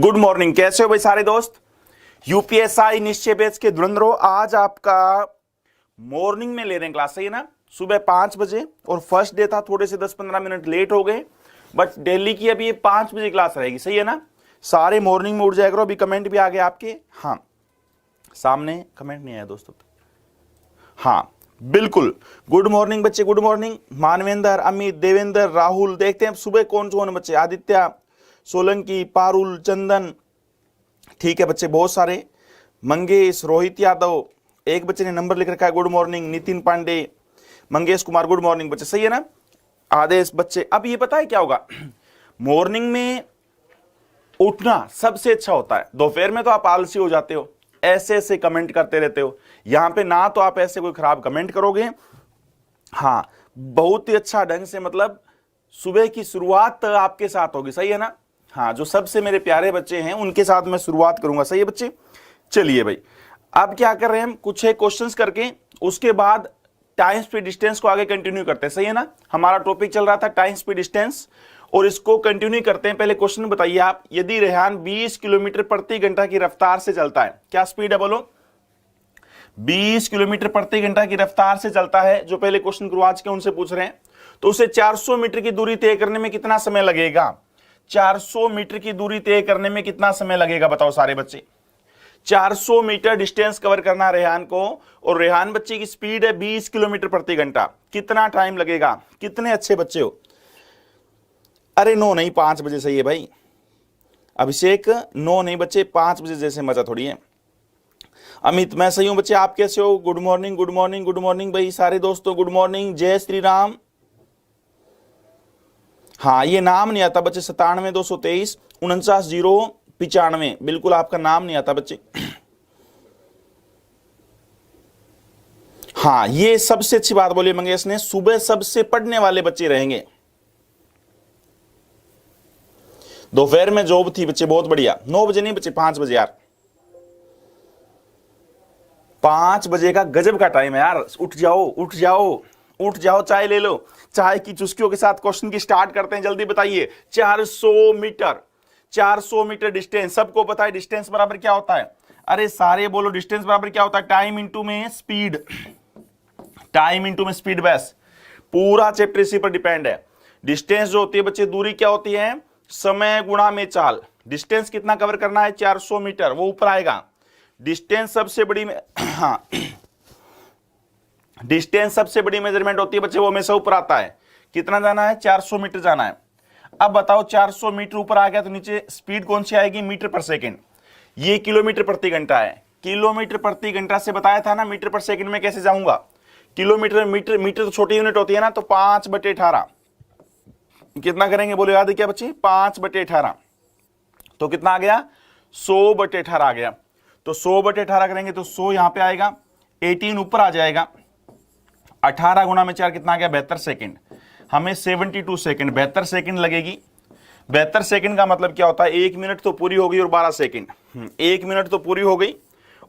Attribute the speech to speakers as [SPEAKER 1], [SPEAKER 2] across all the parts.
[SPEAKER 1] Good morning, कैसे हो भाई सारे दोस्त। यूपीएसआई निश्चय बैच के धुरंधरों, आज आपका मॉर्निंग में ले रहे हैं क्लास, सही है ना। सुबह 5 बजे और फर्स्ट डे था, थोड़े से 10-15 मिनट लेट हो गए, बट डेली की अभी ये 5 बजे क्लास रहेगी, सही है ना। सारे मॉर्निंग में उठ जाया करो। अभी कमेंट भी आ गए आपके, हाँ सामने कमेंट नहीं आया दोस्तों, हाँ बिल्कुल। गुड मॉर्निंग बच्चे, गुड मॉर्निंग। मानवेंद्र, अमित, देवेंद्र, राहुल, देखते हैं सुबह कौन कौन बच्चे। आदित्य, सोलंकी, पारुल, चंदन, ठीक है बच्चे बहुत सारे। मंगेश, रोहित यादव, एक बच्चे ने नंबर लिख रखा है good morning. Nitin Pandey, Mangesh Kumar, good morning बच्चे, सही है ना। आदेश बच्चे, अब ये पता है क्या होगा, मॉर्निंग में उठना सबसे अच्छा होता है। दोपहर में तो आप आलसी हो जाते हो, ऐसे ऐसे कमेंट करते रहते हो। यहां पे ना तो आप ऐसे कोई खराब कमेंट करोगे, हाँ बहुत ही अच्छा ढंग से, मतलब सुबह की शुरुआत आपके साथ होगी, सही है ना। हाँ, जो सबसे मेरे प्यारे बच्चे हैं उनके साथ मैं शुरुआत करूंगा, सही है बच्चे। चलिए भाई, अब क्या कर रहे हैं हम, कुछ एक क्वेश्चंस करके उसके बाद टाइम स्पीड डिस्टेंस को आगे कंटिन्यू करते हैं, सही है ना। हमारा टॉपिक चल रहा था टाइम स्पीड डिस्टेंस, और इसको कंटिन्यू करते हैं। पहले क्वेश्चन बताइए आप, यदि रेहान 20 किलोमीटर प्रति घंटा की रफ्तार से चलता है, क्या स्पीड है बोलो। 20 किलोमीटर प्रति घंटा की रफ्तार से चलता है, जो पहले क्वेश्चन गुरु आज के उनसे पूछ रहे हैं, तो उसे 400 मीटर की दूरी तय करने में कितना समय लगेगा। 400 मीटर की दूरी तय करने में कितना समय लगेगा बताओ सारे बच्चे। 400 मीटर डिस्टेंस कवर करना रेहान को, और रेहान बच्चे की स्पीड है 20 किलोमीटर प्रति घंटा, कितना टाइम लगेगा। कितने अच्छे बच्चे हो। अरे 9 नहीं, 5 बजे सही है भाई। अभिषेक 9 नहीं बच्चे, 5 बजे जैसे मजा थोड़ी है। अमित, मैं सही हूं बच्चे, आप कैसे हो। Good morning, good morning, good morning भाई सारे दोस्तों, गुड मॉर्निंग। जय श्री राम। हाँ, ये नाम नहीं आता बच्चे, 97-223 49-095, बिल्कुल आपका नाम नहीं आता बच्चे। हाँ, ये सबसे अच्छी बात बोली मंगेश ने, सुबह सबसे पढ़ने वाले बच्चे रहेंगे। दोपहर में जॉब थी बच्चे, बहुत बढ़िया। 9 बजे नहीं बच्चे, 5 बजे यार। 5 बजे का गजब का टाइम है यार। उठ जाओ उठ जाओ उठ जाओ, चाय ले लो। चाय की चुस्कियों के साथ क्वेश्चन की स्टार्ट करते हैं, जल्दी बताइए। 400 मीटर, 400 मीटर डिस्टेंस, सबको पता है डिस्टेंस बराबर क्या होता है। अरे सारे बोलो, डिस्टेंस बराबर क्या होता है। टाइम इंटू में स्पीड, टाइम इंटू में स्पीड। बस पूरा चैप्टर इसी पर डिपेंड है। डिस्टेंस जो होती है बच्चे, दूरी क्या होती है, समय गुणा में चाल। डिस्टेंस कितना कवर करना है, 400 मीटर, वो ऊपर आएगा। डिस्टेंस सबसे बड़ी हाँ, डिस्टेंस सबसे बड़ी मेजरमेंट होती है बच्चे, वो हमेशा ऊपर आता है। कितना जाना है, 400 मीटर जाना है। अब बताओ 400 मीटर ऊपर आ गया तो नीचे स्पीड कौन सी आएगी, मीटर पर सेकंड। ये किलोमीटर प्रति घंटा है। किलोमीटर प्रति घंटा से बताया था ना, मीटर पर सेकंड में कैसे जाऊंगा। किलोमीटर, मीटर, मीटर तो छोटी यूनिट होती है ना, तो 5/18 कितना करेंगे बोलो, याद है क्या बच्चे, 5/18 तो कितना आ गया, 100/18 आ गया। तो 100/18 करेंगे तो 100 यहां पे आएगा, 18 ऊपर आ जाएगा। 18 गुणा में 4 कितना आ गया, 72 सेकंड। हमें 72 सेकंड, 72 सेकंड लगेगी। 72 सेकंड का मतलब क्या होता है, 1 मिनट तो पूरी हो गई और 12 सेकंड। 1 मिनट तो पूरी हो गई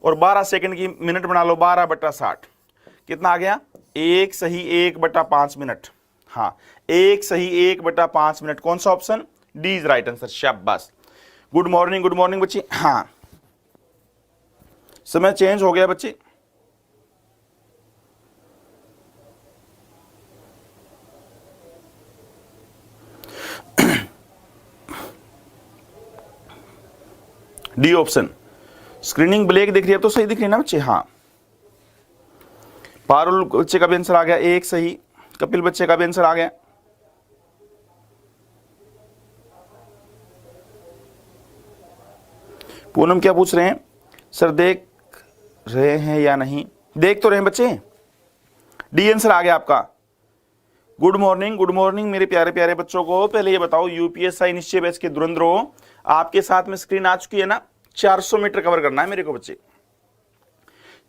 [SPEAKER 1] और 12 सेकंड की मिनट बना लो, 12/60 कितना आ गया, 1 सही 1/5 मिनट। हाँ, 1 सही 1/5 मिनट। कौन सा option, D is right answer, शाबाश। गुड मॉर्निंग, गुड मॉर्निंग बच्चे। हाँ, समय चेंज हो गया बच्चे। डी ऑप्शन, स्क्रीनिंग ब्लैक दिख रही है तो सही दिख रही है ना बच्चे। हाँ, पारुल बच्चे का भी आंसर आ गया, 1 सही। कपिल बच्चे का भी आंसर आ गया। पूनम क्या पूछ रहे हैं, सर देख रहे हैं या नहीं, देख तो रहे हैं बच्चे। डी आंसर आ गया आपका। गुड मॉर्निंग, गुड मॉर्निंग मेरे प्यारे प्यारे बच्चों को। पहले ये बताओ, यूपीएसआई निश्चय बैच के धुरंधरों, आपके साथ में स्क्रीन आ चुकी है ना। 400 मीटर कवर करना है मेरे को बच्चे,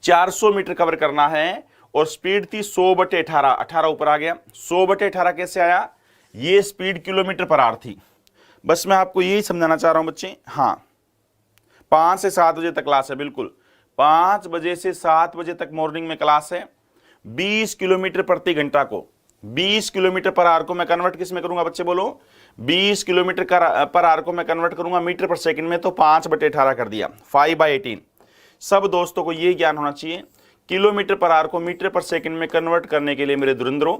[SPEAKER 1] 400 मीटर कवर करना है, और स्पीड थी 100/18, 18 ऊपर आ गया। 100/18 कैसे आया, ये स्पीड किलोमीटर पर आवर थी। बस मैं आपको यही समझाना चाह रहा हूं बच्चे। हाँ, 5 से 7 बजे तक क्लास है, बिल्कुल 5 बजे से 7 बजे तक मॉर्निंग में क्लास है। 20 किलोमीटर प्रति घंटा को 20 किलोमीटर पर आवर को मैं कन्वर्ट किस में करूंगा बच्चे, बोलो 20 किलोमीटर पर आवर को मैं कन्वर्ट करूंगा मीटर पर सेकंड में, तो 5/18 कर दिया, 5/18। सब दोस्तों को ये ज्ञान होना चाहिए, किलोमीटर पर आवर को मीटर पर सेकंड में कन्वर्ट करने के लिए मेरे धुरंधरों,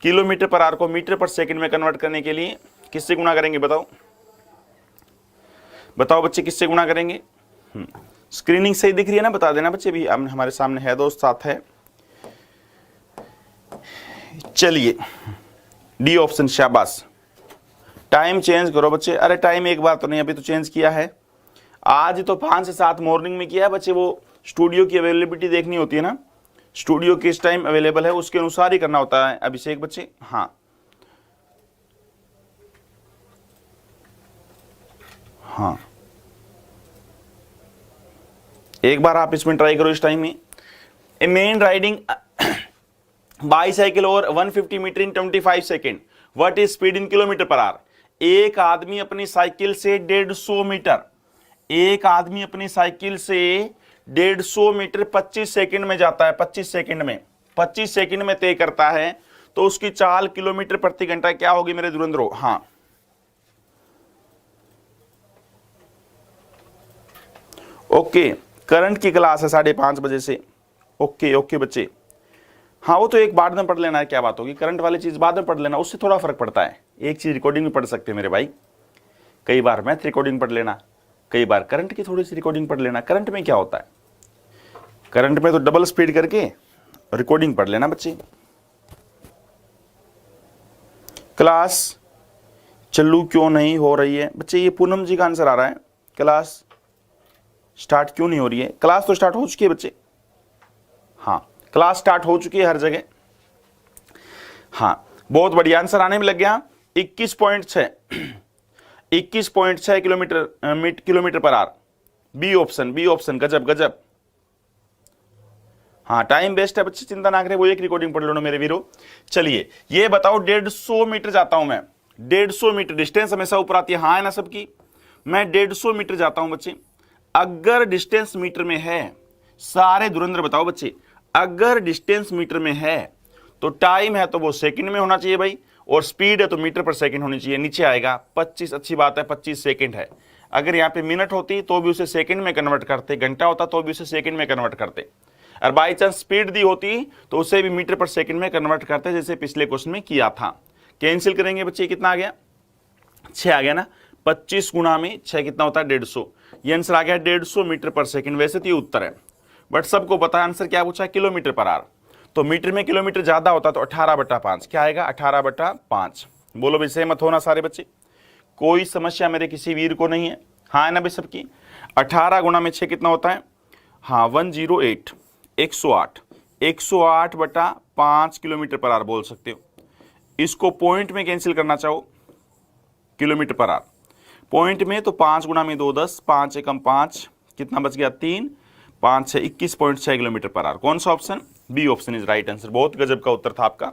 [SPEAKER 1] किलोमीटर पर आवर को मीटर पर सेकंड में कन्वर्ट करने के लिए किससे गुणा करेंगे, बताओ बताओ बच्चे, किससे गुणा करेंगे? स्क्रीनिंग सही दिख रही है ना, बता देना बच्चे, भी हमारे सामने है दोस्त, साथ है। चलिए डी ऑप्शन, शाबाश। टाइम चेंज करो बच्चे। अरे टाइम एक बार तो नहीं, अभी तो चेंज किया है, आज तो 5 से 7 मॉर्निंग में किया है बच्चे। वो स्टूडियो की अवेलेबिलिटी देखनी होती है ना, स्टूडियो किस टाइम अवेलेबल है उसके अनुसार ही करना होता है अभिषेक बच्चे। हाँ हाँ, एक बार आप इसमें ट्राई करो इस टाइम में। ए मैन राइडिंग बाईसाइकिल और 150 metre in 25 second, what is speed in kilometre per hour. एक आदमी अपनी साइकिल से 150 मीटर, एक आदमी अपनी साइकिल से 150 मीटर 25 सेकंड में जाता है, 25 सेकंड में, 25 सेकंड में तय करता है, तो उसकी चाल किलोमीटर प्रति घंटा क्या होगी मेरे धुरंधरों? हाँ ओके, करंट की क्लास है 5:30 बजे से। ओके ओके बच्चे, हाँ वो तो एक बाद में पढ़ लेना है, क्या बात होगी, करंट वाली चीज बाद में पढ़ लेना, उससे थोड़ा फर्क पड़ता है। एक चीज रिकॉर्डिंग में पढ़ सकते हैं मेरे भाई, कई बार मैथ रिकॉर्डिंग पढ़ लेना, कई बार करंट की थोड़ी सी रिकॉर्डिंग पढ़ लेना। करंट में क्या होता है, करंट में तो डबल स्पीड करके रिकॉर्डिंग पढ़ लेना बच्चे। क्लास चालू क्यों नहीं हो रही है बच्चे, ये पूनम जी का आंसर आ रहा है, क्लास स्टार्ट क्यों नहीं हो रही है। क्लास तो स्टार्ट हो चुकी है बच्चे, हाँ क्लास स्टार्ट हो चुकी है हर जगह। हाँ बहुत बढ़िया, आंसर आने में लग गया। 21.6 kilometre per hour, B option, B option, गजब गजब। हाँ टाइम बेस्ट है बच्चे, चिंता ना करें, वो एक रिकॉर्डिंग पढ़ लो ना मेरे वीरो। चलिए ये बताओ, 150 मीटर जाता हूं मैं, 150 मीटर, डिस्टेंस हमेशा ऊपर आती है, हाँ है ना सबकी। मैं 150 मीटर जाता हूं बच्चे, अगर डिस्टेंस मीटर में है, सारे धुरंधर बताओ बच्चे, अगर डिस्टेंस मीटर में है तो टाइम है तो वो सेकंड में होना चाहिए भाई, और स्पीड है तो मीटर पर सेकंड होनी चाहिए। नीचे आएगा 25, अच्छी बात है 25 सेकंड है। अगर यहाँ पे मिनट होती तो भी उसे सेकंड में कन्वर्ट करते, घंटा होता तो भी उसे सेकंड में कन्वर्ट करते, और बाई चांस स्पीड दी होती तो उसे भी मीटर पर सेकंड में कन्वर्ट करते, जैसे पिछले क्वेश्चन में किया था। कैंसिल करेंगे बच्चे, कितना आ गया, 6 आ गया ना, 25 गुणा में 6 कितना होता है, 150। ये आंसर आ गया 150 मीटर पर सेकंड। वैसे तो ये उत्तर है, बट सबको पता है आंसर क्या पूछा है, किलोमीटर पर आवर। तो मीटर में किलोमीटर ज्यादा होता तो 18/5, क्या आएगा 18/5। बोलो भाई सहमत होना सारे बच्चे, कोई समस्या मेरे किसी वीर को नहीं है, हाँ है ना भाई सबकी। 18 गुणा में 6 कितना होता है, हाँ 108, 108, 108/5 किलोमीटर पर आवर बोल सकते हो। इसको पॉइंट में कैंसिल करना चाहो, किलोमीटर पर आवर पॉइंट में, तो 5 गुणा में 2 10, 5 एकम 5, कितना बच गया 3, 5 6 21.6 किलोमीटर पर आवर। कौन सा option, B option is right answer. बहुत गजब का उत्तर था आपका,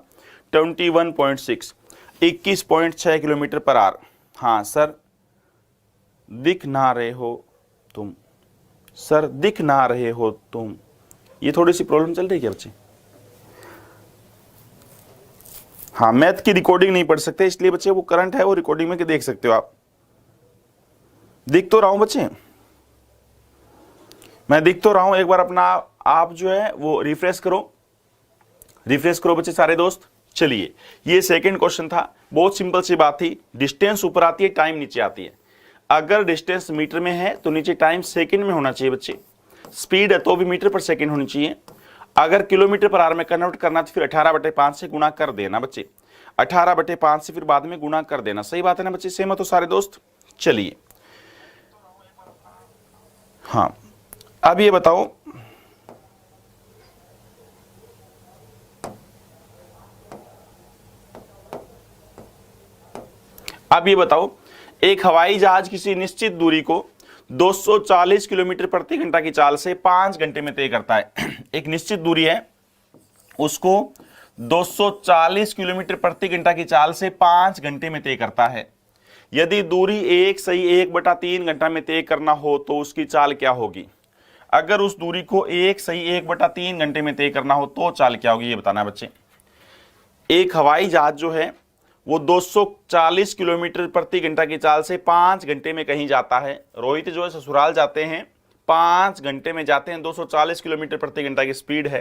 [SPEAKER 1] 21.6, 21.6 किलोमीटर पर आवर। हाँ सर दिख ना रहे हो तुम, सर दिख ना रहे हो तुम, ये थोड़ी सी प्रॉब्लम चल रही है क्या बच्चे। हाँ मैथ की रिकॉर्डिंग नहीं पढ़ सकते, इसलिए बच्चे वो करंट है वो रिकॉर्डिंग में देख सकते हो आप। दिख तो रहा हूं बच्चे, मैं दिख तो रहा हूं, एक बार अपना आप जो है वो रिफ्रेश करो, रिफ्रेश करो बच्चे सारे दोस्त। चलिए ये सेकंड क्वेश्चन था, बहुत सिंपल सी बात थी, डिस्टेंस ऊपर आती है, टाइम नीचे आती है। अगर डिस्टेंस मीटर में है तो नीचे टाइम सेकंड में होना चाहिए बच्चे, स्पीड है तो भी मीटर पर सेकंड होनी चाहिए। अगर किलोमीटर पर आवर में कन्वर्ट करना तो फिर 18/5 से गुणा कर देना बच्चे, 18/5 से फिर बाद में गुणा कर देना। सही बात है ना बच्चे, सहमत हो सारे दोस्त। चलिए हाँ अब ये बताओ, अब ये बताओ, एक हवाई जहाज किसी निश्चित दूरी को 240 किलोमीटर प्रति घंटा की चाल से 5 घंटे में तय करता है। एक निश्चित दूरी है, उसको 240 किलोमीटर प्रति घंटा की चाल से 5 घंटे में तय करता है। यदि दूरी 1/3 घंटा में तय करना हो तो उसकी चाल क्या होगी। अगर उस दूरी को 1/3 घंटे में तय करना हो तो चाल क्या होगी, ये बताना बच्चे। एक हवाई जहाज जो है वो 240 किलोमीटर प्रति घंटा की चाल से 5 घंटे में कहीं जाता है। रोहित जो है ससुराल जाते हैं 5 घंटे में जाते हैं, 240 किलोमीटर प्रति घंटा की स्पीड है।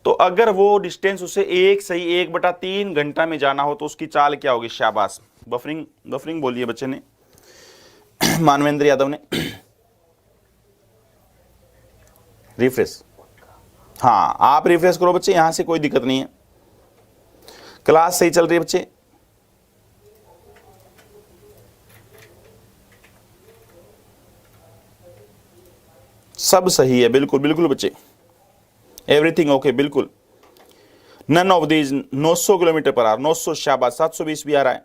[SPEAKER 1] तो अगर वो डिस्टेंस उसे 1/3 घंटा में जाना हो तो उसकी चाल क्या होगी? शाबाश, बफरिंग बफरिंग बोलिए बच्चे ने मानवेंद्र यादव ने। रिफ्रेश, हाँ आप रिफ्रेश करो बच्चे, यहां से कोई दिक्कत नहीं है, क्लास सही चल रही है बच्चे। सब सही है, बिल्कुल बिल्कुल बच्चे, एवरीथिंग ओके, बिल्कुल। None of these 900 kilometre per hour, 900, शाबाश, 720 भी आ रहा है।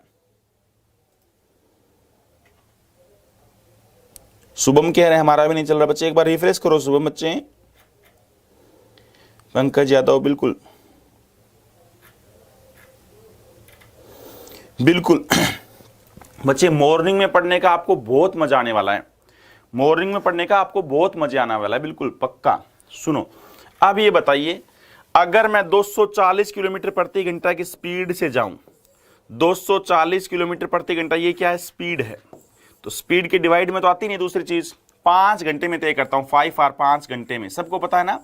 [SPEAKER 1] शुभम कह रहे हैं हमारा भी नहीं चल रहा बच्चे, एक बार रिफ्रेश करो शुभम बच्चे। पंकज यादव, बिल्कुल बिल्कुल बच्चे, मॉर्निंग में पढ़ने का आपको बहुत मजा आने वाला है, मॉर्निंग में पढ़ने का आपको बहुत मजा आने वाला है, बिल्कुल पक्का। सुनो, अब ये बताइए, अगर मैं 240 किलोमीटर प्रति घंटा की स्पीड से जाऊं, 240 किलोमीटर प्रति घंटा, ये क्या है? स्पीड है। तो स्पीड के डिवाइड में तो आती नहीं दूसरी चीज, 5 घंटे में तय करता हूं, 5 आवर, 5 घंटे में, सबको पता है ना।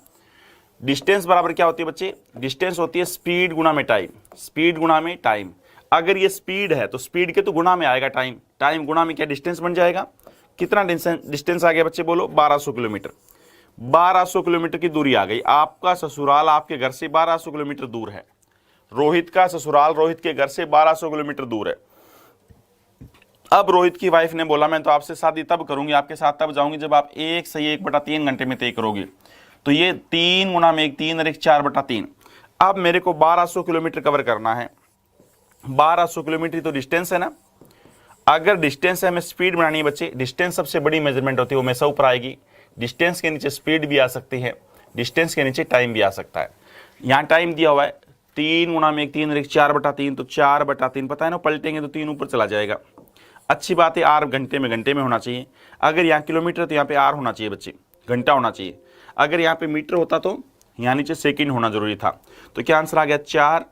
[SPEAKER 1] डिस्टेंस बराबर क्या होती है बच्चे? डिस्टेंस होती है स्पीड गुणा में टाइम, स्पीड गुणा में टाइम। अगर ये स्पीड है तो स्पीड के तो गुणा में आएगा टाइम, टाइम गुणा में क्या डिस्टेंस बन जाएगा। कितना डिस्टेंस आ गया बच्चे बोलो? 1200 किलोमीटर। 1200 किलोमीटर की दूरी आ गई। आपका ससुराल आपके घर से 1200 किलोमीटर दूर है, रोहित का ससुराल रोहित के घर से 1200 किलोमीटर दूर है। अब रोहित की वाइफ ने बोला मैं तो आपसे शादी तब करूंगी, आपके साथ तब जाऊंगी जब आप 1/3 घंटे में तय करोगे। तो ये 3 गुणा में 1, 3 और 1 4/3। अब मेरे को 1200 किलोमीटर कवर करना है। 1200 किलोमीटर तो डिस्टेंस है ना। अगर डिस्टेंस है, हमें स्पीड बनानी है बच्चे। डिस्टेंस सबसे बड़ी मेजरमेंट होती है, वो हमेशा ऊपर आएगी। डिस्टेंस के नीचे स्पीड भी आ सकती है, डिस्टेंस के नीचे टाइम भी आ सकता है। यहाँ टाइम दिया हुआ है 3 गुणा में 1, 3 और 1 4/3। तो 4/3 पता है ना, पलटेंगे तो 3 ऊपर चला जाएगा। अच्छी बात है, आर घंटे में होना चाहिए। अगर यहाँ किलोमीटर तो यहाँ पे आर होना चाहिए बच्चे, घंटा होना चाहिए। अगर यहाँ पे मीटर होता तो यहाँ नीचे सेकंड होना जरूरी था। तो क्या आंसर आ गया? 4,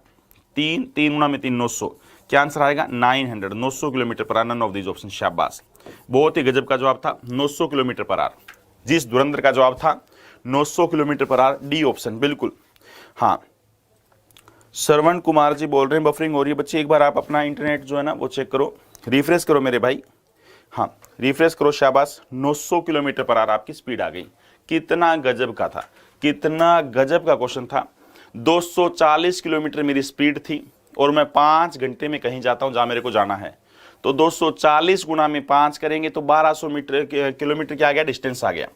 [SPEAKER 1] 3, 3 गुणा में 3, 900। क्या आंसर आएगा? 900, 900 kilometre per hour. None of these option, शाबाश, बहुत ही गजब का जवाब था, 900 किलोमीटर पर आवर। जिस धुरंधर का जवाब था 900 kilometre per our, D option, बिल्कुल। हाँ, श्रवण कुमार जी बोल रहे हैं बफरिंग हो रही है बच्चे, एक बार आप अपना इंटरनेट जो है ना वो चेक करो, रिफ्रेश करो मेरे भाई। हाँ रिफ्रेश करो, शाबाश, 900 किलोमीटर पर आवर आपकी स्पीड आ गई। कितना गजब का था, कितना गजब का क्वेश्चन था। 240 किलोमीटर मेरी स्पीड थी और मैं 5 घंटे में कहीं जाता हूं जहां मेरे को जाना है। तो 240 गुणा में 5 करेंगे तो 1200 किलोमीटर क्या आ गया? डिस्टेंस आ गया।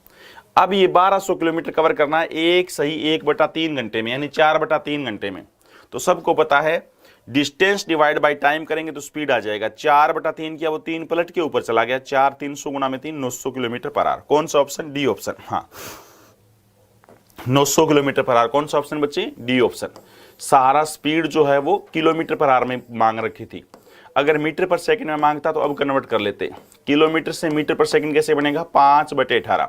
[SPEAKER 1] अब ये 1200 किलोमीटर कवर करना है 1/3 घंटे में, यानी 4/3 घंटे में। तो सबको पता है डिस्टेंस डिवाइड बाय टाइम करेंगे तो स्पीड आ जाएगा। 4/3 किया, वो 3 पलट के ऊपर चला गया। 4 300 गुणा में 3, 900 किलोमीटर पर आवर। कौन सा ऑप्शन? D option. हाँ, 900 किलोमीटर पर आवर, कौन सा ऑप्शन बच्चे? D option. सारा स्पीड जो है वो किलोमीटर पर आवर में मांग रखी थी। अगर मीटर पर सेकंड में मांगता तो अब कन्वर्ट कर लेते। किलोमीटर से मीटर पर सेकंड कैसे बनेगा? 5/18।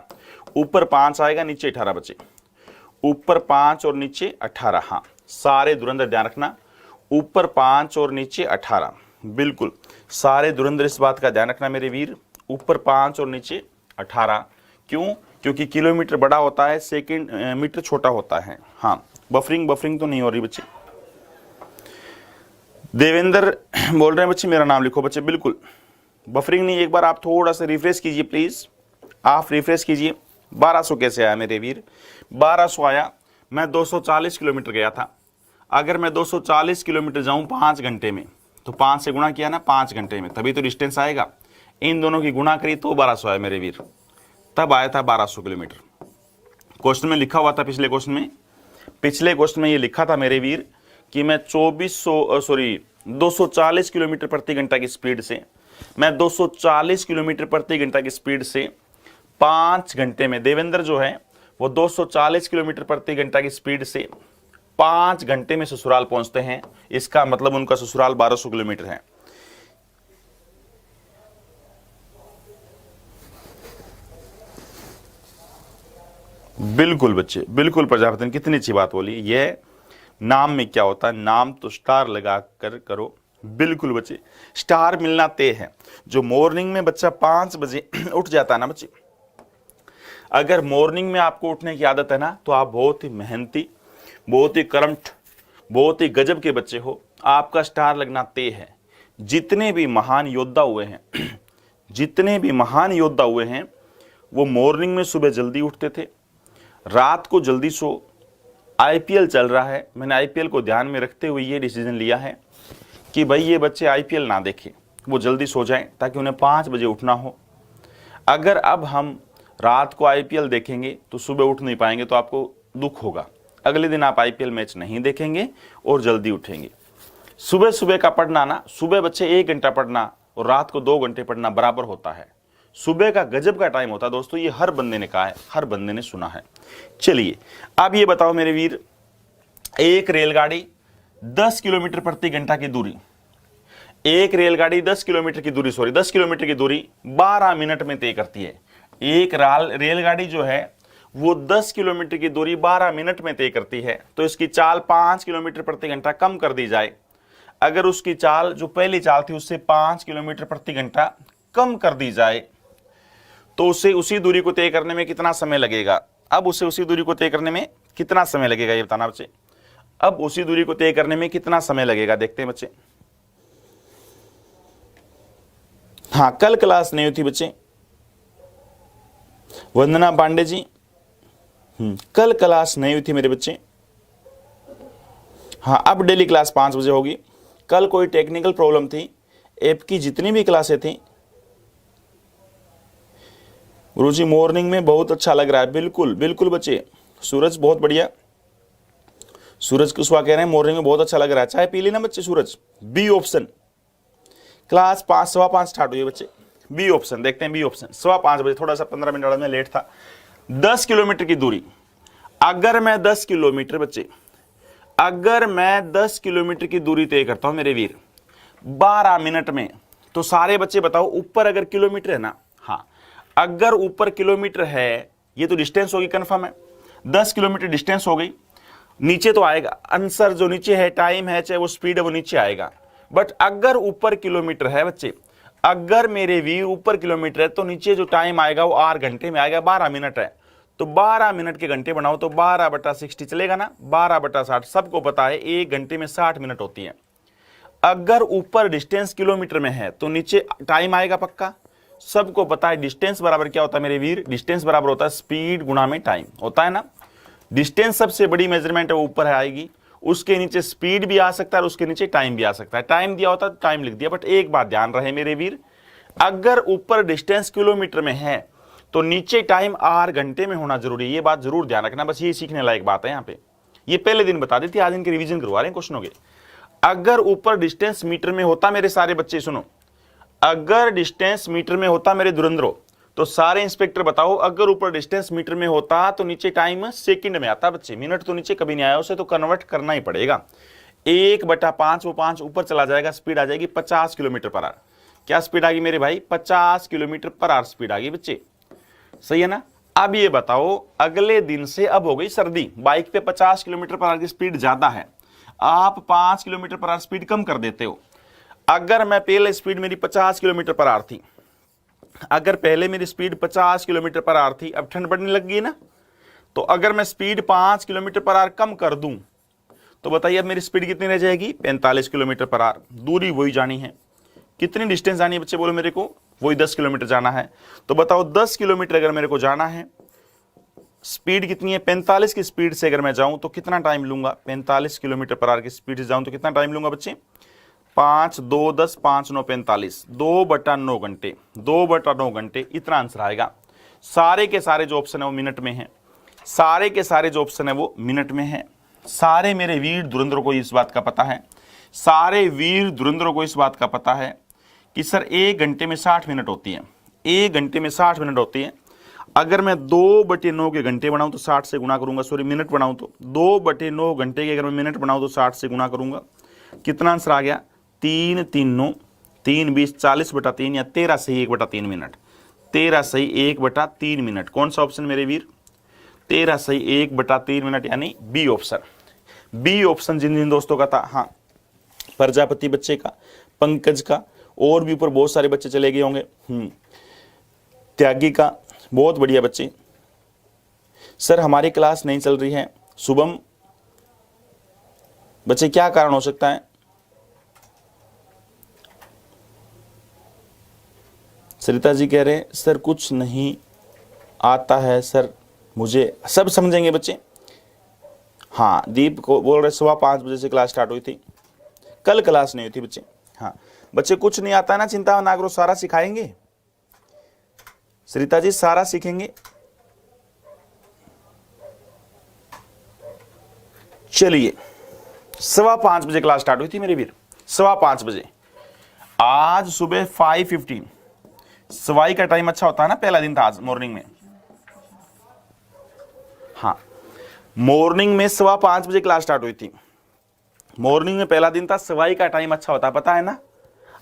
[SPEAKER 1] ऊपर 5 आएगा, नीचे 18 बचे। ऊपर 5 और नीचे 18। हाँ, सारे धुरंधर ध्यान रखना, ऊपर 5 और नीचे 18। बिल्कुल, सारे धुरंधर इस बात का ध्यान रखना मेरे वीर, ऊपर 5 और नीचे 18। क्यों? क्योंकि किलोमीटर बड़ा होता है, सेकंड मीटर छोटा होता है। हाँ, बफरिंग तो नहीं हो रही बच्चे। देवेंद्र बोल रहे हैं बच्चे, मेरा नाम लिखो बच्चे, बिल्कुल बफरिंग नहीं। एक बार आप थोड़ा सा रिफ्रेश कीजिए प्लीज, आप रिफ्रेश कीजिए। 1200 कैसे आया मेरे वीर? 1200 आया, मैं 240 किलोमीटर गया था। अगर मैं 240 किलोमीटर जाऊं 5 घंटे में, तो 5 से गुणा किया ना 5 घंटे में, तभी तो डिस्टेंस आएगा। इन दोनों की गुणा करी तो 1200 आया मेरे वीर, तब आया था 1200 किलोमीटर। क्वेश्चन में लिखा हुआ था, पिछले क्वेश्चन में ये लिखा था मेरे वीर कि मैं 240 किलोमीटर प्रति घंटा की स्पीड से, मैं 240 किलोमीटर प्रति घंटा की स्पीड से 5 घंटे में, देवेंद्र जो है वो 240 किलोमीटर प्रति घंटा की स्पीड से 5 घंटे में ससुराल पहुंचते हैं। इसका मतलब उनका ससुराल 1200 किलोमीटर है। बिल्कुल बच्चे, बिल्कुल प्रजापति, कितनी अच्छी बात बोली। ये नाम में क्या होता है, नाम तो स्टार लगा कर करो। बिल्कुल बच्चे, स्टार मिलना तय है। जो मॉर्निंग में बच्चा 5 बजे उठ जाता है ना बच्चे, अगर मॉर्निंग में आपको उठने की आदत है ना, तो आप बहुत ही मेहनती, बहुत ही कर्मठ, बहुत ही गजब के बच्चे हो, आपका स्टार लगना तय है। जितने भी महान योद्धा हुए हैं जितने भी महान योद्धा हुए हैं, वो मॉर्निंग में सुबह जल्दी उठते थे, रात को जल्दी सो। आईपीएल चल रहा है, मैंने आईपीएल को ध्यान में रखते हुए ये डिसीजन लिया है कि भाई ये बच्चे आईपीएल ना देखें, वो जल्दी सो जाएं ताकि उन्हें 5 बजे उठना हो। अगर अब हम रात को आईपीएल देखेंगे तो सुबह उठ नहीं पाएंगे, तो आपको दुख होगा। अगले दिन आप आईपीएल मैच नहीं देखेंगे और जल्दी उठेंगे। सुबह सुबह का पढ़ना ना, सुबह बच्चे 1 घंटा पढ़ना और रात को 2 घंटे पढ़ना बराबर होता है। सुबह का गजब का टाइम होता है दोस्तों, ये हर बंदे ने कहा है, हर बंदे ने सुना है। चलिए अब ये बताओ मेरे वीर, एक रेलगाड़ी 10 किलोमीटर प्रति घंटा की दूरी, एक रेलगाड़ी 10 किलोमीटर की दूरी 10 किलोमीटर की दूरी 12 मिनट में तय करती है। एक रेलगाड़ी जो है वो 10 किलोमीटर की दूरी 12 मिनट में तय करती है, तो इसकी चाल 5 किलोमीटर प्रति घंटा कम कर दी जाए। अगर उसकी चाल जो पहली चाल थी उससे 5 किलोमीटर प्रति घंटा कम कर दी जाए, तो उसे उसी दूरी को तय करने में कितना समय लगेगा? अब उसे उसी दूरी को तय करने में कितना समय लगेगा, ये बताना बच्चे। अब उसी दूरी को तय करने में कितना समय लगेगा, देखते हैं बच्चे। हाँ, कल क्लास नहीं हुई थी बच्चे, वंदना पांडे जी, कल क्लास नहीं हुई थी मेरे बच्चे। हाँ, अब डेली क्लास 5 बजे होगी। कल कोई टेक्निकल प्रॉब्लम थी, ऐप की जितनी भी क्लासें थी। गुरुजी मॉर्निंग में बहुत अच्छा लग रहा है, बिल्कुल बिल्कुल बच्चे। सूरज बहुत बढ़िया, सूरज कुशवाहा कह रहे हैं मॉर्निंग में बहुत अच्छा लग रहा है। चाय पी ली ना बच्चे सूरज? बी ऑप्शन, क्लास 5:15 स्टार्ट हुई है बच्चे। बी ऑप्शन देखते हैं, बी ऑप्शन 5:15 बजे, थोड़ा सा 15 मिनट में लेट था। 10 किलोमीटर की दूरी, अगर मैं 10 किलोमीटर बच्चे, अगर मैं 10 किलोमीटर की दूरी तय करता हूं मेरे वीर 12 मिनट में, तो सारे बच्चे बताओ ऊपर अगर किलोमीटर है ना, हाँ अगर ऊपर किलोमीटर है, ये तो डिस्टेंस होगी कंफर्म है, 10 किलोमीटर डिस्टेंस हो गई। नीचे तो आएगा आंसर, जो नीचे है टाइम है चाहे वो स्पीड है वो नीचे आएगा। बट अगर ऊपर किलोमीटर है बच्चे, अगर मेरे वीर ऊपर किलोमीटर है, तो नीचे जो टाइम आएगा वो 8 घंटे में आएगा। 12 मिनट है तो 12 मिनट के घंटे बनाओ तो 12/60 चलेगा ना, 12/60। सबको पता है 1 घंटे में 60 मिनट होती है। अगर ऊपर डिस्टेंस किलोमीटर में है तो नीचे टाइम आएगा पक्का। सबको पता है डिस्टेंस बराबर क्या होता है मेरे वीर, डिस्टेंस बराबर होता है स्पीड गुणा में टाइम, होता है ना। डिस्टेंस सबसे बड़ी मेजरमेंट है, वो ऊपर है आएगी, उसके नीचे स्पीड भी आ सकता है और उसके नीचे टाइम भी आ सकता है। टाइम दिया होता है तो टाइम लिख दिया। बट एक बात ध्यान रहे मेरे वीर, अगर ऊपर डिस्टेंस किलोमीटर में है तो नीचे टाइम 8 घंटे में होना जरूरी है। ये बात जरूर ध्यान रखना, बस ये सीखने लायक बात है यहाँ पे। ये पहले दिन बता दी थी, आज इनके रिवीजन करवा रहे हैं क्वेश्चनों के। अगर ऊपर डिस्टेंस मीटर में होता मेरे सारे बच्चे सुनो, अगर डिस्टेंस मीटर में होता मेरे धुरंधरों, तो सारे इंस्पेक्टर बताओ, अगर ऊपर डिस्टेंस मीटर में होता तो नीचे टाइम सेकंड में आता बच्चे। मिनट तो नीचे कभी नहीं आया, उसे तो कन्वर्ट करना ही पड़ेगा। 1/5, वो 5 ऊपर चला जाएगा, स्पीड आ जाएगी 50 किलोमीटर पर आवर। क्या स्पीड आ गई मेरे भाई? 50 किलोमीटर पर आवर स्पीड आ गई बच्चे, सही है ना। अब ये बताओ, अगले दिन से अब हो गई सर्दी, बाइक पे 50 किलोमीटर पर आवर की स्पीड ज्यादा है, आप 5 किलोमीटर पर आवर स्पीड कम कर देते हो। अगर मैं पहले स्पीड मेरी 50 किलोमीटर पर आवर थी, अगर पहले मेरी स्पीड 50 किलोमीटर पर आवर थी, अब ठंड बढ़ने लग गई ना, तो अगर मैं स्पीड 5 किलोमीटर पर आवर कम कर दूं तो बताइए अब मेरी स्पीड कितनी रह जाएगी? 45 किलोमीटर पर आवर। दूरी वही जानी है, कितनी डिस्टेंस जानी है बच्चे बोलो मेरे को? वही 10 किलोमीटर जाना है। तो बताओ 10 किलोमीटर अगर मेरे को जाना है, स्पीड कितनी है? 45 की स्पीड से अगर मैं जाऊं तो कितना टाइम लूंगा? 45 किलोमीटर पर आवर की स्पीड से जाऊं तो कितना टाइम लूंगा बच्चे? 5 2 10 5 9 45, 2/9 घंटे, 2/9 घंटे, इतना आंसर आएगा। सारे के सारे जो ऑप्शन है वो मिनट में है, सारे के सारे जो ऑप्शन है वो मिनट में है। सारे मेरे वीर धुरंधरों को इस बात का पता है, सारे वीर धुरंधरों को इस बात का पता है कि सर 1 घंटे में 60 मिनट होती है, 1 घंटे में 60 मिनट होती है। अगर मैं 2/9 के घंटे बनाऊं तो 60 से गुणा करूंगा, सॉरी मिनट बनाऊं तो 2/9 घंटे के अगर मैं मिनट बनाऊं तो 60 से गुणा करूंगा। कितना आंसर आ गया? 3 3 9 3 20 40/3 या 13 सही 1/3 मिनट, 13 सही 1/3 मिनट। कौन सा ऑप्शन मेरे वीर? 13 सही 1/3 मिनट यानी बी ऑप्शन। बी ऑप्शन जिन जिन दोस्तों का था, हाँ, प्रजापति बच्चे का, पंकज का, और भी ऊपर बहुत सारे बच्चे चले गए होंगे, त्यागी का, बहुत बढ़िया बच्चे। सर हमारी क्लास नहीं चल रही है, शुभम बच्चे क्या कारण हो सकता है? सरिता जी कह रहे हैं सर कुछ नहीं आता है सर मुझे, सब समझेंगे बच्चे। हाँ, दीप को बोल रहे 5:15 से क्लास स्टार्ट हुई थी, कल क्लास नहीं हुई थी बच्चे। हाँ बच्चे, कुछ नहीं आता है ना, चिंता ना करो, सारा सिखाएंगे। सरिता जी सारा सीखेंगे। चलिए, 5:15 क्लास स्टार्ट हुई थी मेरे वीर, 5:15। आज सुबह 5:15, सवाई का टाइम अच्छा होता है ना, पहला दिन था आज मॉर्निंग में। हाँ, मॉर्निंग में 5:15 क्लास स्टार्ट हुई थी। मॉर्निंग में पहला दिन था, सवाई का टाइम अच्छा होता है, पता है ना।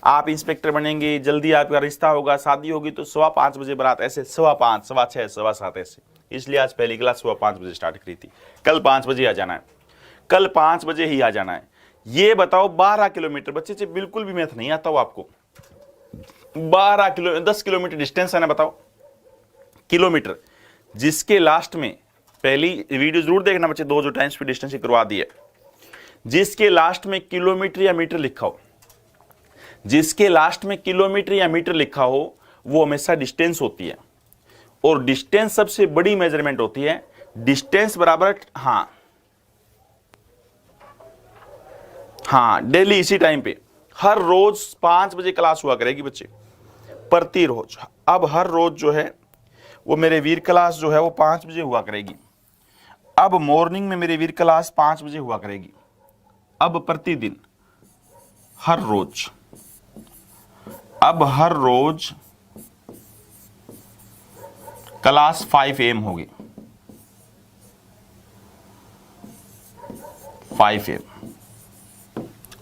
[SPEAKER 1] आप इंस्पेक्टर बनेंगे, जल्दी आपका रिश्ता होगा, शादी होगी, तो 5:15 बारात, ऐसे 5:15, 6:15, 7:15 ऐसे। इसलिए आज पहली क्लास 5:15 स्टार्ट करी थी। कल 5 बजे आ जाना है, कल 5 बजे ही आ जाना है। ये बताओ 12 किलोमीटर, बच्चे से बिल्कुल भी मैथ नहीं आता हो आपको। 10 किलोमीटर डिस्टेंस है ना, बताओ किलोमीटर, जिसके लास्ट में, पहली वीडियो जरूर देखना बच्चे, दो जो टाइम स्पीड डिस्टेंस करवा दी है, जिसके लास्ट में किलोमीटर या मीटर लिखा हो, जिसके लास्ट में किलोमीटर या मीटर लिखा हो, वो हमेशा डिस्टेंस होती है। और डिस्टेंस सबसे बड़ी मेजरमेंट होती है। डिस्टेंस बराबर, हाँ डेली इसी टाइम पे, हर रोज 5 बजे क्लास हुआ करेगी बच्चे, प्रति रोज। अब हर रोज जो है वो मेरे वीर क्लास जो है वो 5 बजे हुआ करेगी। अब मॉर्निंग में मेरे वीर क्लास 5 बजे हुआ करेगी। अब प्रतिदिन, हर रोज, अब हर रोज क्लास 5 AM होगी, 5 AM,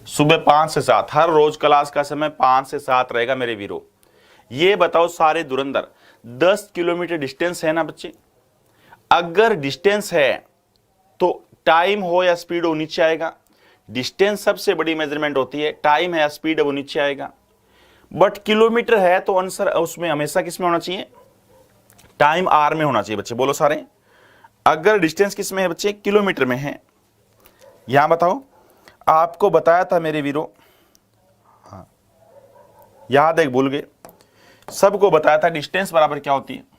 [SPEAKER 1] सुबह 5 से 7, हर रोज क्लास का समय 5 से 7 रहेगा मेरे वीरो। ये बताओ सारे धुरंधर, 10 किलोमीटर डिस्टेंस है ना बच्चे। अगर डिस्टेंस है तो टाइम हो या स्पीड हो नीचे आएगा। डिस्टेंस सबसे बड़ी मेजरमेंट होती है, टाइम है या स्पीड है वो नीचे आएगा। बट किलोमीटर है तो आंसर उसमें हमेशा किस में होना चाहिए? टाइम आर में होना चाहिए बच्चे, बोलो सारे। अगर डिस्टेंस किस में है बच्चे? किलोमीटर में है। यहां बताओ, आपको बताया था मेरे वीरों, हाँ याद है, भूल गए, सबको बताया था डिस्टेंस बराबर क्या होती है।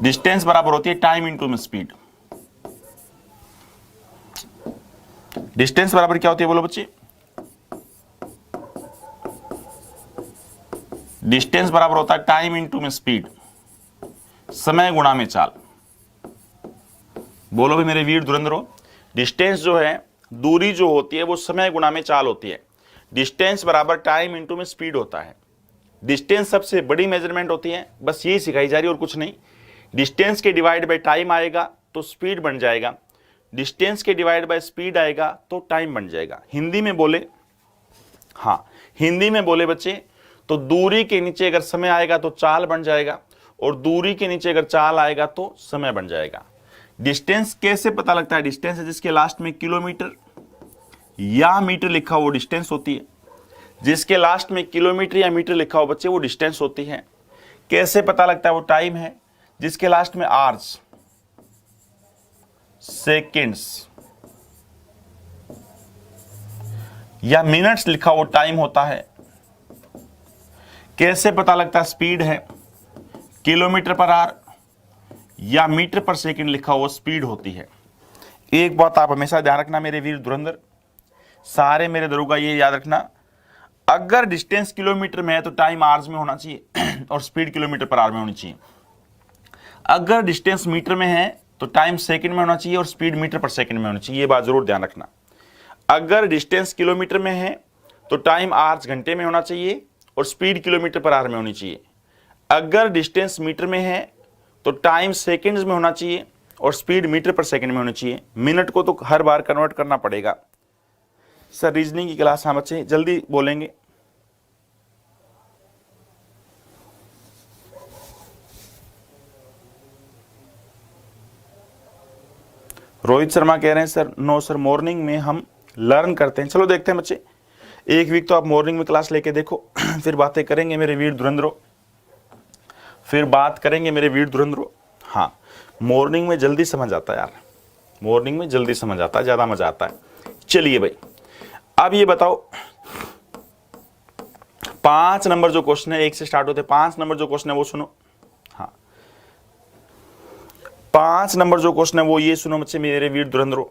[SPEAKER 1] डिस्टेंस बराबर होती है टाइम इंटू स्पीड। डिस्टेंस बराबर क्या होती है बोलो बच्चे? डिस्टेंस बराबर होता है टाइम इंटू स्पीड, समय गुणा में चाल। बोलो भी मेरे वीर धुरंधरों, डिस्टेंस जो है, दूरी जो होती है वो समय गुणा में चाल होती है। डिस्टेंस बराबर टाइम इंटू में स्पीड होता है। डिस्टेंस सबसे बड़ी मेजरमेंट होती है, बस यही सिखाई जा रही है और कुछ नहीं। डिस्टेंस के डिवाइड बाय टाइम आएगा तो स्पीड बन जाएगा, डिस्टेंस के डिवाइड बाय स्पीड आएगा तो टाइम बन जाएगा। हिंदी में बोले, हाँ हिंदी में बोले बच्चे, तो दूरी के नीचे अगर समय आएगा तो चाल बन जाएगा, और दूरी के नीचे अगर चाल आएगा तो समय बन जाएगा। डिस्टेंस कैसे पता लगता है? डिस्टेंस है जिसके लास्ट में किलोमीटर या मीटर लिखा हो वो डिस्टेंस होती है। जिसके लास्ट में किलोमीटर या मीटर लिखा हो बच्चे वो डिस्टेंस होती है। कैसे पता लगता है? वो टाइम है जिसके लास्ट में आवर्स, सेकेंड्स या मिनट्स लिखा वो टाइम होता है। कैसे पता लगता है? स्पीड है, किलोमीटर पर आवर या मीटर पर सेकंड लिखा वो स्पीड होती है। एक बात आप हमेशा ध्यान रखना मेरे वीर धुरंधर, सारे मेरे दरोगा, ये याद रखना, अगर डिस्टेंस किलोमीटर में है तो टाइम आवर्स में होना चाहिए और स्पीड किलोमीटर पर आवर में होनी चाहिए। अगर डिस्टेंस मीटर में है तो टाइम सेकंड में होना चाहिए और स्पीड मीटर पर सेकंड में होनी चाहिए। ये बात जरूर ध्यान रखना। अगर डिस्टेंस किलोमीटर में है तो टाइम आवर्स घंटे में होना चाहिए और स्पीड किलोमीटर पर आवर में होनी चाहिए। अगर डिस्टेंस मीटर में है तो टाइम सेकंड्स में होना चाहिए और स्पीड मीटर पर सेकंड में होनी चाहिए। मिनट को तो हर बार कन्वर्ट करना पड़ेगा। सर रीजनिंग की क्लास, हाँ बच्चे जल्दी बोलेंगे। रोहित शर्मा कह रहे हैं सर नो सर, मॉर्निंग में हम लर्न करते हैं। चलो देखते हैं बच्चे, एक वीक तो आप मॉर्निंग में क्लास लेके देखो, फिर बातें करेंगे मेरे वीर धुरंधरों, फिर बात करेंगे मेरे वीर धुरंधरों। हाँ, मॉर्निंग में जल्दी समझ आता है यार, मॉर्निंग में जल्दी समझ आता है, ज्यादा मजा आता है। चलिए भाई, अब ये बताओ 5 नंबर जो क्वेश्चन है, 1 से स्टार्ट होते 5 नंबर जो क्वेश्चन है वो सुनो। हाँ, 5 नंबर जो क्वेश्चन है वो ये सुनो बच्चे मेरे वीर धुरंधरों।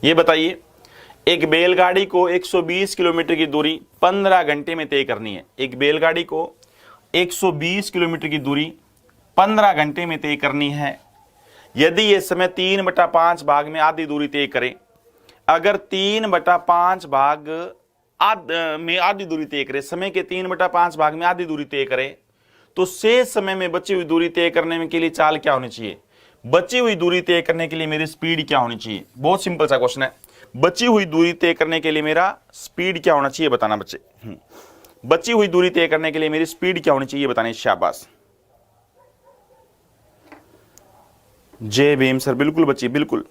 [SPEAKER 1] ये बताइए, एक बैलगाड़ी को 120 किलोमीटर की दूरी 15 घंटे में तय करनी है। एक बैलगाड़ी को 120 किलोमीटर की दूरी 15 घंटे में तय करनी है। यदि यह समय 3/5 भाग में आधी दूरी तय करे, अगर 3/5 भाग में आधी दूरी तय करे, समय के 3/5 भाग में आधी दूरी तय करे, तो शेष समय में बची हुई दूरी तय करने के लिए चाल क्या होनी चाहिए? बची हुई दूरी तय करने के लिए मेरी स्पीड क्या होनी चाहिए? बहुत सिंपल सा क्वेश्चन है। बची हुई दूरी तय करने के लिए मेरा स्पीड क्या होना चाहिए बताना बच्चे। बची हुई दूरी तय करने के लिए मेरी स्पीड क्या होनी चाहिए बताने। शाबाश, जय भीम सर, बिल्कुल बच्चे, बिल्कुल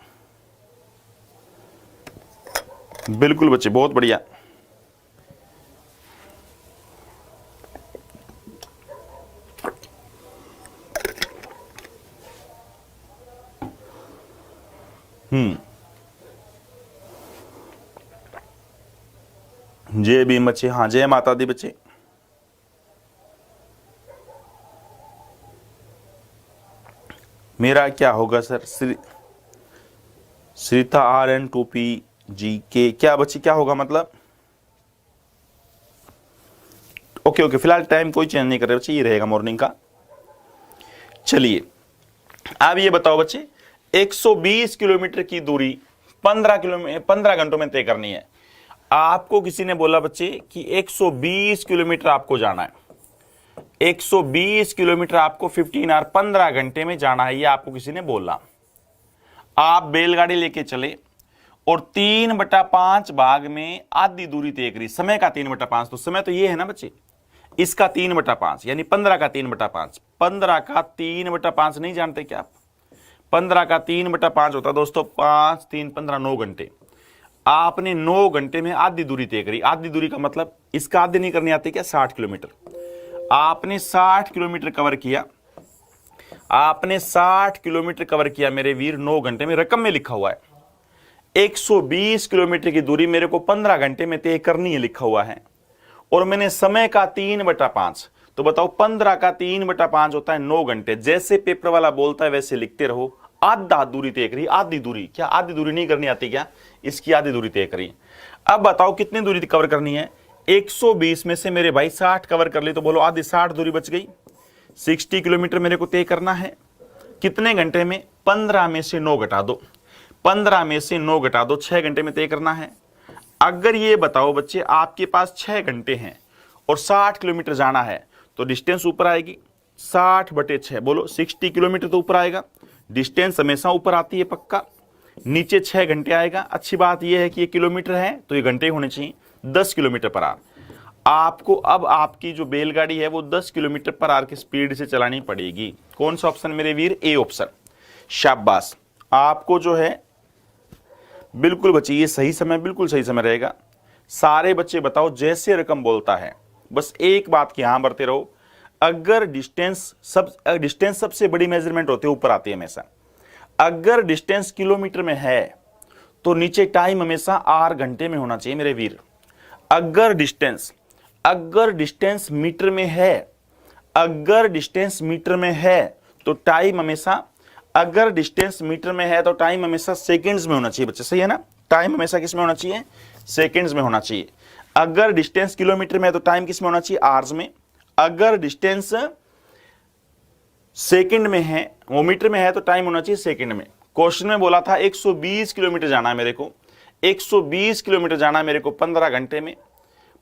[SPEAKER 1] बिल्कुल बच्चे, बहुत बढ़िया। जय भीम बच्चे, हाँ जय माता दी बच्चे। मेरा क्या होगा सर? श्रीता RN2P जी के क्या बच्चे, क्या होगा मतलब? ओके, फिलहाल टाइम कोई चेंज नहीं कर रहे बच्चे, ये रहेगा मॉर्निंग का। चलिए अब ये बताओ बच्चे, 120 किलोमीटर की दूरी 15 घंटों में तय करनी है। आपको किसी ने बोला बच्चे कि 120 किलोमीटर आपको जाना है, 120 किलोमीटर आपको 15 आवर 15 घंटे में जाना है, ये आपको किसी ने बोला। आप बैलगाड़ी लेके चले और 3/5 भाग में आधी दूरी तय करी, समय का 3/5, तो समय तो ये है ना बच्चे, इसका 3/5 यानी 15 का 3/5। 15 का 3/5 नहीं जानते क्या आप? 15 का 3/5 होता दोस्तों 5 3 15 9 घंटे। आपने 9 घंटे में आधी दूरी तय करी। आधी दूरी का मतलब इसका आधी नहीं करनी आती क्या? 60 किलोमीटर। आपने 60 किलोमीटर कवर किया, आपने 60 किलोमीटर कवर किया मेरे वीर 9 घंटे में। रकम में लिखा हुआ है 120 किलोमीटर की दूरी मेरे को 15 घंटे में तय करनी है, लिखा हुआ है, और मैंने समय का 3/5। तो बताओ 15 का 3/5 होता है 9 घंटे। जैसे पेपर वाला बोलता है वैसे लिखते रहो। आधा दूरी तय करी, आधी दूरी, क्या आधी दूरी नहीं करनी आती क्या? इसकी आधी दूरी तय करी। अब बताओ कितनी दूरी कवर करनी है? 120 में से मेरे भाई 60 कवर कर ली, तो बोलो आधी 60 दूरी बच गई। 60 किलोमीटर मेरे को तय करना है कितने घंटे में? 15 में से 9 घटा दो, 15 में से 9 घटा दो, 6 घंटे में तय करना है। अगर ये बताओ बच्चे आपके पास 6 घंटे हैं और 60 किलोमीटर जाना है, तो डिस्टेंस ऊपर आएगी 60/6। बोलो 60 किलोमीटर तो ऊपर आएगा, डिस्टेंस हमेशा ऊपर आती है पक्का। नीचे 6 घंटे आएगा। अच्छी बात यह है कि ये किलोमीटर है तो ये घंटे होने चाहिए। 10 किलोमीटर पर आवर आपको अब आपकी जो बैलगाड़ी है वो 10 किलोमीटर पर आवर की स्पीड से चलानी पड़ेगी। कौन सा ऑप्शन मेरे वीर? A option. शाबाश, आपको जो है बिल्कुल बच्चे ये सही समय, बिल्कुल सही समय रहेगा। सारे बच्चे बताओ जैसे रकम बोलता है, बस एक बात की हाँ बढ़ते रहो। अगर डिस्टेंस सबसे बड़ी मेजरमेंट होती है, ऊपर आती है हमेशा। अगर डिस्टेंस किलोमीटर में है तो नीचे टाइम हमेशा आर घंटे में होना चाहिए मेरे वीर। अगर डिस्टेंस मीटर में है, अगर डिस्टेंस मीटर में है तो टाइम हमेशा, अगर डिस्टेंस मीटर में है तो टाइम हमेशा सेकंड्स में होना चाहिए बच्चे, सही है ना? टाइम हमेशा किस में होना चाहिए? सेकंड्स में होना चाहिए। अगर डिस्टेंस किलोमीटर में है तो टाइम किस में होना चाहिए? आवर्स में। अगर डिस्टेंस सेकंड में है, वो मीटर में है, तो टाइम होना चाहिए सेकंड में। क्वेश्चन में बोला था 120 किलोमीटर जाना है मेरे को, 120 किलोमीटर जाना है मेरे को 15 घंटे में,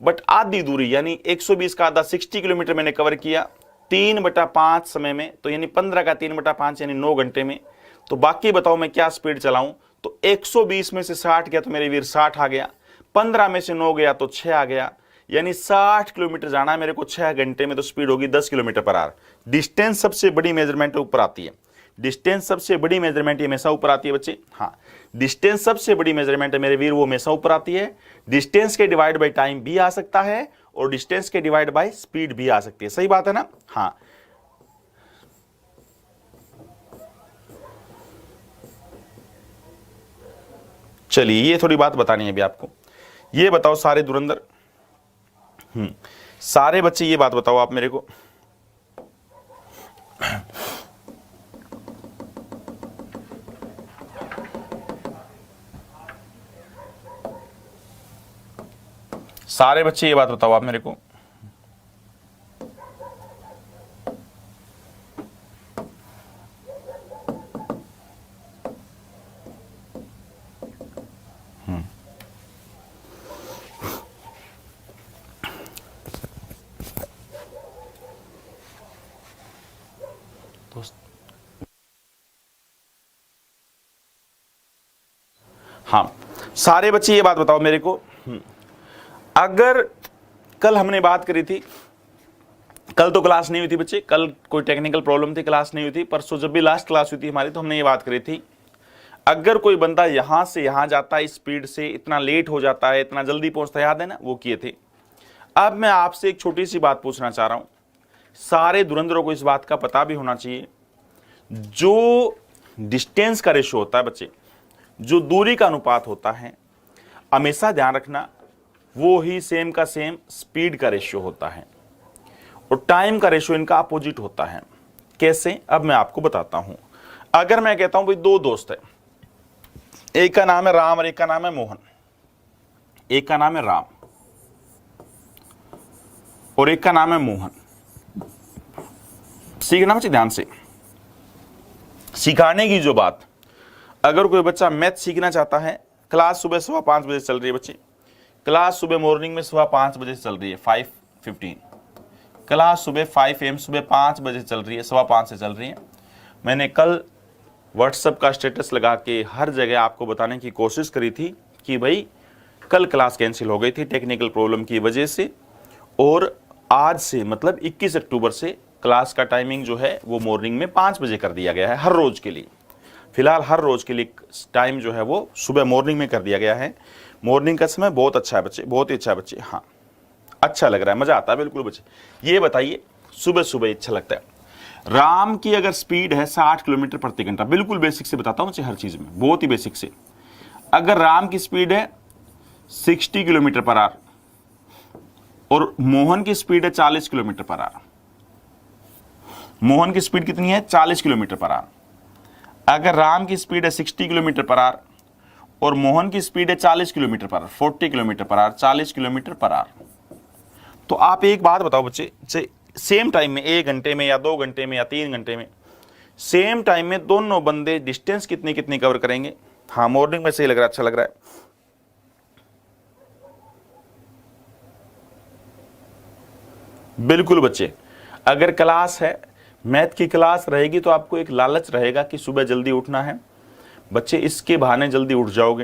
[SPEAKER 1] बट आधी दूरी यानी 120 का आधा 60 किलोमीटर मैंने कवर किया 3/5 समय में, तो यानी 15 का 3/5 यानी 9 घंटे में। तो बाकी बताओ मैं क्या स्पीड चलाऊं? तो 120 में से 60 गया तो मेरे वीर 60 आ गया, 15 में से 9 गया तो 6 आ गया, यानी 60 किलोमीटर जाना है मेरे को 6 घंटे में, तो स्पीड होगी 10 किलोमीटर पर आवर। डिस्टेंस सबसे बड़ी मेजरमेंट ऊपर आती है, डिस्टेंस सबसे बड़ी मेजरमेंट ये हमेशा ऊपर आती है बच्चे। हाँ, डिस्टेंस सबसे बड़ी मेजरमेंट है मेरे वीर, वो हमेशा ऊपर आती है। डिस्टेंस के डिवाइड बाय टाइम भी आ सकता है और डिस्टेंस के डिवाइड बाय स्पीड भी आ सकती है, सही बात है ना। हाँ, चलिए ये थोड़ी बात बतानी है अभी आपको। ये बताओ सारे धुरंधर, सारे बच्चे ये बात बताओ आप मेरे को, सारे बच्चे ये बात बताओ आप मेरे को, हाँ सारे बच्चे ये बात बताओ मेरे को। अगर कल हमने बात करी थी, कल तो क्लास नहीं हुई थी बच्चे, कल कोई टेक्निकल प्रॉब्लम थी, क्लास नहीं हुई थी। परसों जब भी लास्ट क्लास हुई थी हमारी, तो हमने ये बात करी थी, अगर कोई बंदा यहां से यहां जाता है स्पीड से, इतना लेट हो जाता है, इतना जल्दी पहुंचता है, याद है ना, वो किए थे। अब मैं आपसे एक छोटी सी बात पूछना चाह रहा हूं, सारे धुरंधरों को इस बात का पता भी होना चाहिए, जो डिस्टेंस का रेशो होता है बच्चे, जो दूरी का अनुपात होता है, हमेशा ध्यान रखना वो ही सेम का सेम स्पीड का रेशियो होता है, और टाइम का रेशियो इनका अपोजिट होता है। कैसे, अब मैं आपको बताता हूं। अगर मैं कहता हूं भाई दो दोस्त है, एक का नाम है राम और एक का नाम है मोहन, एक का नाम है राम और एक का नाम है मोहन। सीखना बच्चे ध्यान से, सिखाने की जो बात, अगर कोई बच्चा मैथ सीखना चाहता है, क्लास सुबह 5:15 बजे चल रही है बच्चे, क्लास सुबह मॉर्निंग में 5:15 बजे चल रही है, 5:15, क्लास सुबह 5 AM सुबह 5 बजे चल रही है, 5:15 से चल रही है। मैंने कल व्हाट्सएप का स्टेटस लगा के हर जगह आपको बताने की कोशिश करी थी कि भाई कल क्लास कैंसिल हो गई थी टेक्निकल प्रॉब्लम की वजह से, और आज से मतलब 21 अक्टूबर से क्लास का टाइमिंग जो है वो मॉर्निंग में 5 बजे कर दिया गया है हर रोज के लिए। फिलहाल हर रोज के लिए टाइम जो है वो सुबह मॉर्निंग में कर दिया गया है। मॉर्निंग का समय बहुत अच्छा है बच्चे, बहुत ही अच्छा है बच्चे। हाँ, अच्छा लग रहा है, मजा आता है बिल्कुल बच्चे। ये बताइए, सुबह सुबह अच्छा लगता है। राम की अगर स्पीड है 60 किलोमीटर प्रति घंटा, बिल्कुल बेसिक से बताता हूँ बच्चे, हर चीज में बहुत ही बेसिक से। अगर राम की स्पीड है 60 किलोमीटर पर आवर और मोहन की स्पीड है 40 किलोमीटर पर आवर, मोहन की स्पीड कितनी है, 40 किलोमीटर पर आवर। अगर राम की स्पीड है 60 किलोमीटर पर आवर और मोहन की स्पीड है 40 kilometre per our, 40 kilometre per our, 40 kilometre per our, तो आप एक बात बताओ बच्चे, सेम टाइम में 1 घंटे में या 2 घंटे में या 3 घंटे में, सेम टाइम में दोनों बंदे डिस्टेंस कितनी कितनी कवर करेंगे। हाँ, मॉर्निंग में सही लग रहा है, अच्छा लग रहा है। बिल्कुल बच्चे, अगर क्लास है, मैथ की क्लास रहेगी, तो आपको एक लालच रहेगा कि सुबह जल्दी उठना है बच्चे, इसके बहाने जल्दी उठ जाओगे,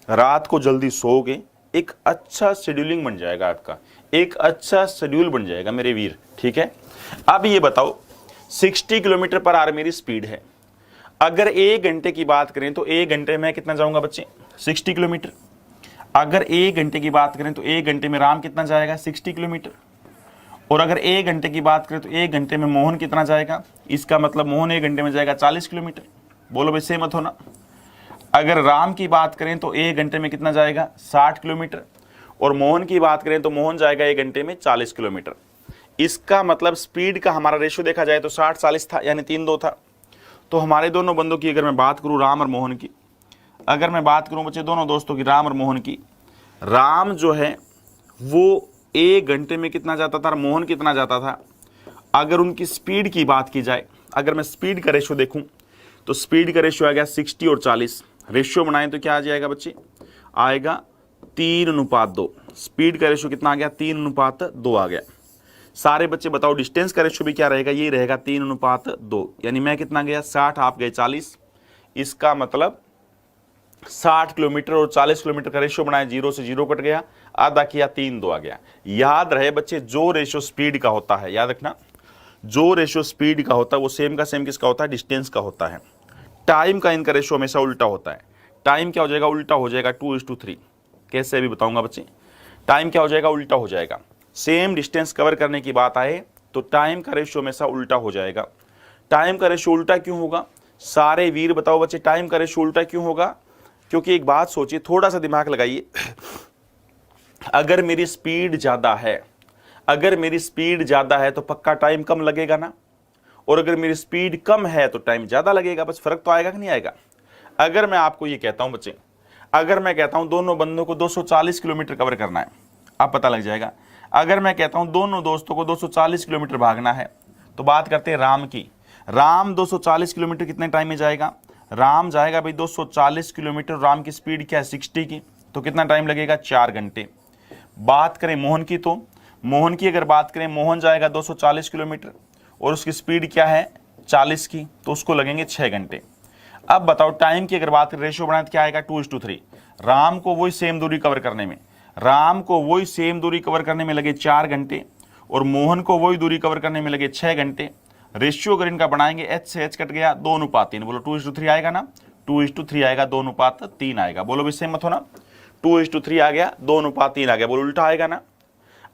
[SPEAKER 1] रात को जल्दी सोओगे, एक अच्छा शेड्यूलिंग बन जाएगा आपका, एक अच्छा शेड्यूल बन जाएगा मेरे वीर, ठीक है। अब ये बताओ, 60 किलोमीटर पर आवर मेरी स्पीड है, अगर 1 घंटे की बात करें तो 1 घंटे में कितना जाऊंगा बच्चे, 60 किलोमीटर। अगर 1 घंटे की बात करें तो 1 घंटे में राम कितना जाएगा, 60 किलोमीटर। और अगर 1 घंटे की बात करें तो 1 घंटे में मोहन कितना जाएगा, इसका मतलब मोहन 1 घंटे में जाएगा 40 किलोमीटर। बोलो भाई, सहमत हो ना। अगर राम की बात करें तो 1 घंटे में कितना जाएगा, 60 किलोमीटर, और मोहन की बात करें तो मोहन जाएगा 1 घंटे में 40 किलोमीटर। इसका मतलब स्पीड का हमारा रेशियो देखा जाए तो 60-40 था, यानी 3-2 था। तो हमारे दोनों बंदों की अगर मैं बात करूं, राम और मोहन की, अगर मैं बात करूं बच्चे दोनों दोस्तों की, राम और मोहन की, राम जो है वो 1 घंटे में कितना जाता था, मोहन कितना जाता था। अगर उनकी स्पीड की बात की जाए, अगर मैं स्पीड का रेशियो देखूं तो स्पीड का रेशियो आ गया 60 और 40, रेशियो बनाएं तो क्या आ जाएगा बच्चे, आएगा 3:2। स्पीड का रेशियो कितना आ गया, 3:2 आ गया। सारे बच्चे बताओ डिस्टेंस का रेशियो भी क्या रहेगा, ये रहेगा 3:2, यानी मैं कितना गया 60, आप गए 40। इसका मतलब 60 किलोमीटर और 40 किलोमीटर का रेशियो बनाया, 0 से 0 कट गया, आधा किया 3 2 आ गया। याद रहे बच्चे, जो रेशियो स्पीड का होता है, याद रखना, जो रेशियो स्पीड का होता है वो सेम का सेम किसका होता है, डिस्टेंस का होता है। टाइम का इनका रेशियो हमेशा उल्टा होता है। टाइम क्या हो जाएगा, उल्टा हो जाएगा 2:3। कैसे अभी बताऊंगा बच्चे। टाइम क्या हो जाएगा, उल्टा हो जाएगा। सेम डिस्टेंस कवर करने की बात आए तो टाइम का रेशियो हमेशा उल्टा हो जाएगा। टाइम का रेशियो उल्टा क्यों होगा, सारे वीर बताओ बच्चे, टाइम का रेशियो उल्टा क्यों होगा? क्योंकि एक बात सोचिए, थोड़ा सा दिमाग लगाइए, अगर मेरी स्पीड ज्यादा है, अगर मेरी स्पीड ज्यादा है तो पक्का टाइम कम लगेगा ना, और अगर मेरी स्पीड कम है तो टाइम ज्यादा लगेगा। बस फर्क तो आएगा कि नहीं आएगा। अगर मैं आपको ये कहता हूं बच्चे, अगर मैं कहता हूं दोनों बंदों को 240 किलोमीटर कवर करना है, आप पता लग जाएगा। अगर मैं कहता हूं दोनों दोस्तों को 240 किलोमीटर भागना है, तो बात करते हैं राम की। राम 240 किलोमीटर कितने टाइम में जाएगा? राम जाएगा भाई 240 किलोमीटर, राम की स्पीड क्या है 60 की, तो कितना टाइम लगेगा? 4 घंटे। बात करें मोहन की, तो मोहन की अगर बात करें, मोहन जाएगा 240 किलोमीटर और उसकी स्पीड क्या है 40 की, तो उसको लगेंगे 6 घंटे। अब बताओ टाइम की अगर बात करें, रेशियो बनाए तो क्या आएगा 2:3। राम को वही सेम दूरी कवर करने में, राम को वही सेम दूरी कवर करने में लगे 4 घंटे और मोहन को वही दूरी कवर करने में लगे 6 घंटे। रेशियो अगर इनका बनाएंगे, एच से एच कट गया, 2:3। बोलो 2:3 आएगा ना, 2:3 आएगा, 2:3 आएगा। बोलो भी सेम मत होना, 2:3 आ गया, 2:3 आ गया। बोलो उल्टा आएगा ना।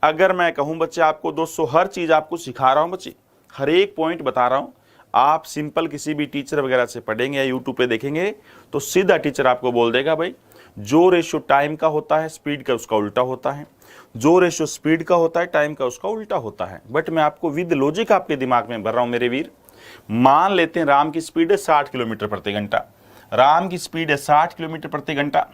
[SPEAKER 1] अगर मैं कहूं बच्चे आपको 200, हर चीज आपको सिखा रहा हूं बच्चे, हर एक पॉइंट बता रहा हूं, आप सिंपल किसी भी टीचर वगैरह से पढ़ेंगे या यूट्यूब पे देखेंगे तो सीधा टीचर आपको बोल देगा भाई जो रेशियो टाइम का होता है स्पीड का उसका उल्टा होता है, जो रेशियो स्पीड का होता है टाइम का उसका उल्टा होता है। बट मैं आपको विद लॉजिक आपके दिमाग में भर रहा हूं मेरे वीर। मान लेते हैं राम की स्पीड है 60 किलोमीटर प्रति घंटा, राम की स्पीड है 60 किलोमीटर प्रति घंटा,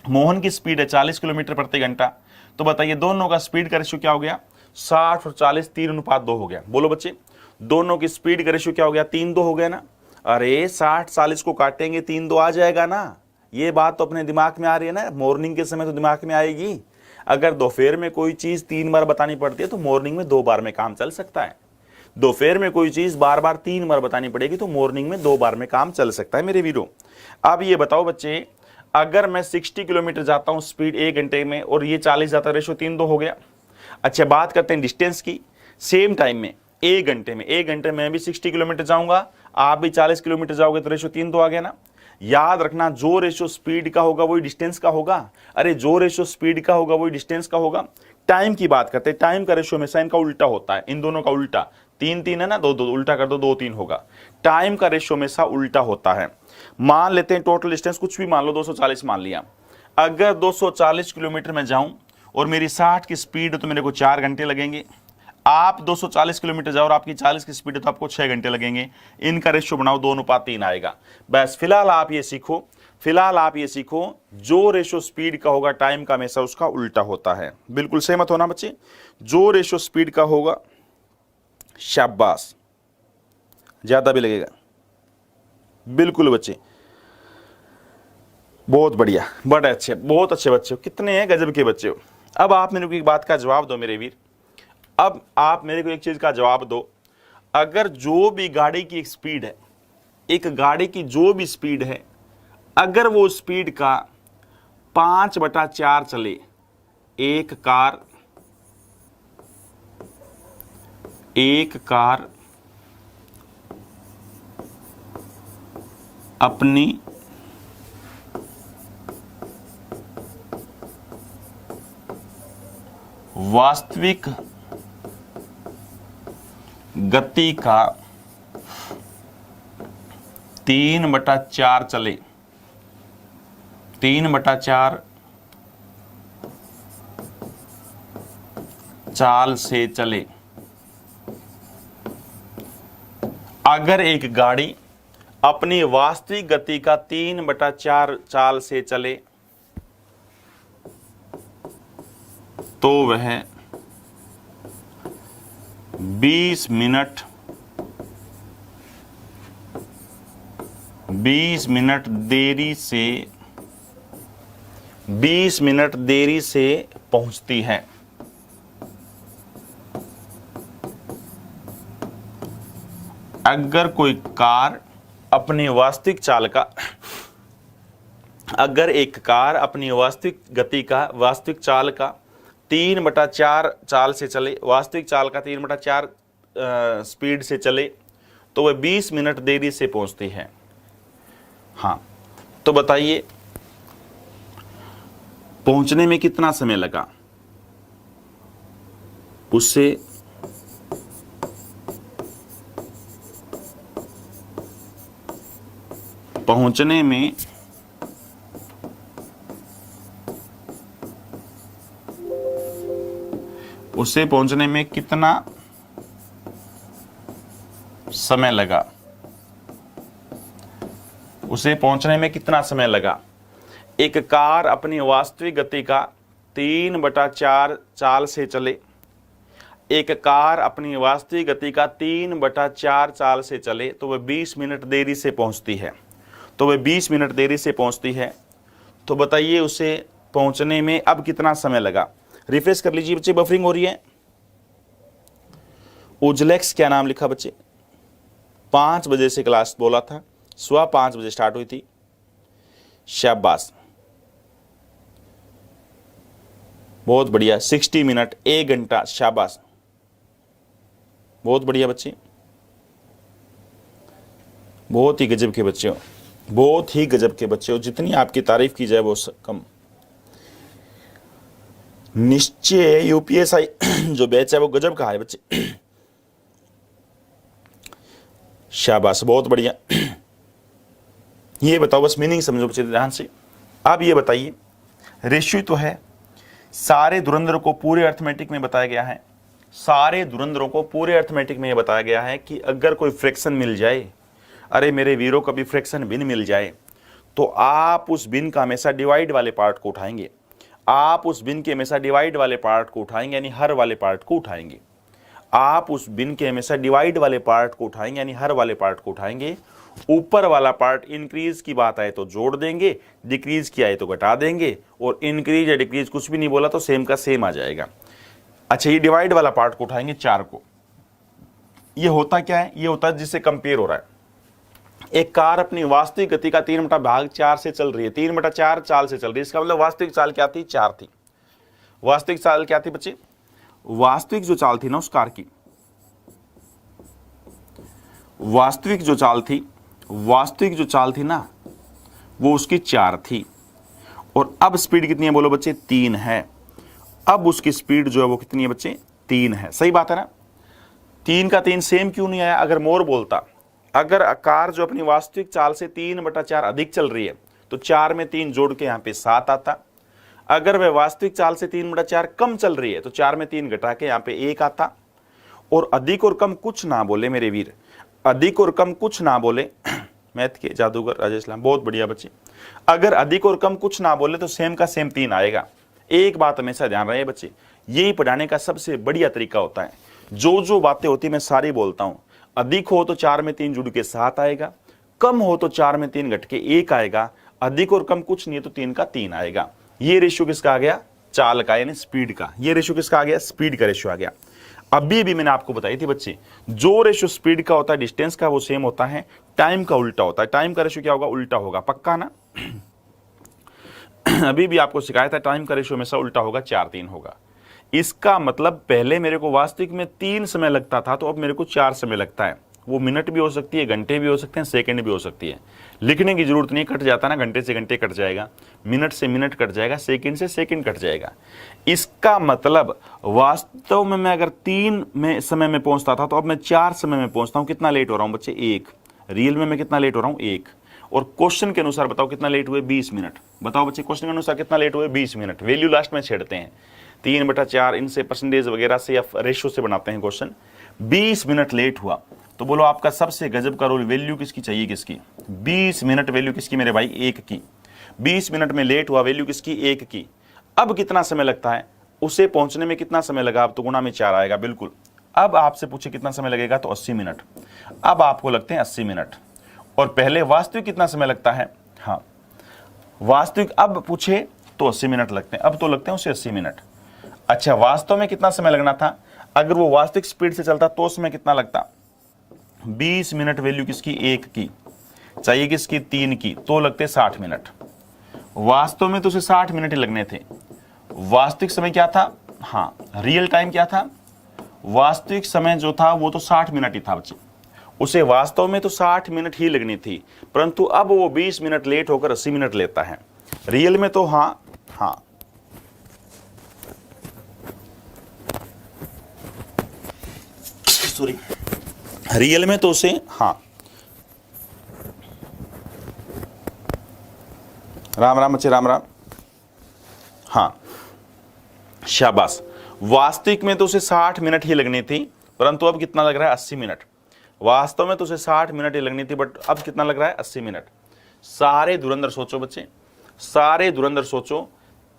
[SPEAKER 1] मोहन की स्पीड है 40 किलोमीटर प्रति घंटा। तो बताइए दोनों का स्पीड का रेशियो क्या हो गया? 60 और 40 3:2 हो गया। बोलो बच्चे, दोनों की स्पीड का रेशियो क्या हो गया? 3:2 हो गया ना। अरे 60 40 को काटेंगे 3:2 आ जाएगा ना। ये बात तो अपने दिमाग में आ रही है ना। मॉर्निंग के समय तो दिमाग में आएगी। अगर दोपहर में कोई चीज 3 बार बतानी पड़ती है तो मॉर्निंग में 2 बार में काम चल सकता है। दोपहर में कोई चीज बार बार 3 बार बतानी पड़ेगी तो मॉर्निंग में 2 बार में काम चल सकता है मेरे वीरों। अब ये बताओ बच्चे, अगर मैं 60 किलोमीटर जाता हूं स्पीड 1 घंटे में और ये 40 जाता है, रेशियो 3:2 हो गया। अच्छा बात करते हैं डिस्टेंस की, सेम टाइम में 1 घंटे में, 1 घंटे में भी 60 किलोमीटर जाऊंगा, आप भी 40 किलोमीटर जाओगे तो रेशियो 3:2 आ गया ना। याद रखना जो रेशियो स्पीड का होगा वही डिस्टेंस का होगा। अरे जो रेशियो स्पीड का होगा वही डिस्टेंस का होगा। टाइम की बात करते हैं, टाइम का रेशियो हमेशा इनका उल्टा होता है, इन दोनों का उल्टा। 3 3 है ना, 2 2 उल्टा कर दो 2 3 होगा। टाइम का रेशियो हमेशा उल्टा होता है। मान लेते हैं टोटल डिस्टेंस कुछ भी मान लो, 240 मान लिया। अगर 240 किलोमीटर में जाऊं और मेरी 60 की स्पीड है तो मेरे को 4 घंटे लगेंगे। आप 240 किलोमीटर जाओ और आपकी 40 की स्पीड है तो आपको 6 घंटे लगेंगे। इनका रेशियो बनाओ 2:3 आएगा। बस फिलहाल आप ये सीखो, फिलहाल आप ये सीखो, जो रेशियो स्पीड का होगा टाइम का हमेशा उसका उल्टा होता है। बिल्कुल सहमत होना बच्चे, जो रेशियो स्पीड का होगा, शाबाश, ज्यादा भी लगेगा। बिल्कुल बच्चे, बहुत बढ़िया, बड़े अच्छे, बहुत अच्छे बच्चे हो, कितने हैं गजब के बच्चे हो। अब आप मेरे को एक बात का जवाब दो मेरे वीर, अब आप मेरे को एक चीज का जवाब दो। अगर जो भी गाड़ी की एक स्पीड है, एक गाड़ी की जो भी स्पीड है, अगर वो स्पीड का 5/4 चले, एक कार अपनी वास्तविक गति का 3/4 चले, 3/4 चाल से चले। अगर एक गाड़ी अपनी वास्तविक गति का 3/4 चाल से चले तो वह 20 मिनट देरी से पहुंचती है। अगर कोई कार अपनी वास्तविक चाल का अगर एक कार अपनी वास्तविक गति का, वास्तविक चाल का 3/4 चाल से चले, वास्तविक चाल का 3/4 स्पीड से चले, तो वह 20 मिनट देरी से पहुंचती है। हाँ, तो बताइए पहुंचने में कितना समय लगा? उससे पहुंचने में कितना समय लगा? उसे पहुंचने में कितना समय लगा? एक कार अपनी वास्तविक गति का 3/4 चाल से चले, एक कार अपनी वास्तविक गति का 3/4 चाल से चले, तो वह 20 मिनट देरी से पहुंचती है। तो बताइए उसे पहुंचने में अब कितना समय लगा? रिफ्रेश कर लीजिए बच्चे, बफरिंग हो रही है। उजलेक्स क्या नाम लिखा बच्चे? 5 बजे से क्लास बोला था, सुबह 5 बजे स्टार्ट हुई थी। शाबाश, बहुत बढ़िया। 60 मिनट, 1 घंटा, शाबाश, बहुत बढ़िया बच्चे, बहुत ही गजब के बच्चे हो, बहुत ही गजब के बच्चे हो। जितनी आपकी तारीफ की जाए वो कम। निश्चय यूपीएसआई जो बैच है वो गजब का है बच्चे, शाबाश, बहुत बढ़िया। ये बताओ, बस मीनिंग समझो बच्चे ध्यान से। अब ये बताइए, रेशियो तो है, सारे धुरंधरों को पूरे अर्थमेटिक में बताया गया है। सारे धुरंधरों को पूरे अर्थमेटिक में ये बताया गया है कि अगर कोई फ्रैक्शन मिल जाए, अरे मेरे वीरों, कभी फ्रैक्शन बिन मिल जाए, तो आप उस बिन का हमेशा डिवाइड वाले पार्ट को उठाएंगे। आप उस बिन के हमेशा डिवाइड वाले पार्ट को उठाएंगे, यानी हर वाले पार्ट को उठाएंगे। आप उस बिन के हमेशा डिवाइड वाले पार्ट को उठाएंगे, यानी हर वाले पार्ट को उठाएंगे। ऊपर वाला पार्ट इंक्रीज की बात आए तो जोड़ देंगे, डिक्रीज की आए तो घटा देंगे, और इंक्रीज या डिक्रीज कुछ भी नहीं बोला तो सेम का सेम आ जाएगा। अच्छा, ये डिवाइड वाला पार्ट को उठाएंगे 4 को। ये होता क्या है? ये होता है जिससे कंपेयर हो रहा है। एक कार अपनी वास्तविक गति का 3/4 से चल रही है, 3/4 चाल से चल रही है। इसका मतलब वास्तविक चाल क्या थी? 4 थी। वास्तविक चाल क्या थी बच्चे? वास्तविक जो चाल थी ना उस कार की, वास्तविक जो चाल थी ना, वो उसकी 4 थी। और अब स्पीड कितनी है बोलो बच्चे? 3 है। अब उसकी स्पीड जो है वो कितनी है बच्चे? 3 है। सही बात है ना? 3 का 3 सेम क्यों नहीं आया? अगर मोर बोलता, अगर कार जो अपनी वास्तविक चाल से 3/4 अधिक चल रही है तो 4 में 3 जोड़ के यहां पे 7 आता। अगर वह वास्तविक चाल से 3/4 कम चल रही है तो 4 में 3 घटा के यहां पे 1 आता। और अधिक और कम कुछ ना बोले मेरे वीर, अधिक और कम कुछ ना बोले। मैथ के जादूगर राजेश लाल, बहुत बढ़िया बच्चे। अगर अधिक और कम कुछ ना बोले तो सेम का सेम 3 आएगा। एक बात हमेशा ध्यान रहे बच्चे, यही पढ़ाने का सबसे बढ़िया तरीका होता है। जो बातें होती है मैं सारी बोलता हूं। अधिक हो तो 4 में 3 जुड़ के 7 आएगा, कम हो तो 4 में 3 घट के 1 आएगा, अधिक और कम कुछ नहीं है तो 3 का 3 आएगा। ये रेशियो किसका आ गया? चाल का, यानी स्पीड का। ये रेशियो किसका आ गया? स्पीड का रेशियो आ गया। अभी भी मैंने आपको बताई थी बच्चे, जो रेशियो स्पीड का होता है डिस्टेंस का वो सेम होता है, टाइम का उल्टा होता है। टाइम का रेशियो क्या होगा? उल्टा होगा, पक्का ना? अभी भी आपको सिखाया था टाइम का रेशियो हमेशा उल्टा होगा, 4-3 होगा। इसका मतलब पहले मेरे को वास्तविक में 3 समय लगता था, तो अब मेरे को 4 समय लगता है। वो मिनट भी हो सकती है, घंटे भी हो सकते हैं, सेकंड भी हो सकती है। लिखने की जरूरत नहीं, कट जाता ना, घंटे से घंटे कट जाएगा, मिनट से मिनट कट जाएगा, सेकंड से सेकंड कट जाएगा। इसका मतलब वास्तव में मैं अगर 3 में समय में पहुंचता था तो अब मैं 4 समय में पहुंचता हूं। कितना लेट हो रहा हूं बच्चे? 1। रियल में मैं कितना लेट हो रहा हूं? 1। और क्वेश्चन के अनुसार बताओ कितना लेट हुए? 20 मिनट। बताओ बच्चे, क्वेश्चन के अनुसार कितना लेट हुए? 20 मिनट। वैल्यू लास्ट में छेड़ते हैं, 3/4 इनसे परसेंटेज वगैरह से या रेशियो से बनाते हैं क्वेश्चन। 20 मिनट लेट हुआ तो बोलो आपका सबसे गजब का रोल, वैल्यू किसकी चाहिए? किसकी? 20 मिनट वैल्यू किसकी मेरे भाई? 1 की। 20 मिनट में लेट हुआ, वैल्यू किसकी? 1 की। अब कितना समय लगता है उसे पहुंचने में? कितना समय लगा? अब तो गुणा में 4 आएगा, बिल्कुल। अब आपसे पूछे कितना समय लगेगा तो 80 मिनट। अब आपको लगते हैं 80 मिनट। और पहले वास्तविक कितना समय लगता है? हाँ, वास्तविक अब पूछे तो 80 मिनट लगते हैं, अब तो लगते हैं उसे 80 मिनट। अच्छा, वास्तव में कितना समय लगना था? अगर वो वास्तविक स्पीड से चलता तो समय कितना लगता? 20 मिनट। वैल्यू किसकी? 1 की। चाहिए किसकी? 3 की, तो लगते 60 मिनट। वास्तव में तो उसे 60 मिनट ही लगने थे। वास्तविक समय क्या था, हाँ रियल टाइम क्या था, वास्तविक समय जो था वो तो 60 मिनट ही था बच्चे। उसे वास्तव में तो 60 मिनट ही लगनी थी, परंतु अब वो 20 मिनट लेट होकर 80 मिनट लेता है। रियल में तो हाँ सॉरी, रियल में तो उसे राम राम बच्चे, राम राम, शाबाश। वास्तविक में तो उसे 60 मिनट ही लगनी थी, परंतु अब कितना लग रहा है, 80 मिनट। वास्तव में तो उसे 60 मिनट ही लगनी थी, बट अब कितना लग रहा है, 80 मिनट। सारे धुरंधर सोचो बच्चे, सारे धुरंधर सोचो।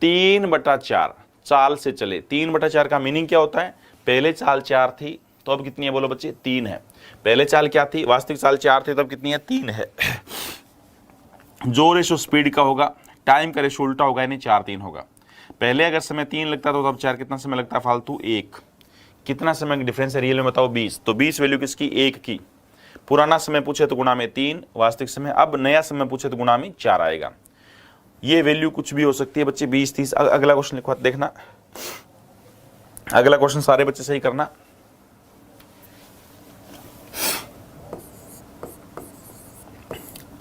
[SPEAKER 1] 3/4 चाल से चले। 3/4 का मीनिंग क्या होता है, पहले चाल 4 थी तो अब कितनी है बोलो बच्चे, 3 है। पहले चाल क्या थी, वास्तविक चाल 4 थी तो अब कितनी है, 3 है। जो रेशो स्पीड का होगा, टाइम का रेशो उल्टा होगा, यानी 4-3 होगा। पहले अगर समय 3 लगता तो अब 4 कितना समय लगता है, फालतू 1। कितना समय का डिफरेंस है रियल में बताओ, 20। तो 20 वैल्यू किसकी, 1 की। पुराना समय पूछे तो गुणा में 3 वास्तविक समय, अब नया समय पूछे तो गुणा में 4 आएगा। ये वैल्यू कुछ भी हो सकती है बच्चे, 20, 30। अगला क्वेश्चन लिखवा देखना, अगला क्वेश्चन सारे बच्चे सही करना।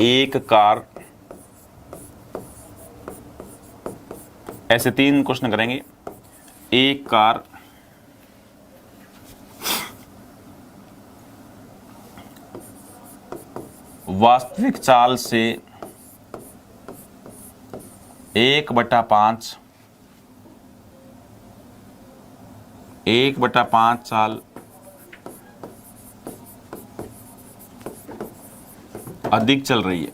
[SPEAKER 1] एक कार, ऐसे 3 क्वेश्चन करेंगे। एक कार वास्तविक चाल से 1/5 चाल अधिक चल रही है।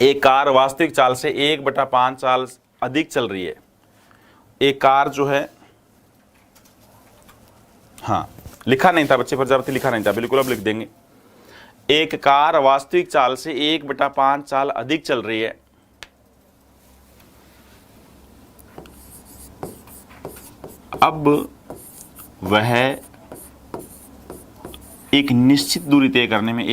[SPEAKER 1] एक कार वास्तविक चाल से 1/5 चाल अधिक चल रही है। एक कार जो है, लिखा नहीं था बच्चे, प्रजापति लिखा नहीं था, बिल्कुल अब लिख देंगे। एक कार वास्तविक चाल से 1/5 चाल अधिक चल रही है। अब वह एक निश्चित दूरी तय करने में,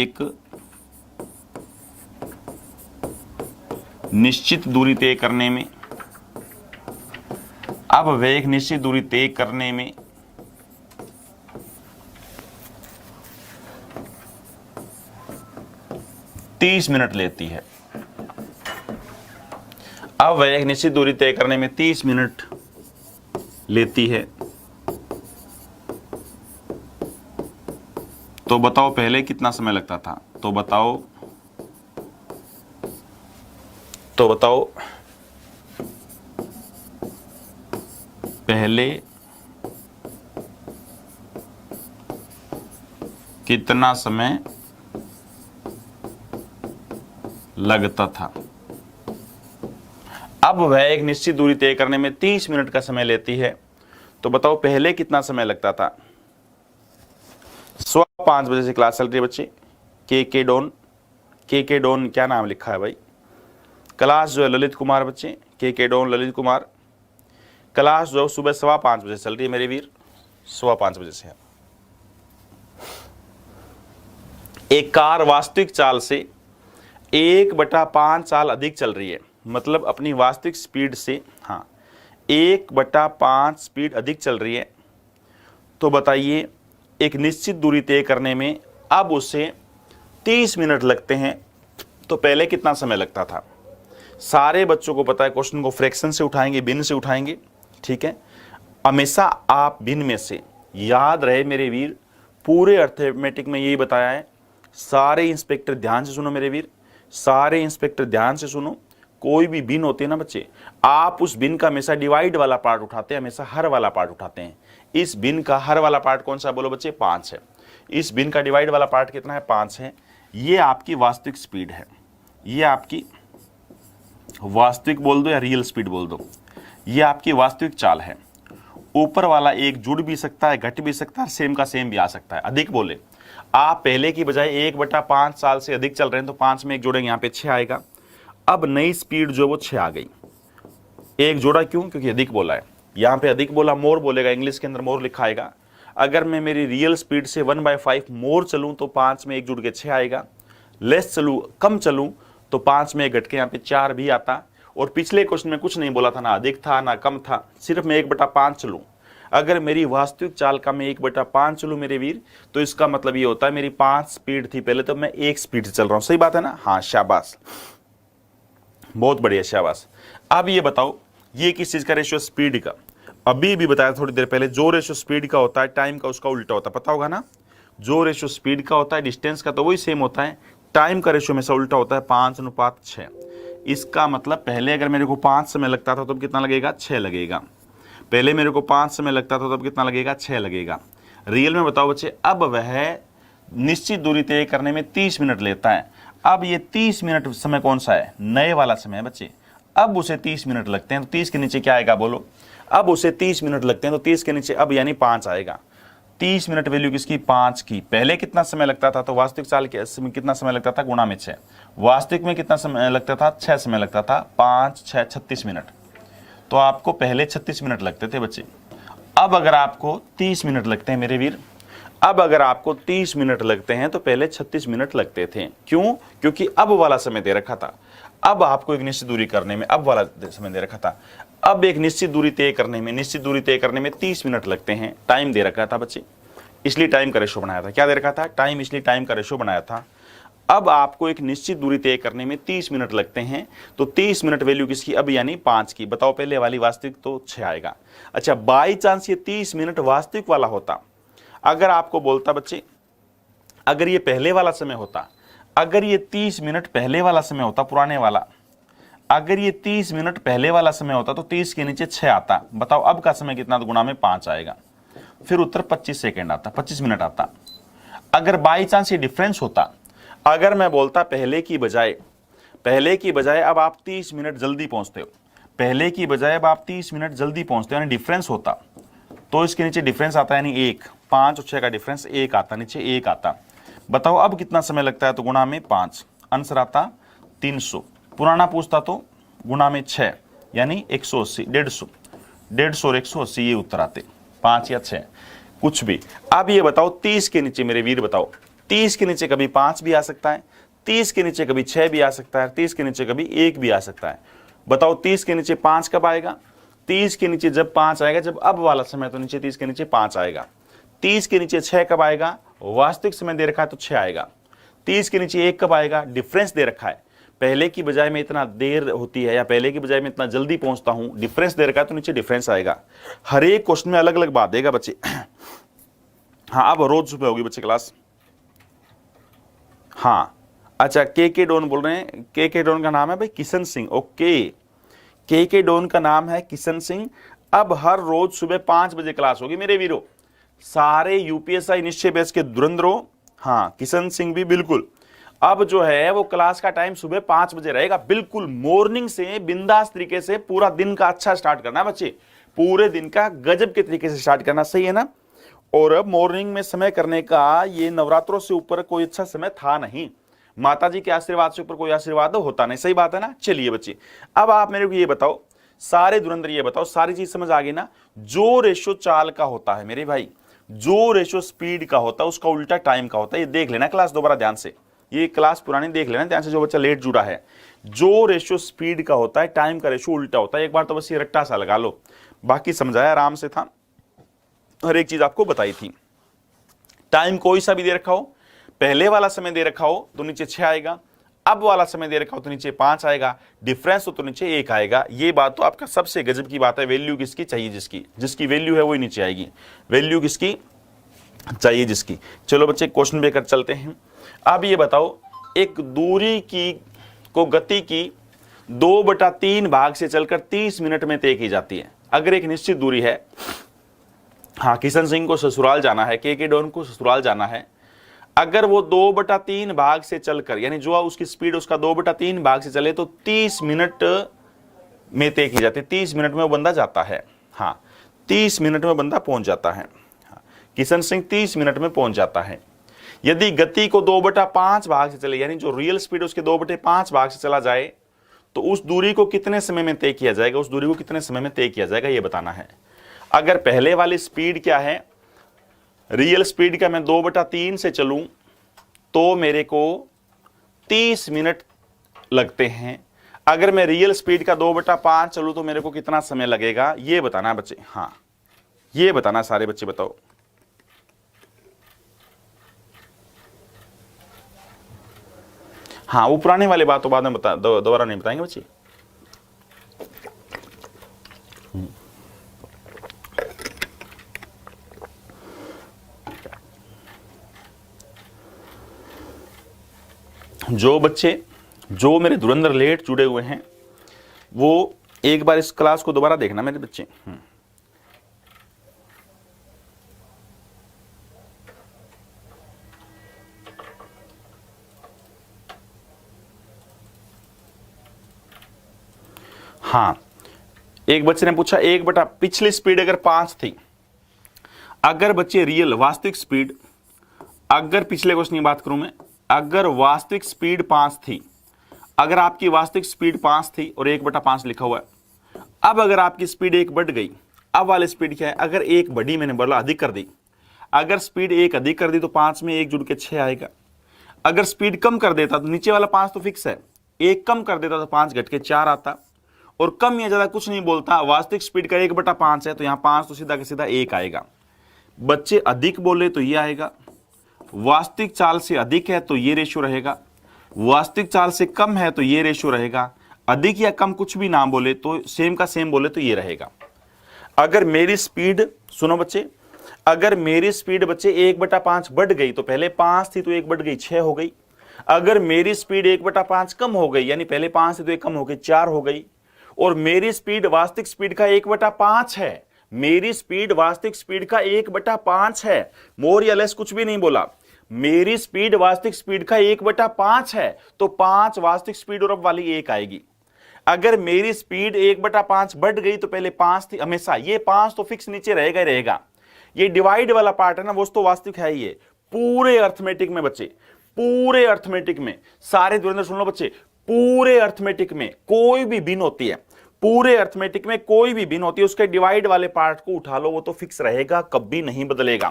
[SPEAKER 1] अब वह एक निश्चित दूरी तय करने में 30 मिनट लेती है। अब वह एक निश्चित दूरी तय करने में 30 मिनट लेती है। तो बताओ पहले कितना समय लगता था, तो बताओ पहले कितना समय लगता था। अब वह एक निश्चित दूरी तय करने में 30 मिनट का समय लेती है। तो बताओ पहले कितना समय लगता था। 5:15 बजे से क्लास चल रही है बच्चे। के डॉन क्या नाम लिखा है भाई, क्लास जो है ललित कुमार बच्चे, के डॉन ललित कुमार। क्लास जो सुबह 5:15 बजे चल रही है मेरे वीर, 5:15 बजे से। एक कार वास्तविक चाल से 1/5 चाल अधिक चल रही है, मतलब अपनी वास्तविक स्पीड से 1/5 स्पीड अधिक चल रही है। तो बताइए एक निश्चित दूरी तय करने में अब उसे 30 मिनट लगते हैं। तो पहले कितना समय लगता था। सारे बच्चों को पता है, क्वेश्चन को फ्रैक्शन से उठाएंगे, भिन्न से उठाएंगे, ठीक है। हमेशा आप भिन्न में से, याद रहे मेरे वीर, पूरे अर्थमेटिक में यही बताया है। सारे इंस्पेक्टर ध्यान से सुनो मेरे वीर, सारे इंस्पेक्टर ध्यान से सुनो। कोई भी भिन्न होते हैं ना बच्चे, आप उस भिन्न का हमेशा डिवाइड वाला पार्ट उठाते हैं, हमेशा हर वाला पार्ट उठाते हैं। इस भिन्न का हर वाला पार्ट कौन सा बोलो बच्चे, 5 है। इस भिन्न का डिवाइड वाला पार्ट कितना है, 5 है। ये आपकी वास्तविक स्पीड है, ये आपकी वास्तविक बोल दो या रियल स्पीड बोल दो, ये आपकी वास्तविक चाल है। ऊपर वाला एक जुड़ भी सकता है, घट भी सकता है, सेम का सेम भी आ सकता है। अधिक बोले आप पहले की बजाय 1/5 साल से अधिक चल रहे हैं, तो 5 में 1 जोड़ेंगे, यहाँ पे 6 आएगा। अब नई स्पीड जो वो 6 आ गई। 1 जोड़ा क्यों, क्योंकि अधिक बोला है। यहाँ पे अधिक बोला, मोर बोलेगा, इंग्लिश के अंदर मोर लिखा आएगा। अगर मैं मेरी रियल स्पीड से 1/5 मोर चलूं तो 5 में 1 जुड़ के 6 आएगा, लेस चलूं, कम चलूं तो 5 में 1 घट के यहाँ पे 4 भी आता। और पिछले क्वेश्चन में कुछ नहीं बोला था, ना अधिक था ना कम था, सिर्फ मैं 1/5 चलूं। अगर मेरी वास्तविक चाल का मैं 1/5 चलूं मेरे वीर, तो इसका मतलब ये होता है मेरी 5 स्पीड थी पहले, तो मैं 1 स्पीड से चल रहा हूं। सही बात है ना? हाँ, शाबाश, बहुत बढ़िया, शाबाश। अब ये बताओ, ये किस चीज का रेशियो? स्पीड का। अभी भी बताया थोड़ी देर पहले, जो रेशियो स्पीड का होता है टाइम का उसका उल्टा होता है, पता होगा ना? जो रेशियो स्पीड का होता है डिस्टेंस का तो वही सेम होता है, टाइम का रेशियो में से उल्टा होता है, 5:6। इसका मतलब पहले अगर मेरे को 5 समय लगता था तब कितना लगेगा? 6 लगेगा। पहले मेरे को 5 समय लगता था तब कितना लगेगा? 6 लगेगा। रियल में बताओ बच्चे, अब वह निश्चित दूरी तय करने में 30 मिनट लेता है। अब ये 30 मिनट समय कौन सा है? नए वाला समय है बच्चे। अब उसे 30 मिनट लगते हैं तो 30 के नीचे क्या आएगा बोलो? अब उसे 30 मिनट लगते हैं तो 30 के नीचे अब यानी 5 आएगा। 30 मिनट वैल्यू किसकी? 5 की। पहले कितना समय लगता था? तो वास्तविक चाल के समय कितना समय लगता था? गुणा में 6। वास्तविक में कितना समय लगता था? 6 समय लगता था। 5 6 36 मिनट। तो आपको पहले 36 मिनट लगते थे बच्चे, अब अगर आपको 30 मिनट लगते हैं मेरे वीर, अब अगर आपको 30 मिनट लगते हैं तो पहले 36 मिनट लगते थे। क्यों? क्योंकि अब वाला समय दे रखा था। अब आपको एक निश्चित दूरी करने में अब वाला समय दे रखा था। अब एक निश्चित दूरी तय करने में 30 मिनट लगते हैं, टाइम दे रखा था बच्चे, इसलिए टाइम का रेशो बनाया था। क्या दे रखा था? टाइम, इसलिए टाइम का रेशो बनाया था। अब आपको एक निश्चित दूरी तय करने में 30 मिनट लगते हैं, तो 30 मिनट वैल्यू किसकी? अब यानी 5 की। बताओ, पहले वाली वास्तविक तो 6 आएगा। अच्छा, बाई चांस ये 30 मिनट वास्तविक वाला होता, अगर आपको बोलता बच्चे, अगर ये पहले वाला समय होता, अगर ये 30 मिनट पहले वाला समय होता, पुराने वाला, अगर ये 30 मिनट पहले वाला समय होता तो 30 के नीचे 6 आता। बताओ अब का समय कितना? तो गुणा में 5 आएगा, फिर उत्तर 25 सेकेंड आता, 25 मिनट आता। अगर बाई चांस ये डिफरेंस होता, अगर मैं बोलता पहले की बजाय अब आप 30 मिनट जल्दी पहुंचते हो, पहले की बजाय अब आप 30 मिनट जल्दी पहुंचते हो, यानी डिफरेंस होता, तो इसके नीचे डिफरेंस आता है, यानी 1, 5 और 6 का डिफरेंस 1 आता, नीचे 1 आता। बताओ अब कितना समय लगता है? तो गुणा में 5, आंसर आता 300। पुराना पूछता तो गुणा में 6, यानी 180, 150 और 180 ये उत्तर आते, 5 या 6 कुछ भी। अब ये बताओ 30 के नीचे मेरे वीर बताओ, 30 के नीचे कभी 5 भी आ सकता है, 30 के नीचे कभी 6 भी आ सकता है, 30 के नीचे कभी 1 भी आ सकता है। बताओ 30 के नीचे 5 कब आएगा? 30 के नीचे जब 5 आएगा, जब अब वाला समय, तो नीचे 30 के नीचे 5 आएगा। 30 के नीचे 6 कब आएगा? वास्तविक समय दे रखा है तो 6 आएगा। 30 के नीचे 1 कब आएगा? डिफरेंस दे रखा है, पहले की बजाय में इतना देर होती है या पहले की बजाय में इतना जल्दी पहुंचता हूं, डिफरेंस दे रखा है तो नीचे डिफरेंस आएगा। हर एक क्वेश्चन में अलग अलग बात देगा बच्चे। हाँ, अब रोज सुबह होगी बच्चे क्लास। हाँ, अच्छा, के डोन बोल रहे हैं। के डोन का नाम है भाई किशन सिंह। ओके, के डोन का नाम है किशन सिंह। अब हर रोज सुबह 5 बजे क्लास होगी मेरे वीरों, सारे यूपीएसआई निश्चय बैच के धुरंधरों। हाँ, किशन सिंह भी बिल्कुल। अब जो है वो क्लास का टाइम सुबह 5 बजे रहेगा, बिल्कुल मॉर्निंग से बिंदास तरीके से पूरा दिन का अच्छा स्टार्ट करना है बच्चे, पूरे दिन का गजब के तरीके से स्टार्ट करना, सही है ना? और अब मॉर्निंग में समय करने का ये नवरात्रों से ऊपर कोई अच्छा समय था नहीं, माता जी के आशीर्वाद से ऊपर कोई आशीर्वाद होता नहीं, सही बात है ना? चलिए बच्चे, अब आप मेरे को ये बताओ, सारे धुरंधर ये बताओ, सारी चीज समझ आ गई ना? जो रेशो चाल का होता है मेरे भाई, जो रेशो स्पीड का होता है उसका उल्टा टाइम का होता है। ये देख लेना क्लास दोबारा ध्यान से, ये क्लास पुरानी देख लेना ध्यान से, जो बच्चा लेट जुड़ा है। जो रेशियो स्पीड का होता है टाइम का रेशियो उल्टा होता है। एक बार तो बस ये रट्टा सा लगा लो, बाकी समझाया आराम से था, हर एक चीज आपको बताई थी। टाइम कोई सा भी दे रखा हो, पहले वाला समय दे रखा हो तो नीचे 6 आएगा, अब वाला समय दे रखा हो तो नीचे 5 आएगा, डिफरेंस हो तो नीचे 1 आएगा। ये बात तो आपका सबसे गजब की बात है। वैल्यू किसकी चाहिए? जिसकी वैल्यू है वही नीचे आएगी। वैल्यू किसकी चाहिए? जिसकी। चलो बच्चे क्वेश्चन पे कर चलते हैं। अब ये बताओ, एक दूरी की को गति की 2/3 भाग से चलकर 30 मिनट में तय की जाती है। अगर एक निश्चित दूरी है, हाँ, किशन सिंह को ससुराल जाना है, के डोन को ससुराल जाना है, अगर वो 2/3 भाग से चलकर, यानी जो उसकी स्पीड उसका 2/3 भाग से चले तो 30 मिनट में तय की जाती है। 30 मिनट में वो बंदा जाता है। हाँ, 30 मिनट में बंदा पहुंच जाता है। हाँ, किशन सिंह 30 मिनट में पहुंच जाता है। यदि गति को 2/5 भाग से चले, यानी जो रियल स्पीड उसके 2/5 भाग से चला जाए, तो उस दूरी को कितने समय में तय किया जाएगा? उस दूरी को कितने समय में तय किया जाएगा ये बताना है। अगर पहले वाली स्पीड क्या है? रियल स्पीड का मैं 2/3 से चलूं तो मेरे को 30 मिनट लगते हैं। अगर मैं रियल स्पीड का 2/5 चलूं तो मेरे को कितना समय लगेगा, ये बताना बच्चे। हाँ, ये बताना सारे बच्चे, बताओ। हाँ, वो पुराने वाले बात तो बाद में बता, दोबारा नहीं बताएंगे बच्चे। जो बच्चे जो मेरे धुरंधर लेट जुड़े हुए हैं वो एक बार इस क्लास को दोबारा देखना मेरे बच्चे। हाँ, एक बच्चे ने पूछा पिछली स्पीड अगर 5 थी, अगर बच्चे रियल वास्तविक स्पीड, अगर पिछले क्वेश्चन की बात करूं मैं, अगर वास्तविक स्पीड 5 थी, अगर आपकी वास्तविक स्पीड 5 थी और 1/5 लिखा हुआ है, अब अगर आपकी स्पीड 1 बढ़ गई, अब वाली स्पीड क्या है, अगर 1 बढ़ी, मैंने बोला अधिक कर दी, अगर स्पीड 1 अधिक कर दी तो 5 में 1 जुड़ के 6 आएगा। अगर स्पीड कम कर देता तो नीचे वाला 5 तो फिक्स है, 1 कम कर देता तो 5 घट के 4 आता, और कम या ज्यादा कुछ नहीं बोलता। वास्तविक स्पीड का 1/5 है तो यहां 5 तो सीधा का सीधा 1 आएगा। बच्चे अधिक बोले तो ये आएगा, वास्तविक चाल से अधिक है तो ये रेशियो रहेगा, वास्तविक चाल से कम है तो ये रेशियो रहेगा, अधिक या कम कुछ भी ना बोले तो सेम का सेम बोले तो ये रहेगा। अगर मेरी स्पीड, सुनो बच्चे, अगर मेरी स्पीड बच्चे 1/5 बढ़ गई तो पहले 5 थी तो 1 बढ़ गई 6 हो गई। अगर मेरी स्पीड 1/5 कम हो गई, यानी पहले 5 थी तो 1 कम हो गई 4 हो गई, और मेरी स्पीड वास्तविक स्पीड का 1/5 है, मेरी स्पीड वास्तविक स्पीड का 1/5 है, मोर या लेस कुछ भी नहीं बोला, मेरी स्पीड वास्तविक स्पीड का 1/5 है तो 5 वास्तविक स्पीड और अब वाली 1 आएगी। अगर मेरी स्पीड 1/5 बढ़ गई तो पहले 5 थी, हमेशा ये 5 तो फिक्स नीचे रहेगा ही रहेगा। ये डिवाइड वाला पार्ट है ना, वो तो वास्तविक है ही है। पूरे अर्थमेटिक में बच्चे, पूरे अर्थमेटिक में, सारे धुरंधर सुन लो बच्चे, पूरे अर्थमेटिक में कोई भी भिन्न होती है, पूरे अर्थमेटिक में कोई भी भिन्न होती है, उसके डिवाइड वाले पार्ट को उठा लो, वो तो फिक्स रहेगा, कभी नहीं बदलेगा।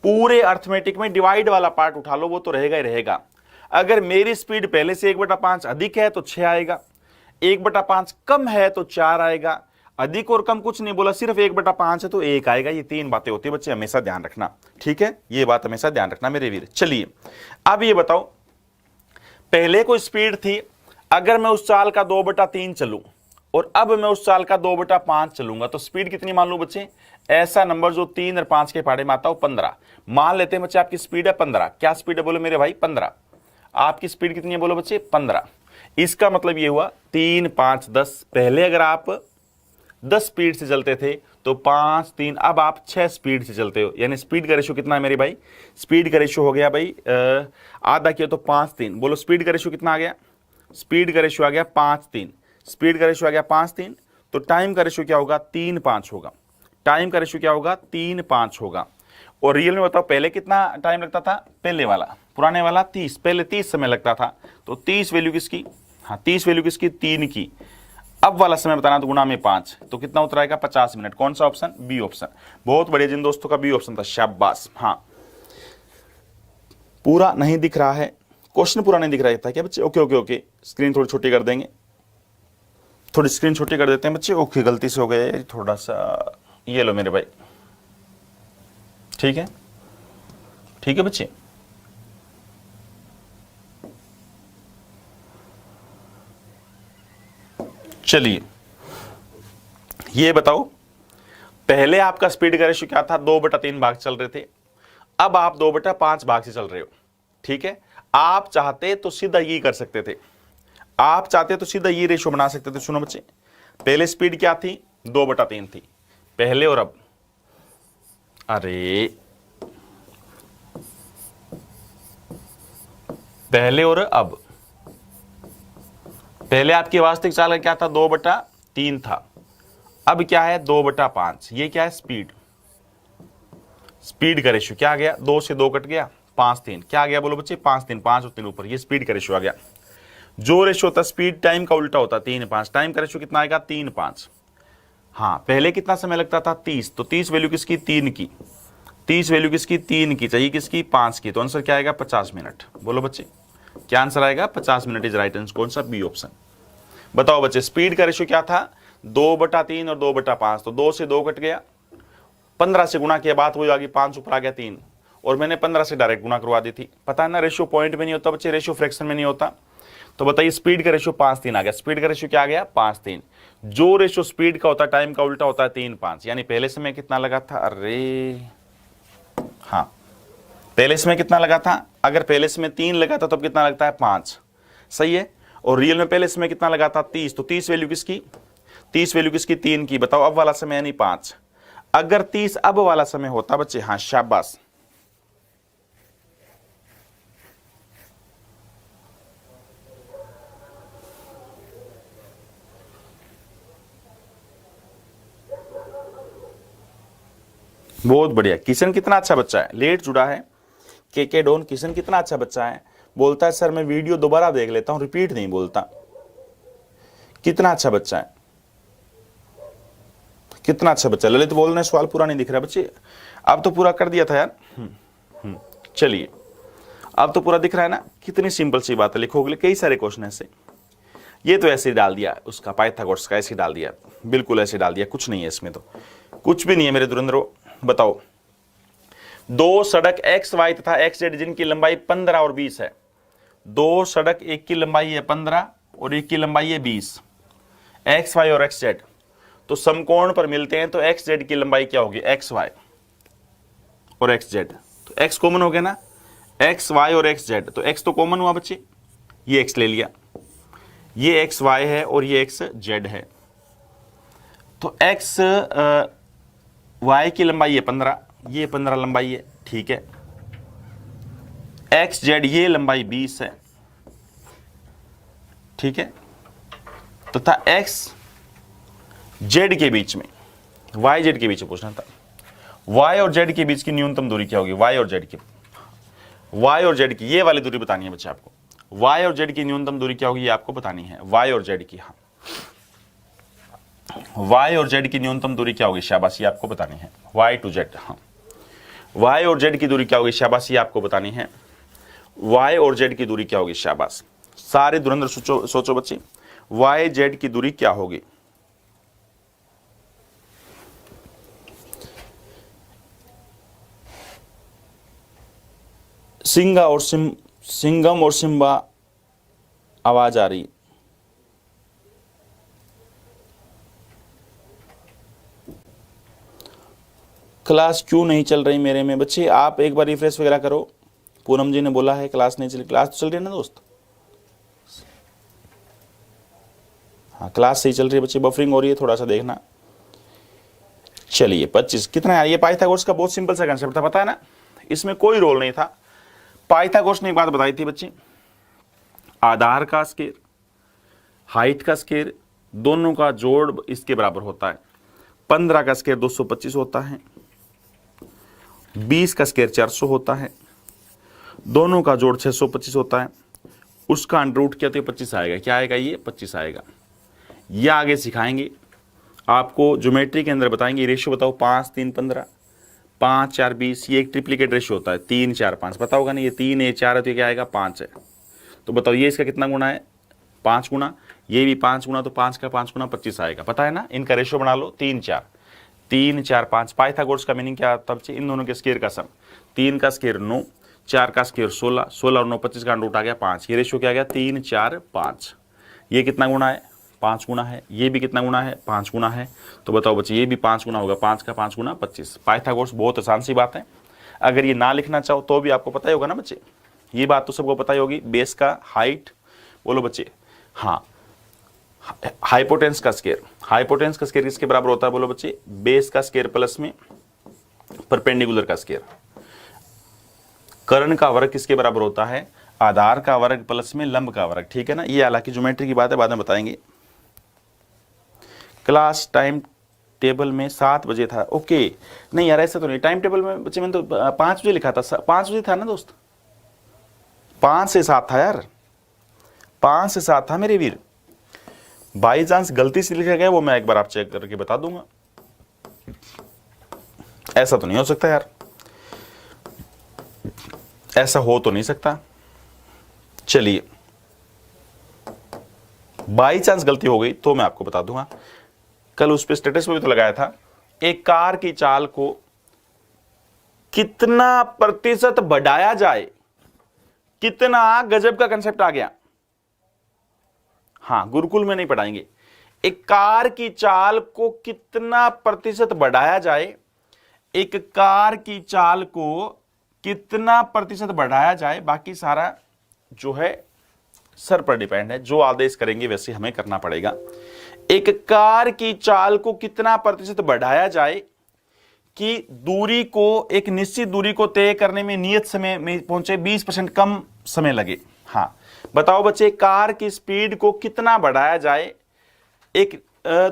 [SPEAKER 1] पूरे अर्थमेटिक में डिवाइड वाला पार्ट उठा लो, वो तो रहेगा ही रहेगा। अगर मेरी स्पीड पहले से 1/5 अधिक है तो 6 आएगा, 1/5 कम है तो 4 आएगा, अधिक और कम कुछ नहीं बोला, सिर्फ 1/5 है तो 1 आएगा। ये 3 बातें होती है बच्चे, हमेशा ध्यान रखना, ठीक है, ये बात हमेशा ध्यान रखना मेरे वीर। चलिए अब ये बताओ, पहले कोई स्पीड थी, अगर मैं उस चाल का 2/3 चलूं और अब मैं उस चाल का 2/5 चलूंगा तो स्पीड कितनी मान लूं बच्चे, ऐसा नंबर जो 3 और 5 के पहाड़े में आता हो 15 मान लेते हैं बच्चे। आपकी स्पीड है 15, क्या स्पीड है बोलो मेरे भाई, 15। आपकी स्पीड कितनी है बोलो बच्चे, 15। इसका मतलब ये हुआ 3, 5, 10। पहले अगर आप 10 स्पीड से चलते थे तो 5, 3, अब आप 6 स्पीड से चलते हो, यानी स्पीड का रेशियो कितना है मेरे भाई, स्पीड का रेशियो हो गया भाई आधा किया तो 5, 3। बोलो स्पीड का रेशियो कितना आ गया, स्पीड का रेशियो आ गया 5, 3। स्पीड का रेशियो आ गया 5, 3, तो टाइम का रेशियो क्या होगा, 3, 5 होगा। टाइम का रेशियो क्या होगा, 3, 5 होगा। और रियल में बताओ पहले कितना टाइम लगता था, पहले वाला पुराने वाला 30, पहले 30 समय लगता था, तो 30 वैल्यू किसकी, हाँ 30 वैल्यू किसकी, 3 की। अब वाला समय बताना तो गुणा में 5, तो कितना उतर आएगा, 50 मिनट। कौन सा ऑप्शन, बी ऑप्शन। बहुत बढ़िया, जिन दोस्तों का बी ऑप्शन था शाबाश। हाँ, पूरा नहीं दिख रहा है, क्वेश्चन पूरा नहीं दिख रहा था क्या बच्चे, ओके ओके ओके, स्क्रीन थोड़ी छोटी कर देंगे, थोड़ी स्क्रीन छोटी कर देते हैं बच्चे, ओके गलती से हो गए थोड़ा सा, ये लो मेरे भाई, ठीक है, ठीक है बच्चे। चलिए ये बताओ, पहले आपका स्पीड का रेशियो क्या था, 2/3 भाग चल रहे थे, अब आप 2/5 भाग से चल रहे हो, ठीक है। आप चाहते तो सीधा ये कर सकते थे, आप चाहते तो सीधा ये रेशियो बना सकते थे। सुनो बच्चे, पहले स्पीड क्या थी, 2/3 थी, पहले और अब, अरे पहले और अब, पहले आपकी वास्तविक चाल क्या था, 2/3 था, अब क्या है 2/5। ये क्या है, स्पीड, स्पीड का रेशियो क्या आ गया, 2 से 2 कट गया, 5, 3, क्या आ गया बोलो बच्चे, 5, 3, 5 और 3 ऊपर, ये स्पीड का रेशियो आ गया। जो रेशियो होता स्पीड टाइम का उल्टा होता 3, 5, टाइम का रेशियो कितना आएगा, 3, 5। हाँ, पहले कितना समय लगता था, 30, तो 30 वैल्यू किसकी, 3 की। 30 वैल्यू किसकी, 3 की चाहिए, किसकी, 5 की। तो आंसर क्या आएगा, 50 मिनट। बोलो बच्चे क्या आंसर आएगा, 50 मिनट इज राइट आंसर। कौन सा, बी ऑप्शन। बताओ बच्चे स्पीड का रेशियो क्या था, 2/3 और 2/5। तो 2 से 2 कट गया, 15 से गुणा किया, बात वही आ गई, 5 ऊपर आ गया 3, और मैंने 15 से डायरेक्ट गुणा करवा दी थी। पता है ना, रेशियो पॉइंट में नहीं होता बच्चे, रेशियो फ्रैक्शन में नहीं होता। तो बताइए स्पीड का रेशियो 5:3 आ गया। स्पीड का रेशियो क्या आ गया, 5:3। जो रेशियो स्पीड का होता है टाइम का उल्टा होता है 3:5। यानी पहले समय कितना लगा था, अरे हाँ, पहले समय कितना लगा था, अगर पहले समय 3 लगा था तो कितना लगता है, 5। सही है। और रियल में पहले समय कितना लगा था, 30। तो 30 वैल्यू किसकी, 30 वैल्यू किसकी, 3 की। बताओ अब वाला समय यानी 5। अगर 30 अब वाला समय होता बच्चे, हाँ शाबाश, बहुत बढ़िया। किशन कितना अच्छा बच्चा है, लेट जुड़ा है। के डॉन, किशन कितना अच्छा बच्चा है, बोलता है सर मैं वीडियो दोबारा देख लेता हूं, रिपीट नहीं बोलता। कितना अच्छा बच्चा है, कितना अच्छा बच्चा। ललित बोल रहे सवाल पूरा नहीं दिख रहा बच्चे, अब तो पूरा कर दिया था यार। चलिए अब तो पूरा दिख रहा है ना। कितनी सिंपल सी बात है, लिखोगे कई सारे क्वेश्चन ऐसे। ये तो ऐसे ही डाल दिया उसका, पाइथागोरस का ऐसे डाल दिया, बिल्कुल ऐसे डाल दिया, कुछ नहीं है इसमें, तो कुछ भी नहीं है मेरे धुरंधरों। बताओ, दो सड़क एक्स वाई तथा एक्स जेड जिनकी लंबाई 15 और 20 है। दो सड़क, एक की लंबाई है 15 और एक की लंबाई है 20, एक्स वाई और एक्स जेड। तो समकोण पर मिलते हैं तो एक्स जेड की लंबाई क्या होगी, एक्स वाई और एक्स जेड। तो एक्स कॉमन हो गया ना, एक्स वाई और एक्स जेड। तो एक्स तो कॉमन हुआ बच्चे, ये एक्स ले लिया, ये एक्स वाई है और ये एक्स जेड है। तो एक्स वाई की लंबाई है 15, ये 15 लंबाई है, ठीक है। एक्स जेड ये लंबाई 20 है, ठीक है। तथा एक्स जेड के बीच में, वाई जेड के बीच में पूछना था, वाई और जेड के बीच की न्यूनतम दूरी क्या होगी, वाई और जेड की, वाई और जेड की ये वाली दूरी बतानी है बच्चे आपको। वाई और जेड की न्यूनतम दूरी क्या होगी ये आपको बतानी है, वाई और जेड की। हाँ, वाई और जेड की न्यूनतम दूरी क्या होगी, शाबाशी आपको बतानी है, वाई टू जेड। हाँ, वाई और जेड की दूरी क्या होगी, शाबाशी आपको बतानी है, वाई और जेड की दूरी क्या होगी, शाबाश। सारे धुरंधर सोचो बच्चे, वाई जेड की दूरी क्या होगी। सिंगम और सिम्बा आवाज आ रही। क्लास क्यों नहीं चल रही मेरे में बच्चे, आप एक बार रिफ्रेश वगैरह करो। पूनम जी ने बोला है क्लास नहीं चली, क्लास तो चल रही है ना दोस्त। हाँ क्लास सही चल रही है बच्चे, बफरिंग हो रही है, थोड़ा सा देखना। चलिए 25 कितना है, ये पाइथागोरस का बहुत सिंपल सा कंसेप्ट था, पता है ना, इसमें कोई रोल नहीं था। पाइथागोरस ने एक बात बताई थी बच्चे, आधार का स्केयर, हाइट का स्केयर, दोनों का जोड़ इसके बराबर होता है। 15 का स्केयर 225 होता है, 20 का स्केयर 400 होता है, दोनों का जोड़ 625 होता है। उसका अंडररूट क्या, तो 25 आएगा। क्या आएगा, ये 25 आएगा। ये आगे सिखाएंगे आपको, ज्योमेट्री के अंदर बताएंगे। रेशियो बताओ, 5 3 15, 5 4 20। ये एक ट्रिप्लीकेट रेशियो होता है, 3 4 5, पता होगा ना। ये 3 है 4 है तो क्या आएगा, 5 है। तो बताओ ये इसका कितना गुना है, 5 गुना। ये भी 5 गुना, तो 5 का 5 गुना 25 आएगा, पता है ना। इनका रेशियो बना लो 3 4, 3 4 5। पाइथागोरस का मीनिंग क्या आता है, इन दोनों के स्केयर का सम। 3 का स्केयर 9, 4 का स्केयर 16, 16 और 9 25 का अंडर रूट आ गया 5। ये रेशियो क्या आ गया, 3 4 5। ये कितना गुना है, 5 गुना है। ये भी कितना गुना है, 5 गुना है। तो बताओ बच्चे ये भी 5 गुना होगा, 5 का 5 गुना 25। पाइथागोरस बहुत आसान सी बात है। अगर ये ना लिखना चाहो तो भी आपको पता ही होगा ना बच्चे, ये बात तो सबको पता ही होगी। बेस का हाइट, बोलो बच्चे, हाँ, हाइपोटेंस का स्केयर, हाइपोटेंस का स्केयर किसके बराबर होता है, बोलो बच्चे, बेस का स्केयर प्लस में परपेंडिकुलर का स्केयर। कर्ण का वर्ग किसके बराबर होता है, आधार का वर्ग प्लस में लंब का वर्ग, ठीक है ना। ये हालांकि ज्योमेट्री की बात है, बाद में बताएंगे। क्लास टाइम टेबल में 7 बजे था, ओके। नहीं यार ऐसा तो नहीं, टाइम टेबल में बच्चे मैंने तो 5 बजे लिखा था, 5 बजे था ना दोस्त, 5 से 7 था यार, 5 से 7 था मेरे वीर। बाई चांस गलती से लिखा गया वो मैं एक बार आप चेक करके बता दूंगा, ऐसा तो नहीं हो सकता यार। ऐसा हो तो नहीं सकता। चलिए, बाई चांस गलती हो गई तो मैं आपको बता दूंगा। कल उस पे स्टेटस पे भी तो लगाया था, एक कार की चाल को कितना प्रतिशत बढ़ाया जाए, कितना गजब का कंसेप्ट आ गया। हां, गुरुकुल में नहीं पढ़ाएंगे। एक कार की चाल को कितना प्रतिशत बढ़ाया जाए, एक कार की चाल को कितना प्रतिशत बढ़ाया जाए, बाकी सारा जो है सर पर डिपेंड है, जो आदेश करेंगे वैसे हमें करना पड़ेगा। एक कार की चाल को कितना प्रतिशत बढ़ाया जाए कि दूरी को, एक निश्चित दूरी को तय करने में नियत समय में पहुंचे 20% कम समय लगे। हां, बताओ बच्चे, कार की स्पीड को कितना बढ़ाया जाए, एक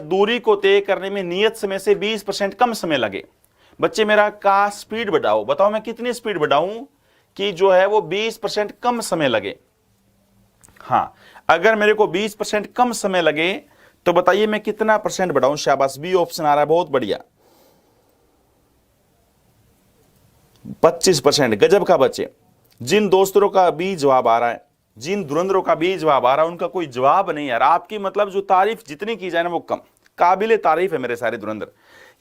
[SPEAKER 1] दूरी को तय करने में नियत समय से 20% कम समय लगे। बच्चे, मेरा कार स्पीड बढ़ाओ, बताओ मैं कितनी स्पीड बढ़ाऊं कि जो है वो 20% कम समय लगे। हां, अगर मेरे को 20% कम समय लगे तो बताइए मैं कितना परसेंट बढ़ाऊं। शाबाश, बी ऑप्शन आ रहा है, बहुत बढ़िया, 25%। गजब का बच्चे। जिन दोस्तों का बी जवाब आ रहा है, जिन धुरंधरों का बी जवाब आ रहा है, उनका कोई जवाब नहीं यार। आपकी मतलब जो तारीफ जितनी की जाए ना वो कम, काबिले तारीफ है मेरे सारे धुरंधर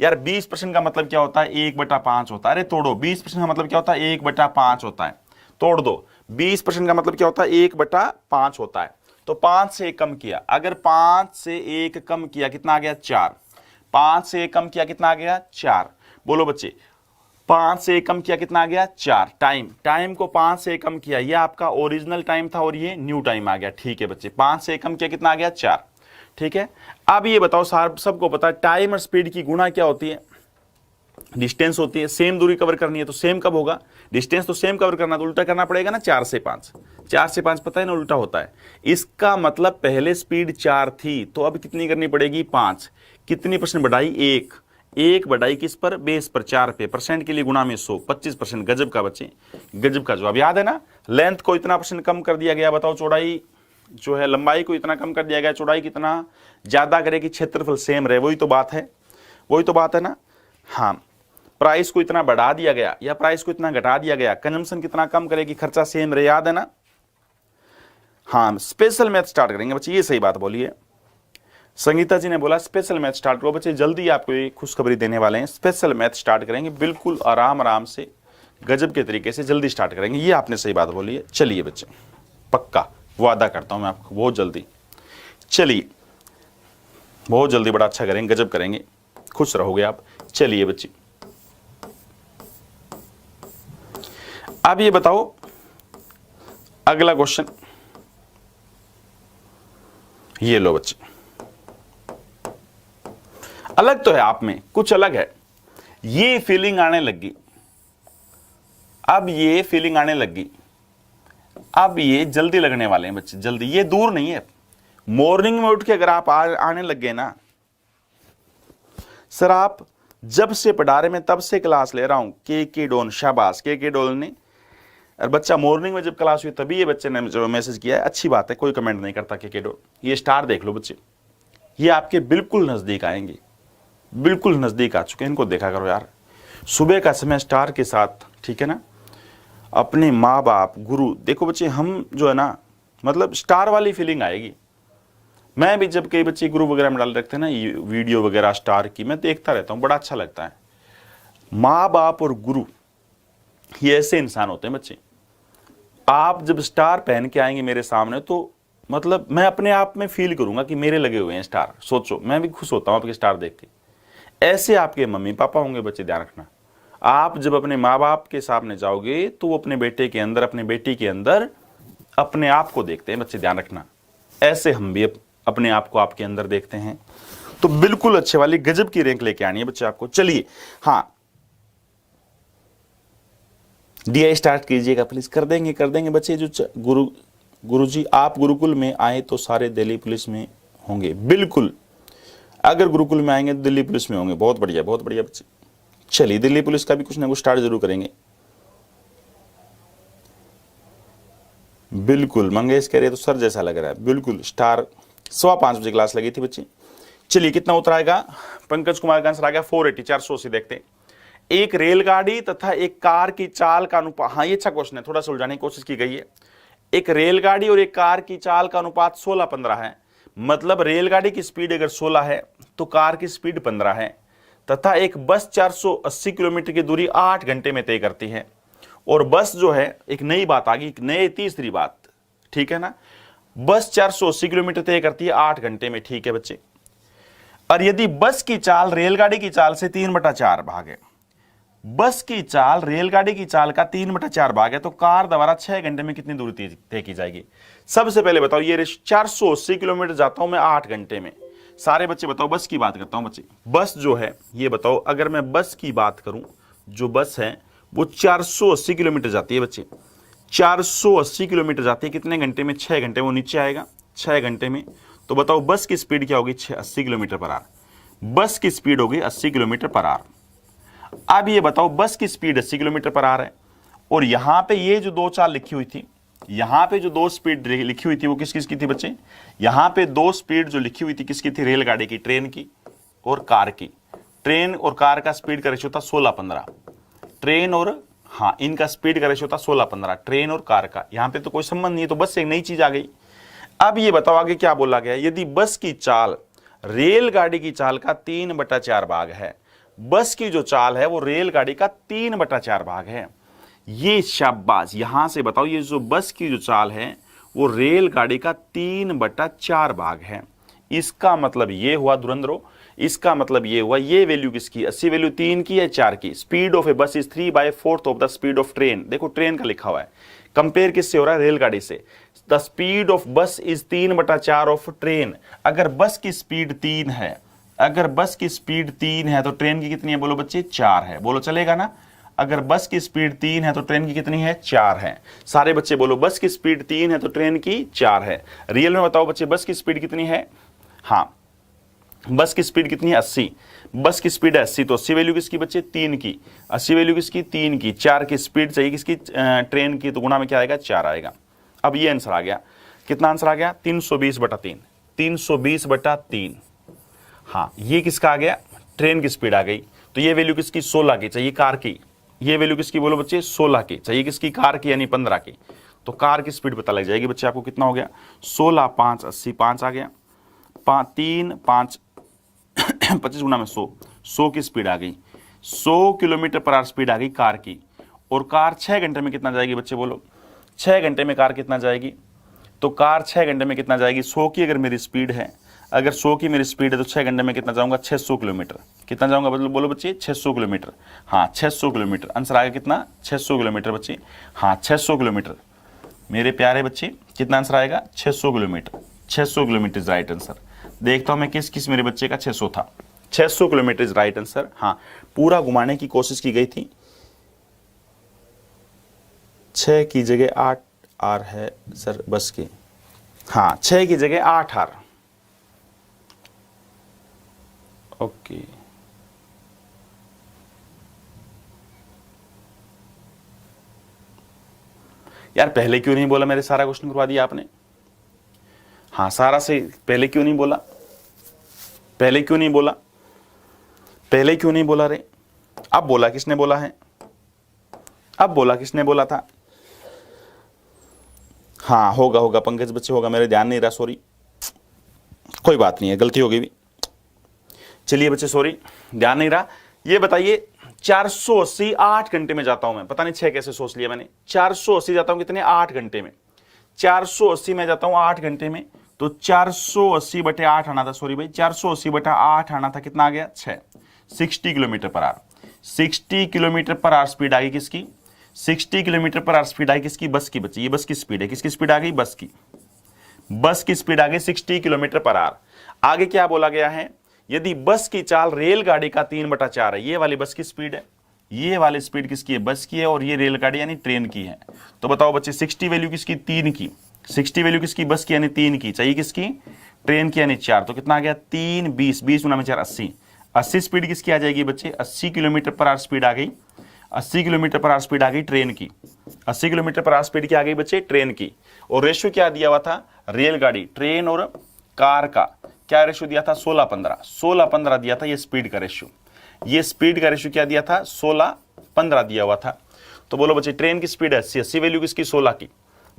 [SPEAKER 1] यार। 20% का मतलब क्या होता है, 1/5 होता है। अरे तोड़ो, 20% का मतलब क्या होता है, 1/5 होता है। तोड़ दो, 20% का मतलब क्या होता है, 1/5 होता है। तो 5 से 1 कम किया, अगर 5 से 1 कम किया कितना आ गया, 4। 5 से 1 कम किया कितना आ गया, 4। बोलो बच्चे, 5 से 1 कम किया कितना आ गया, 4। टाइम को 5 से 1 कम किया, ये आपका ओरिजिनल टाइम था और ये न्यू टाइम आ गया। ठीक है बच्चे, 5 से 1 कम किया कितना आ गया, 4। ठीक है, अब ये बताओ, सबको पता है टाइम और स्पीड की गुणा क्या होती है, डिस्टेंस होती है। सेम दूरी कवर करनी है तो सेम कब होगा, डिस्टेंस तो सेम कवर करना, तो उल्टा करना पड़ेगा ना, 4 से 5। 4 से 5 पता है ना उल्टा होता है। इसका मतलब पहले स्पीड 4 थी तो अब कितनी करनी पड़ेगी, 5। कितनी परसेंट बढ़ाई, 1 बढ़ाई किस पर, बेस पर, 4 पे। परसेंट के लिए गुणा में 100, 25%। गजब का बच्चे, गजब का जवाब। याद है ना, लेंथ को इतना परसेंट कम कर दिया गया। बताओ, चौड़ाई जो है, लंबाई को इतना कम कर दिया गया, चौड़ाई कितना ज्यादा करे कि क्षेत्रफल सेम रहे। वही तो बात है, वही तो बात है ना। हाँ, प्राइस को इतना बढ़ा दिया गया या प्राइस को इतना घटा दिया गया, कंजम्पशन कितना कम करे कि खर्चा सेम रहे। याद है ना। हाँ, स्पेशल मैथ स्टार्ट करेंगे बच्चे, ये सही बात बोली है। संगीता जी ने बोला स्पेशल मैथ स्टार्ट करो। बच्चे जल्दी आपको ये खुशखबरी देने वाले हैं, स्पेशल मैथ स्टार्ट करेंगे, बिल्कुल आराम आराम से, गजब के तरीके से जल्दी स्टार्ट करेंगे। ये आपने सही बात बोली है। चलिए बच्चे, पक्का वादा करता हूं मैं आपको, बहुत जल्दी। चलिए, बहुत जल्दी, बड़ा अच्छा करेंगे, गजब करेंगे, खुश रहोगे आप। चलिए बच्चे, अब ये बताओ, अगला क्वेश्चन ये लो बच्चे। अलग तो है आप में, कुछ अलग है। ये फीलिंग आने लगी, अब ये फीलिंग आने लगी, अब ये जल्दी लगने वाले हैं बच्चे, जल्दी। ये दूर नहीं है। मॉर्निंग में उठ के अगर आप आने लग गए ना, सर आप जब से पढ़ा रहे, मैं तब से क्लास ले रहा हूं, के डॉन, शाबाश के डॉन ने। और बच्चा मॉर्निंग में जब क्लास हुई तभी ये बच्चे ने जो मैसेज किया है, अच्छी बात है, कोई कमेंट नहीं करता के डॉन। ये स्टार देख लो बच्चे, ये आपके बिल्कुल नजदीक आएंगे, बिल्कुल नजदीक आ चुके हैं। इनको देखा करो यार, सुबह का समय स्टार के साथ, ठीक है ना। अपने माँ बाप, गुरु, देखो बच्चे हम जो है ना, मतलब स्टार वाली फीलिंग आएगी। मैं भी जब कई बच्चे गुरु वगैरह में डाल रखते हैं ना ये वीडियो वगैरह स्टार की, मैं देखता रहता हूँ, बड़ा अच्छा लगता है। माँ बाप और गुरु ये ऐसे इंसान होते हैं बच्चे। आप जब स्टार पहन के आएंगे मेरे सामने तो मतलब मैं अपने आप में फील करूंगा कि मेरे लगे हुए हैं स्टार। सोचो, मैं भी खुश होता हूं आपके स्टार देख के। ऐसे आपके मम्मी पापा होंगे बच्चे, ध्यान रखना। आप जब अपने माँ बाप के सामने जाओगे तो वो अपने बेटे के अंदर, अपने बेटी के अंदर अपने आप को देखते हैं बच्चे, ध्यान रखना। ऐसे हम भी अपने आप को आपके अंदर देखते हैं। तो बिल्कुल अच्छे वाली गजब की रैंक लेके आनी है बच्चे आपको। चलिए, हाँ, डीआई स्टार्ट कीजिएगा प्लीज। कर देंगे बच्चे। जो गुरुजी आप गुरुकुल में आए तो सारे दिल्ली पुलिस में होंगे, बिल्कुल। अगर गुरुकुल में आएंगे तो दिल्ली पुलिस में होंगे। बहुत बढ़िया, बहुत बढ़िया बच्चे। चलिए, दिल्ली पुलिस का भी कुछ ना कुछ स्टार्ट जरूर करेंगे। बिल्कुल, मंगेश कह रहे तो सर जैसा लग रहा है, बिल्कुल। स्टार 5:15 बजे क्लास लगी थी बच्चे। चलिए, कितना उत्तर आएगा। पंकज कुमार का आंसर आ गया 480, 480। देखते हैं एक रेलगाड़ी तथा एक कार की चाल का अनुपात, हाँ ये अच्छा क्वेश्चन है, थोड़ा सुलझाने की कोशिश की गई है। एक रेलगाड़ी और एक कार की चाल का अनुपात 16-15 है, मतलब रेलगाड़ी की स्पीड अगर 16 है तो कार की स्पीड 15 है, तथा एक बस 480 किलोमीटर की दूरी 8 घंटे में तय करती है। और बस जो है, एक नई बात आ गई, एक नई तीसरी बात, ठीक है ना, बस 480 किलोमीटर तय करती है 8 घंटे में, ठीक है बच्चे। और यदि बस की चाल रेलगाड़ी की चाल से 3/4 भाग है, बस की चाल रेलगाड़ी की चाल का 3/4 भाग है, तो कार द्वारा 6 घंटे में कितनी दूरी तय की जाएगी? सबसे पहले बताओ, ये 480 किलोमीटर जाता हूं मैं 8 घंटे में, सारे बच्चे बताओ, बस की बात करता हूं बच्चे, बस जो है ये बताओ, अगर मैं बस की बात करूं, जो बस है वो 480 किलोमीटर जाती है बच्चे, 480 किलोमीटर जाती है कितने घंटे में? 6 घंटे में। वो नीचे आएगा 6 घंटे में। तो बताओ बस की स्पीड क्या होगी? 80 किलोमीटर पर आवर। बस की स्पीड होगी 80 किलोमीटर पर आवर। अब ये बताओ, बस की स्पीड 80 किलोमीटर पर आवर है, और यहां पे ये जो दो चाल लिखी हुई थी, यहां पे जो दो स्पीड लिखी हुई थी वो किस किस की थी बच्चे? यहां पे दो स्पीड जो लिखी हुई थी किसकी थी? रेलगाड़ी की, ट्रेन की और कार की। ट्रेन और कार का स्पीड का रेशियो था 16-15। ट्रेन और, हाँ, इनका स्पीड का रेशियो था 16-15, ट्रेन और कार का। यहां पे तो कोई संबंध नहीं है, तो बस एक नई चीज आ गई। अब ये बताओ आगे क्या बोला गया? यदि बस की चाल रेलगाड़ी की चाल का 3/4 भाग है, बस की जो चाल है वो रेलगाड़ी का 3/4 भाग है। ये शाबाश, यहां से बताओ, ये जो बस की जो चाल है वो रेलगाड़ी का 3/4 भाग है। इसका मतलब ये हुआ धुरंधरो, इसका मतलब ये हुआ, ये वैल्यू किसकी? 80 वैल्यू 3 की है 4 की। स्पीड ऑफ ए बस is 3/4 of the speed of train. देखो ट्रेन का लिखा हुआ है, कंपेयर किससे हो रहा है? रेलगाड़ी से। द स्पीड ऑफ बस इज 3/4 ऑफ ट्रेन। अगर बस की स्पीड 3 है, अगर बस की स्पीड 3 है तो ट्रेन की कितनी है? बोलो बच्चे, 4 है। बोलो चलेगा ना? अगर बस की स्पीड 3 है तो ट्रेन की कितनी है? 4 है। सारे बच्चे बोलो, बस की स्पीड 3 है तो ट्रेन की 4 है। रियल में बताओ बच्चे, बस की स्पीड कितनी है? हाँ, बस की स्पीड कितनी है? 80। बस की स्पीड है 80, तो 80 वैल्यू किसकी बच्चे? 3 की। 80 वैल्यू किसकी? 3 की। 4 की स्पीड चाहिए किसकी? ट्रेन की, तो गुणा में क्या आएगा? 4 आएगा। अब ये आंसर आ गया, कितना आंसर आ गया? 320/3। 320/3। हाँ, ये किसका आ गया? ट्रेन की स्पीड आ गई। तो ये वैल्यू किसकी? 16 की चाहिए, कार की। ये वैल्यू किसकी? बोलो बच्चे, 16 की चाहिए किसकी? कार की, यानी 15 की। तो कार की स्पीड पता लग जाएगी बच्चे आपको। कितना हो गया? 16 5 80, 5 आ गया। 3 5 25 गुना में 100 की स्पीड आ गई। 100 किलोमीटर पर आवर स्पीड आ गई कार की। और कार 6 घंटे में कितना जाएगी बच्चे? बोलो 6 घंटे में कार कितना जाएगी? तो कार 6 घंटे में कितना जाएगी? 100 की अगर मेरी स्पीड है, अगर 100 की मेरी स्पीड है तो 6 घंटे में कितना जाऊंगा? 600 किलोमीटर। कितना जाऊंगा बोलो बच्चे? 600 किलोमीटर। हाँ, 600 किलोमीटर। आंसर आ गया कितना? 600 किलोमीटर बच्चे। हाँ, 600 किलोमीटर मेरे प्यारे बच्चे। कितना आंसर आएगा? 600 kilometre. 600 kilometre is right answer. देखता हूं मैं किस किस मेरे बच्चे का 600 था। 600 किलोमीटर इज राइट आंसर। हाँ, पूरा घुमाने की कोशिश की गई थी। 6 की जगह 8 आर है सर बस की। हाँ, 6 की जगह 8 आर। ओके, यार पहले क्यों नहीं बोला? मेरे सारा क्वेश्चन करवा दिया आपने। हाँ, सारा से पहले क्यों नहीं बोला? पहले क्यों नहीं बोला? पहले क्यों नहीं बोला रे? अब बोला किसने बोला है? अब बोला किसने बोला था? हाँ, होगा पंकज बच्चे, होगा, मेरे ध्यान नहीं रहा, सॉरी, कोई बात नहीं है, गलती हो गई भी। चलिए बच्चे, सॉरी, ध्यान नहीं रहा। ये बताइए, 480 8 घंटे में जाता हूं मैं, पता नहीं 6 कैसे सोच लिया मैंने। 480 जाता हूं कितने? 8 घंटे में। 480 में जाता हूं 8 घंटे में, तो 480/8 आना था, सॉरी भाई, 480/8 आना था। कितना आ गया? 6। 60 kilometre per hour. 60 kilometre per hour speed आ गई किसकी? 60 किलोमीटर पर आवर स्पीड आई किसकी? बस की बच्ची। ये बस की स्पीड है। किसकी स्पीड आ गई? बस की। बस की स्पीड आ गई 60 किलोमीटर पर आवर। आगे क्या बोला गया है? यदि बस की चाल रेलगाड़ी का 3/4 है, ये वाली बस की स्पीड है, ये वाली स्पीड किसकी है? बस की है, और ये रेलगाड़ी यानी ट्रेन की है। तो बताओ बच्चे, 60 वैल्यू किसकी? 3 की। 60 वैल्यू किसकी? बस की यानी 3 की। चाहिए किसकी? ट्रेन की यानी 4। तो कितना आ गया? 3 20 20 गुना में 4 80। 80 स्पीड किसकी आ जाएगी बच्चे? 80 किलोमीटर पर आवर स्पीड आ गई। 80 किलोमीटर पर आवर स्पीड आ गई ट्रेन की। 80 किलोमीटर पर आवर स्पीड क्या आ गई बच्चे? ट्रेन की। और रेशियो क्या दिया हुआ था? रेलगाड़ी, ट्रेन और कार का क्या रेशियो दिया था? 16-15। 16-15 दिया था ये स्पीड का रेशियो। ये स्पीड का रेशियो क्या दिया था, 16:15 दिया हुआ था। तो बोलो बच्चे ट्रेन की स्पीड है 80, 80 वैल्यू किसकी, 16 की।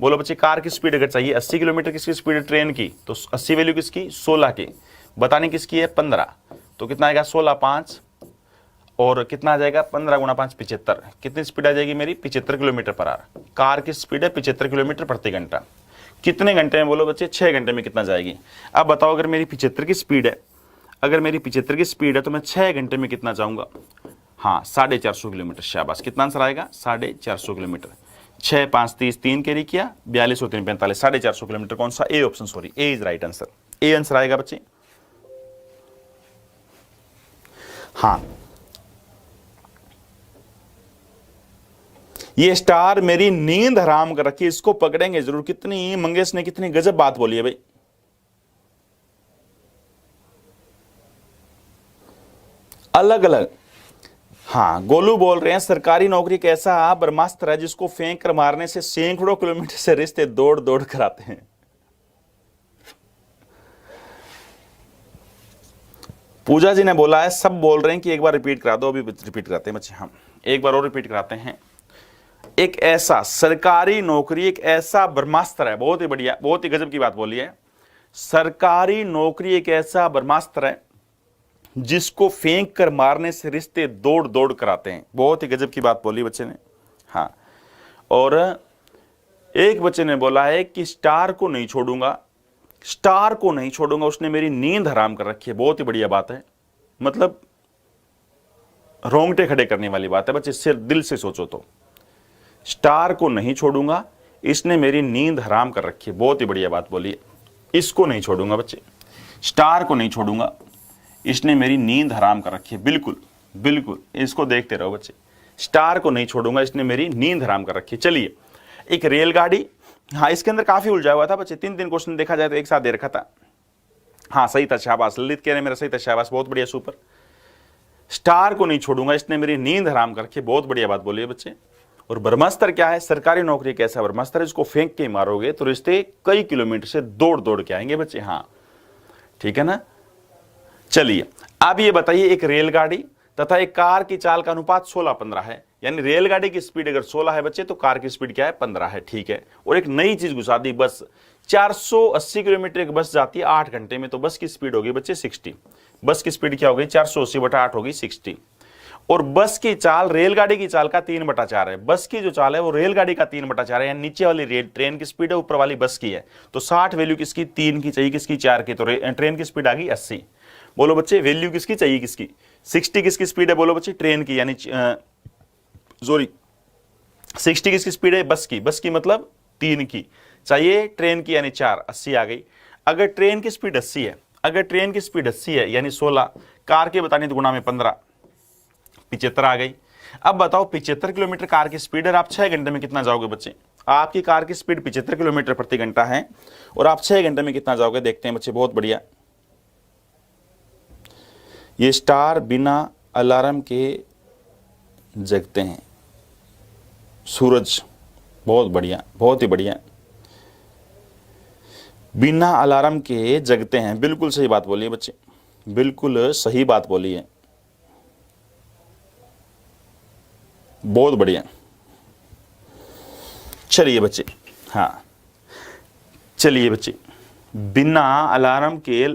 [SPEAKER 1] बोलो बच्चे कार की स्पीड अगर चाहिए 80 किलोमीटर किसकी स्पीड है ट्रेन की, तो 80 वैल्यू किसकी, 16 की। बताने किसकी है, 15। तो कितना आएगा, 16 5 और कितना आ जाएगा, 15 गुणा 5 75। कितनी स्पीड आ जाएगी मेरी, 75 किलोमीटर पर आवर। कार की स्पीड है 75 किलोमीटर प्रति घंटा। कितने घंटे में, बोलो बच्चे 6 घंटे में कितना जाएगी। अब बताओ अगर मेरी 75 की स्पीड है, अगर मेरी 75 की स्पीड है तो मैं 6 घंटे में कितना जाऊंगा, हाँ 450 किलोमीटर। शाबाश, कितना आंसर आएगा, 450 किलोमीटर। 6 5 30, 3 कैरी किया, 42 और 3 45, 450 किलोमीटर। कौन सा, A option, sorry A is right answer. A answer आएगा बच्चे। हाँ, ये स्टार मेरी नींद हराम कर रखी है, इसको पकड़ेंगे जरूर। कितनी मंगेश ने कितनी गजब बात बोली है भाई। अलग अलग, हाँ गोलू बोल रहे हैं सरकारी नौकरी एक ऐसा ब्रह्मास्त्र है जिसको फेंक कर मारने से सैकड़ों किलोमीटर से रिश्ते दौड़ दौड़ कर आते हैं। पूजा जी ने बोला है, सब बोल रहे हैं कि एक बार रिपीट करा दो, अभी रिपीट कराते हैं बच्चे, हम एक बार और रिपीट कराते हैं। एक ऐसा सरकारी नौकरी एक ऐसा ब्रह्मास्त्र है, बहुत ही बढ़िया, बहुत ही गजब की बात बोली है। सरकारी नौकरी एक ऐसा ब्रह्मास्त्र है जिसको फेंक कर मारने से रिश्ते दौड़ दौड़ कर आते हैं। बहुत ही गजब की बात बोली बच्चे ने। हाँ, और एक बच्चे ने बोला है कि स्टार को नहीं छोड़ूंगा, स्टार को नहीं छोड़ूंगा, उसने मेरी नींद हराम कर रखी है। बहुत ही बढ़िया बात है, मतलब रोंगटे खड़े करने वाली बात है बच्चे, सिर्फ दिल से सोचो तो। स्टार को नहीं छोड़ूंगा, इसने मेरी नींद हराम कर रखी है। बहुत ही बढ़िया बात बोली है, इसको नहीं छोड़ूंगा बच्चे, स्टार को नहीं छोड़ूंगा, इसने मेरी नींद हराम कर रखी है। बिल्कुल बिल्कुल, इसको देखते रहो बच्चे, स्टार को नहीं छोड़ूंगा, इसने मेरी नींद हराम कर रखी है। चलिए, एक रेलगाड़ी, हाँ इसके अंदर काफी उलझा हुआ था बच्चे, 3 क्वेश्चन देखा जाए तो एक साथ दे रखा था। हाँ सही था, शाबाश, ललित कह रहे मेरा सही था, शाबाश, बहुत बढ़िया, सुपर। स्टार को नहीं छोड़ूंगा, इसने मेरी नींद हराम कर रखी है। बहुत बढ़िया बात बोली है बच्चे। और ब्रह्मास्त्र क्या है, सरकारी नौकरी एक ऐसा ब्रह्मास्त्र है जिसको फेंक के मारोगे तो रिश्ते कई किलोमीटर से दौड़ दौड़ के आएंगे बच्चे। हाँ ठीक है ना। चलिए अब ये बताइए, एक रेलगाड़ी तथा एक कार की चाल का अनुपात 16:15 है, यानी रेलगाड़ी की स्पीड अगर 16 है बच्चे तो कार की स्पीड क्या है, 15 है। ठीक है, और एक नई चीज घुसा दी, बस 480 किलोमीटर एक बस जाती है 8 घंटे में, तो बस की स्पीड होगी बच्चे 60। बस की स्पीड क्या होगी, 480/8 होगी 60। और बस की चाल रेलगाड़ी की चाल का 3/4 है। बस की जो चाल है वो रेलगाड़ी का 3/4 है, यानी नीचे वाली रेल ट्रेन की स्पीड है, ऊपर वाली बस की है। तो 60 वैल्यू किसकी, 3 की चाहिए, किसकी, 4 की। तो ट्रेन की स्पीड आ गई 80। बोलो बच्चे वैल्यू किसकी चाहिए, किसकी, 60 किसकी स्पीड है, बोलो बच्चे ट्रेन की, यानी सॉरी 60 किसकी स्पीड है, बस की, बस की मतलब 3 की चाहिए, ट्रेन की यानी 4, 80 आ गई। अगर ट्रेन की स्पीड 80 है, अगर ट्रेन की स्पीड 80 है यानी 16, कार के बतानी तो गुणा में 15, 75 आ गई। अब बताओ 75 किलोमीटर कार की स्पीड है, आप 6 घंटे में कितना जाओगे बच्चे। आपकी कार की स्पीड 75 किलोमीटर प्रति घंटा है और आप 6 घंटे में कितना जाओगे, देखते हैं बच्चे। बहुत बढ़िया, ये स्टार बिना अलार्म के जगते हैं, सूरज, बहुत बढ़िया, बहुत ही बढ़िया, बिना अलार्म के जगते हैं। बिल्कुल सही बात बोली है बच्चे, बिल्कुल सही बात बोली है, बहुत बढ़िया। चलिए बच्चे, हाँ चलिए बच्चे, बिना अलार्म के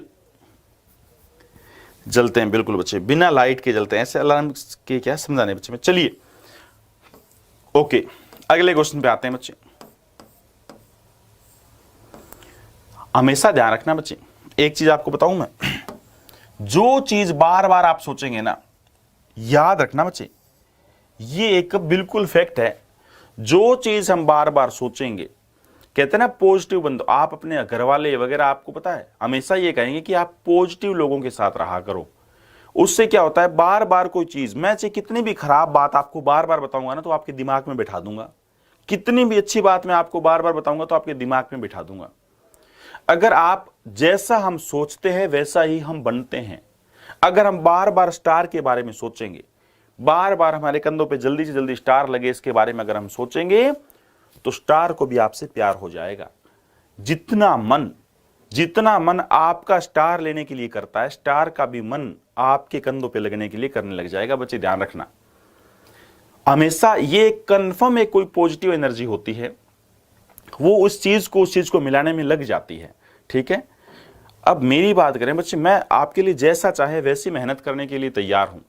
[SPEAKER 1] जलते हैं, बिल्कुल बच्चे, बिना लाइट के जलते हैं, ऐसे अलार्म के क्या समझाने बच्चे में। चलिए ओके, अगले क्वेश्चन पे आते हैं बच्चे। हमेशा ध्यान रखना बच्चे, एक चीज आपको बताऊं मैं, जो चीज बार बार आप सोचेंगे ना, याद रखना बच्चे, ये एक बिल्कुल फैक्ट है, जो चीज हम बार बार सोचेंगे, कहते हैं ना पॉजिटिव बंदो, आप अपने घर वाले वगैरह आपको पता है हमेशा ये कहेंगे कि आप पॉजिटिव लोगों के साथ रहा करो। उससे क्या होता है, बार बार कोई चीज, मैं चाहे कितनी भी खराब बात आपको बार बार बताऊंगा ना तो आपके दिमाग में बिठा दूंगा, कितनी भी अच्छी बात मैं आपको बार बार बताऊंगा तो आपके दिमाग में बिठा दूंगा। अगर आप जैसा हम सोचते हैं वैसा ही हम बनते हैं। अगर हम बार बार स्टार के बारे में सोचेंगे, बार बार हमारे कंधों पे जल्दी से जल्दी स्टार लगे इसके बारे में अगर हम सोचेंगे तो स्टार को भी आपसे प्यार हो जाएगा। जितना मन जितना मन आपका स्टार लेने के लिए करता है, स्टार का भी मन आपके कंधों पे लगने के लिए करने लग जाएगा। बच्चे ध्यान रखना, हमेशा ये कंफर्म एक कोई पॉजिटिव एनर्जी होती है, वो उस चीज को मिलाने में लग जाती है। ठीक है, अब मेरी बात करें बच्चे, मैं आपके लिए जैसा चाहे वैसी मेहनत करने के लिए तैयार हूं।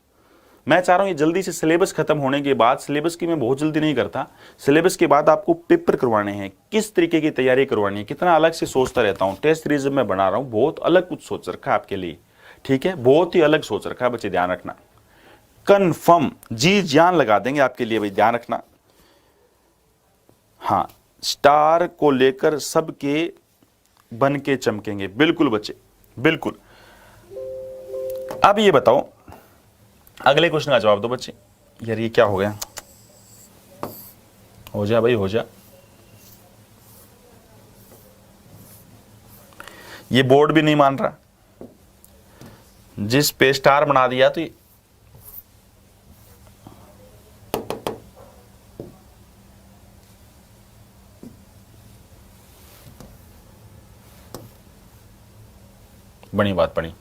[SPEAKER 1] मैं चाह रहा हूं ये जल्दी से सिलेबस खत्म होने के बाद, सिलेबस की मैं बहुत जल्दी नहीं करता, सिलेबस के बाद आपको पेपर करवाने हैं, किस तरीके की तैयारी करवानी है, कितना अलग से सोचता रहता हूं। टेस्ट सीरीज मैं बना रहा हूं, बहुत अलग कुछ सोच रखा है आपके लिए। ठीक है, बहुत ही अलग सोच रखा है बच्चे, ध्यान रखना। कन्फर्म जी जान लगा देंगे आपके लिए भाई, ध्यान रखना। हाँ, स्टार को लेकर सबके बन के चमकेंगे, बिल्कुल बच्चे, बिल्कुल। अब ये बताओ, अगले क्वेश्चन का जवाब दो बच्चे। यार ये क्या हो गया, हो जा भाई हो जा। ये बोर्ड भी नहीं मान रहा, जिस पे स्टार बना दिया तो बड़ी बात पड़ी।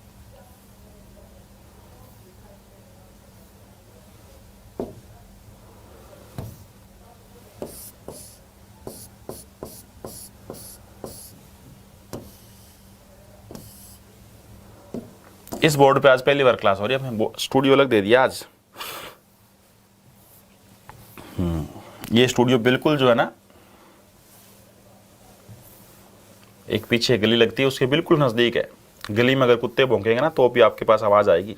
[SPEAKER 1] इस बोर्ड पे आज पहली बार क्लास हो रही है, हमने स्टूडियो अलग दे दिया आज। ये स्टूडियो बिल्कुल जो है ना, एक पीछे गली लगती है उसके बिल्कुल नजदीक है। गली में अगर कुत्ते भौंकेंगे ना तो भी आपके पास आवाज आएगी।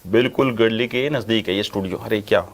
[SPEAKER 1] बिल्कुल गली के नजदीक है ये स्टूडियो। अरे क्या,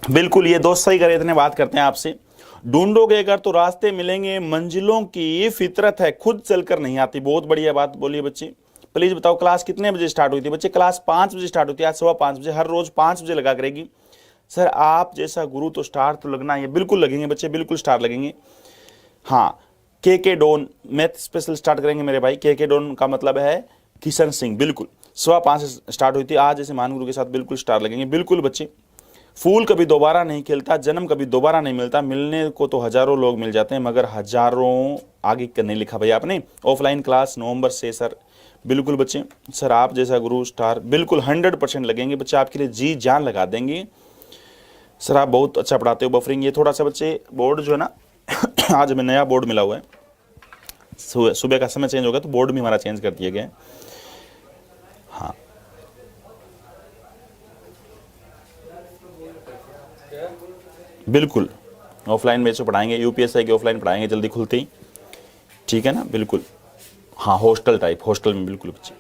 [SPEAKER 1] बिल्कुल ये दोस्त सही करे, इतने बात करते हैं आपसे। ढूंढोगे अगर तो रास्ते मिलेंगे, मंजिलों की फितरत है खुद चलकर नहीं आती। बहुत बढ़िया बात बोलिए बच्चे। प्लीज बताओ क्लास कितने बजे स्टार्ट हुई थी बच्चे? क्लास 5 बजे स्टार्ट होती है, आज 5:15 बजे। हर रोज 5 बजे लगा करेगी। सर आप जैसा गुरु तो स्टार तो लगना है, बिल्कुल लगेंगे बच्चे, बिल्कुल स्टार लगेंगे। हाँ, के डोन मैथ स्पेशल स्टार्ट करेंगे मेरे भाई। के डोन का मतलब है किशन सिंह, बिल्कुल 5:15 से स्टार्ट हुई थी, आज जैसे महान गुरु के साथ बिल्कुल स्टार लगेंगे। बिल्कुल बच्चे, फूल कभी दोबारा नहीं खिलता, जन्म कभी दोबारा नहीं मिलता, मिलने को तो हजारों लोग मिल जाते हैं मगर हजारों आगे नहीं लिखा भाई आपने। ऑफलाइन क्लास नवंबर से सर, बिल्कुल बच्चे। सर आप जैसा गुरु स्टार बिल्कुल 100% लगेंगे बच्चे, आपके लिए जी जान लगा देंगे। सर आप बहुत अच्छा पढ़ाते हो। बफरिंग ये थोड़ा सा बच्चे बोर्ड जो है ना आज हमें नया बोर्ड मिला हुआ है, सुबह का समय चेंज हो गया तो बोर्ड भी हमारा चेंज कर दिया गया है। हाँ बिल्कुल ऑफलाइन बैच पढ़ाएंगे, यूपीएससी के ऑफलाइन पढ़ाएंगे जल्दी खुलते ही, ठीक है ना, बिल्कुल। हाँ हॉस्टल टाइप, हॉस्टल में बिल्कुल बच्चे।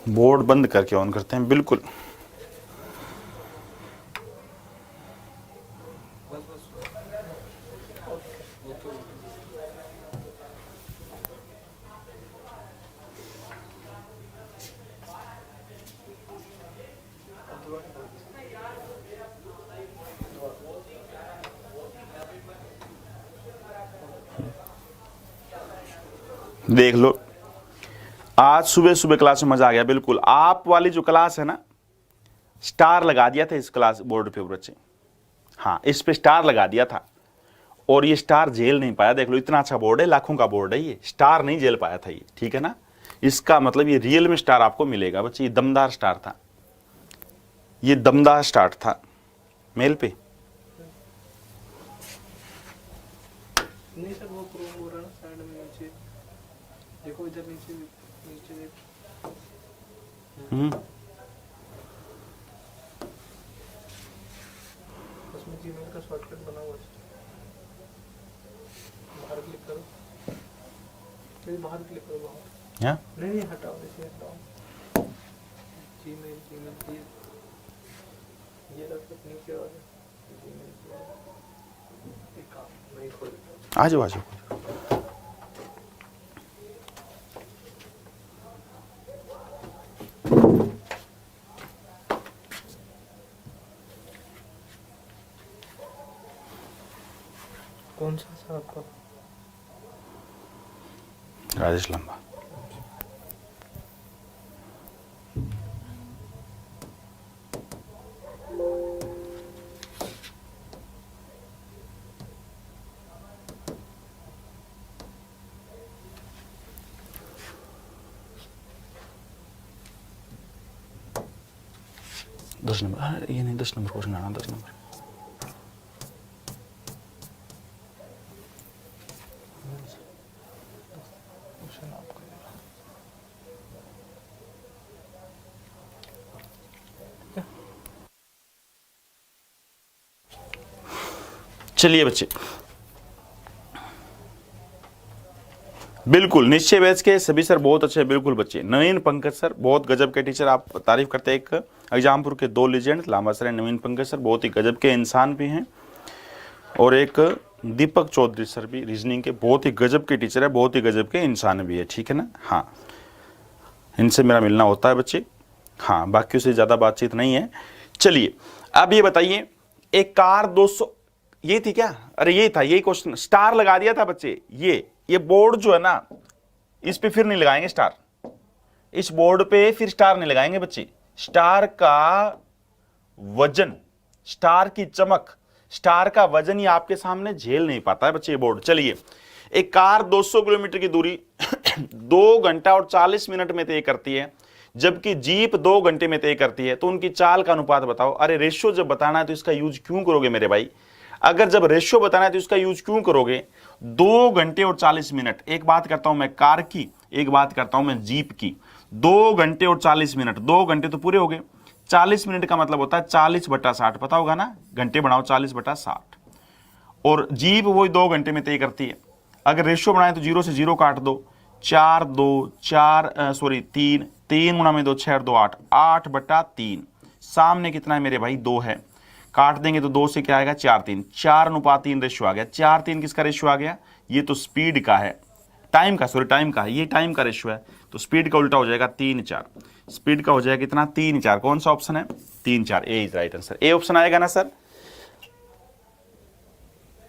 [SPEAKER 1] बोर्ड बंद करके ऑन करते हैं, बिल्कुल। देख लो आज सुबह सुबह क्लास में मजा आ गया, बिल्कुल। आप वाली जो क्लास है ना, स्टार लगा दिया था इस क्लास बोर्ड पे बच्चे, हाँ इस पे स्टार लगा दिया था, और ये स्टार झेल नहीं पाया। देख लो इतना अच्छा बोर्ड है, लाखों का बोर्ड है, ये स्टार नहीं झेल पाया था ये, ठीक है ना। इसका मतलब ये रियल में स्टार आपको मिलेगा बच्चे, ये दमदार स्टार था, ये दमदार स्टार था मेल पे।
[SPEAKER 2] नहीं सर, वो क्रोम हो रहा है साइड में नीचे, देखो इधर नीचे नीचे देखो। उसमें जीमेल का शॉर्टकट बना हुआ है, बाहर क्लिक करो, नहीं बाहर क्लिक करो, बाहर
[SPEAKER 1] हाँ
[SPEAKER 2] नहीं हटाओ, इसे हटाओ, जीमेल जीमेल ये रखो नीचे वाले जीमेल, ये काम नहीं खोल,
[SPEAKER 1] आ जाओ आ जाओ।
[SPEAKER 2] कौन सा सर आपका?
[SPEAKER 1] राजेश लंबा। दस नंबर, ये नहीं 10 नंबर क्वेश्चन आना, 10 नंबर। चलिए बच्चे, बिल्कुल निश्चय बैच के सभी सर बहुत अच्छे, बिल्कुल बच्चे। नवीन पंकज सर बहुत गजब के टीचर, आप तारीफ करते हैं। एक एग्जामपुर के 2 लीजेंड लांबा सर हैं, नवीन पंकज सर बहुत ही गजब के इंसान भी हैं, और एक दीपक चौधरी सर भी रीजनिंग के बहुत ही गजब के टीचर है, बहुत ही गजब के इंसान भी है, ठीक है ना। हाँ इनसे मेरा मिलना होता है बच्चे, हाँ बाकियों से ज़्यादा बातचीत नहीं है। चलिए अब ये बताइए, एक कार 200, ये थी क्या, अरे ये था, यही क्वेश्चन, स्टार लगा दिया था बच्चे। ये बोर्ड जो है ना, इस पे फिर नहीं लगाएंगे स्टार, इस बोर्ड पे फिर स्टार नहीं लगाएंगे बच्चे। स्टार का वजन, स्टार की चमक, स्टार का वजन ये आपके सामने झेल नहीं पाता है बच्चे ये बोर्ड। चलिए एक कार 200 किलोमीटर की दूरी 2 घंटा और 40 मिनट में तय करती है, जबकि जीप 2 घंटे में तय करती है, तो उनकी चाल का अनुपात बताओ। अरे रेशियो जब बताना है तो इसका यूज क्यों करोगे मेरे भाई, अगर जब रेशियो बताना है तो इसका यूज क्यों करोगे। 2 घंटे और 40 मिनट, एक बात करता हूं मैं कार की, एक बात करता हूं मैं जीप की। 2 घंटे और 40 मिनट, 2 घंटे तो पूरे हो गए, 40 मिनट का मतलब होता है 40/60, पता होगा ना, घंटे बनाओ 40/60, और जीप वही 2 घंटे में तय करती है। अगर रेशियो बनाए तो 0 से 0 काट दो, 3 3 गुणा में 2 6 और 2 8, 8/3। सामने कितना है मेरे भाई, 2 है, काट देंगे तो 2 से क्या आएगा, 4 3, 4:3 रेशियो आ गया। 4 3 किसका रेशियो आ गया, ये तो स्पीड का है, टाइम का, सॉरी टाइम का है, ये टाइम का रेशियो है, तो स्पीड का उल्टा हो जाएगा 3 4, स्पीड का हो जाएगा कितना, 3 4। कौन सा ऑप्शन है, 3 4, A is right answer, A option आएगा ना सर।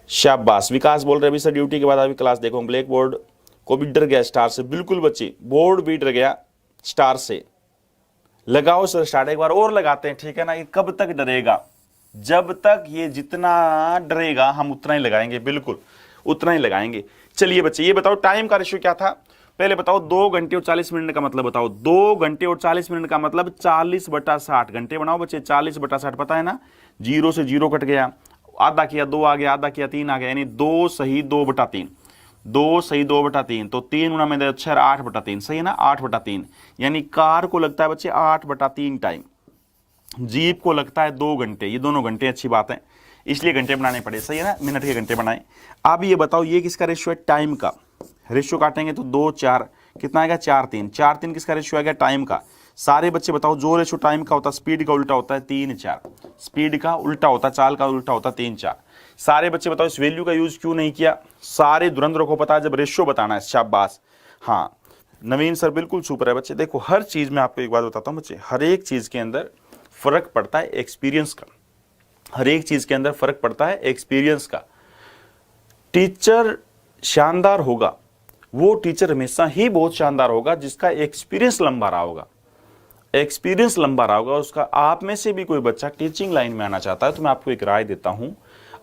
[SPEAKER 1] शाबाश, विकास बोल रहे अभी सर ड्यूटी के बाद अभी क्लास देखो, ब्लैक बोर्ड को भी डर गया स्टार से। बिल्कुल बच्चे, बोर्ड भी डर गया स्टार से। लगाओ सर स्टार्ट, एक बार और लगाते हैं, ठीक है ना। ये कब तक डरेगा, जब तक ये जितना डरेगा हम उतना ही लगाएंगे, बिल्कुल उतना ही लगाएंगे। चलिए बच्चे ये बताओ टाइम का रेशियो क्या था, पहले बताओ। 2 घंटे और 40 मिनट का मतलब बताओ, 2 घंटे और 40 मिनट का मतलब 40/60 घंटे बनाओ बच्चे। 40/60 पता है ना, 0 से 0 कट गया, आधा किया 2 आ गया, आधा किया 3 आ गया, यानी 2 सही 2/3। 2 सही 2/3, तो 3 गुना में 6 8/3, सही है ना, 8/3। यानी कार को लगता है बच्चे 8/3 टाइम, जीप को लगता है 2 घंटे। ये दोनों घंटे अच्छी बात है, इसलिए घंटे बनाने पड़े, सही है ना, मिनट के घंटे बनाए। अब ये बताओ ये किसका रेशियो है, टाइम का। रेशियो काटेंगे तो 2 4 कितना आएगा, 4 3, 4 3 किसका रेशियो आएगा, टाइम का। सारे बच्चे बताओ जो रेशियो टाइम का होता है स्पीड का उल्टा होता है 3 4, स्पीड का उल्टा होता है, चाल का उल्टा होता है 3 4। सारे बच्चे बताओ इस वैल्यू का यूज क्यों नहीं किया, सारे धुरंधरों को पता है जब रेशियो बताना है, शाबाश। हाँ नवीन सर बिल्कुल सुपर है बच्चे। देखो हर चीज में आपको एक बात बताता हूँ बच्चे, हर एक चीज के अंदर फर्क पड़ता है एक्सपीरियंस का, हर एक चीज के अंदर फर्क पड़ता है एक्सपीरियंस का। टीचर शानदार होगा, वो टीचर हमेशा ही बहुत शानदार होगा जिसका एक्सपीरियंस लंबा रहा होगा, एक्सपीरियंस लंबा रहा होगा उसका। आप में से भी कोई बच्चा टीचिंग लाइन में आना चाहता है तो मैं आपको एक राय देता हूं,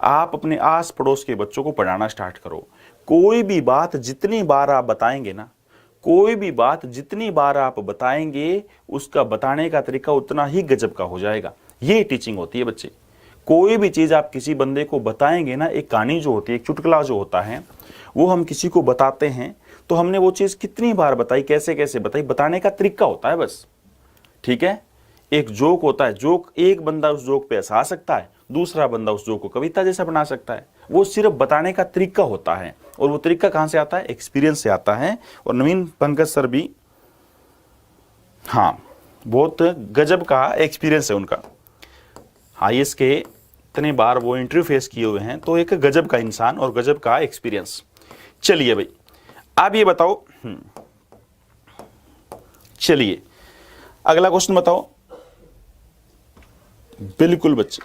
[SPEAKER 1] आप अपने आस पड़ोस के बच्चों को पढ़ाना स्टार्ट करो। कोई भी बात जितनी बार आप बताएंगे ना, कोई भी बात जितनी बार आप बताएंगे, उसका बताने का तरीका उतना ही गजब का हो जाएगा। ये टीचिंग होती है बच्चे। कोई भी चीज आप किसी बंदे को बताएंगे ना, एक कहानी जो होती है, एक चुटकुला जो होता है, वो हम किसी को बताते हैं तो हमने वो चीज कितनी बार बताई, कैसे कैसे बताई, बताने का तरीका होता है बस, ठीक है। एक जोक होता है, जोक एक बंदा उस जोक पे हंसा सकता है, दूसरा बंदा उस जोक को कविता जैसा बना सकता है, वो सिर्फ बताने का तरीका होता है। और वो तरीका कहां से आता है, एक्सपीरियंस से आता है। और नवीन पंकज सर भी हाँ बहुत गजब का एक्सपीरियंस है उनका, आईएएस के इतने बार वो इंटरव्यू फेस किए हुए हैं, तो एक गजब का इंसान और गजब का एक्सपीरियंस। चलिए भाई अब ये बताओ, चलिए अगला क्वेश्चन बताओ। बिल्कुल बच्चे,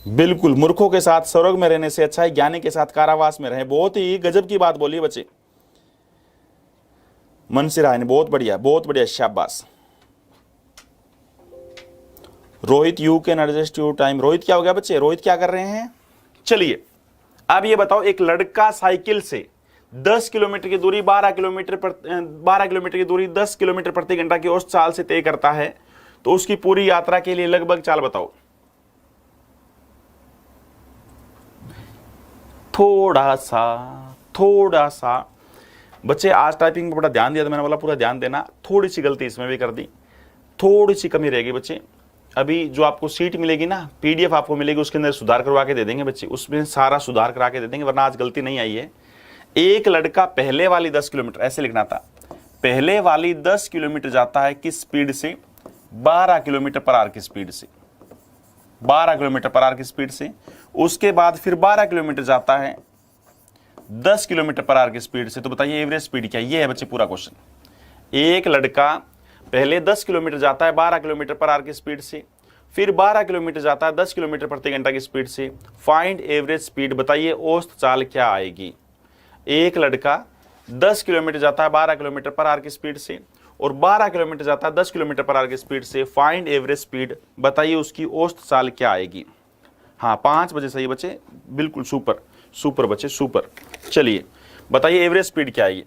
[SPEAKER 1] बिल्कुल, मूर्खों के साथ स्वर्ग में रहने से अच्छा है ज्ञानी के साथ कारावास में रहे। बहुत ही गजब की बात बोली बच्चे, मन से राय ने, बहुत बढ़िया, शाबाश। Rohit you can adjust your time. Rohit क्या हो गया बच्चे, रोहित क्या कर रहे हैं। चलिए अब ये बताओ, एक लड़का साइकिल से 10 किलोमीटर की दूरी 12 किलोमीटर की दूरी 10 किलोमीटर प्रति घंटा की औसत चाल से तय करता है, तो उसकी पूरी यात्रा के लिए लगभग चाल बताओ। थोड़ा सा बच्चे आज टाइपिंग में बड़ा ध्यान दिया था, मैंने बोला पूरा ध्यान देना। थोड़ी सी गलती इसमें भी कर दी, थोड़ी सी कमी रहेगी बच्चे। अभी जो आपको सीट मिलेगी ना, पीडीएफ आपको मिलेगी, उसके अंदर सुधार करवा के दे देंगे बच्चे, उसमें सारा सुधार करा के दे देंगे, वरना आज गलती नहीं आई है। एक लड़का पहले वाली 10 किलोमीटर, ऐसे लिखना था, पहले वाली 10 किलोमीटर जाता है किस स्पीड से, 12 किलोमीटर पर आवर की स्पीड से, 12 किलोमीटर पर आवर की स्पीड से। उसके बाद फिर 12 किलोमीटर जाता है 10 किलोमीटर पर आवर की स्पीड से। तो बताइए एवरेज स्पीड क्या है, ये है बच्चे पूरा क्वेश्चन। एक लड़का पहले 10 किलोमीटर जाता है 12 किलोमीटर पर आवर की स्पीड से, फिर 12 किलोमीटर जाता है 10 किलोमीटर प्रति घंटा की स्पीड से। फाइंड एवरेज स्पीड, बताइए औसत चाल क्या आएगी। एक लड़का 10 किलोमीटर जाता है 12 किलोमीटर पर आवर की स्पीड से, और 12 किलोमीटर जाता है 10 किलोमीटर पर आवर की स्पीड से। फाइंड एवरेज स्पीड, बताइए उसकी औसत चाल क्या आएगी। हाँ 5 बजे सही बच्चे, बिल्कुल सुपर बच्चे, सुपर। चलिए बताइए एवरेज स्पीड क्या आएगी।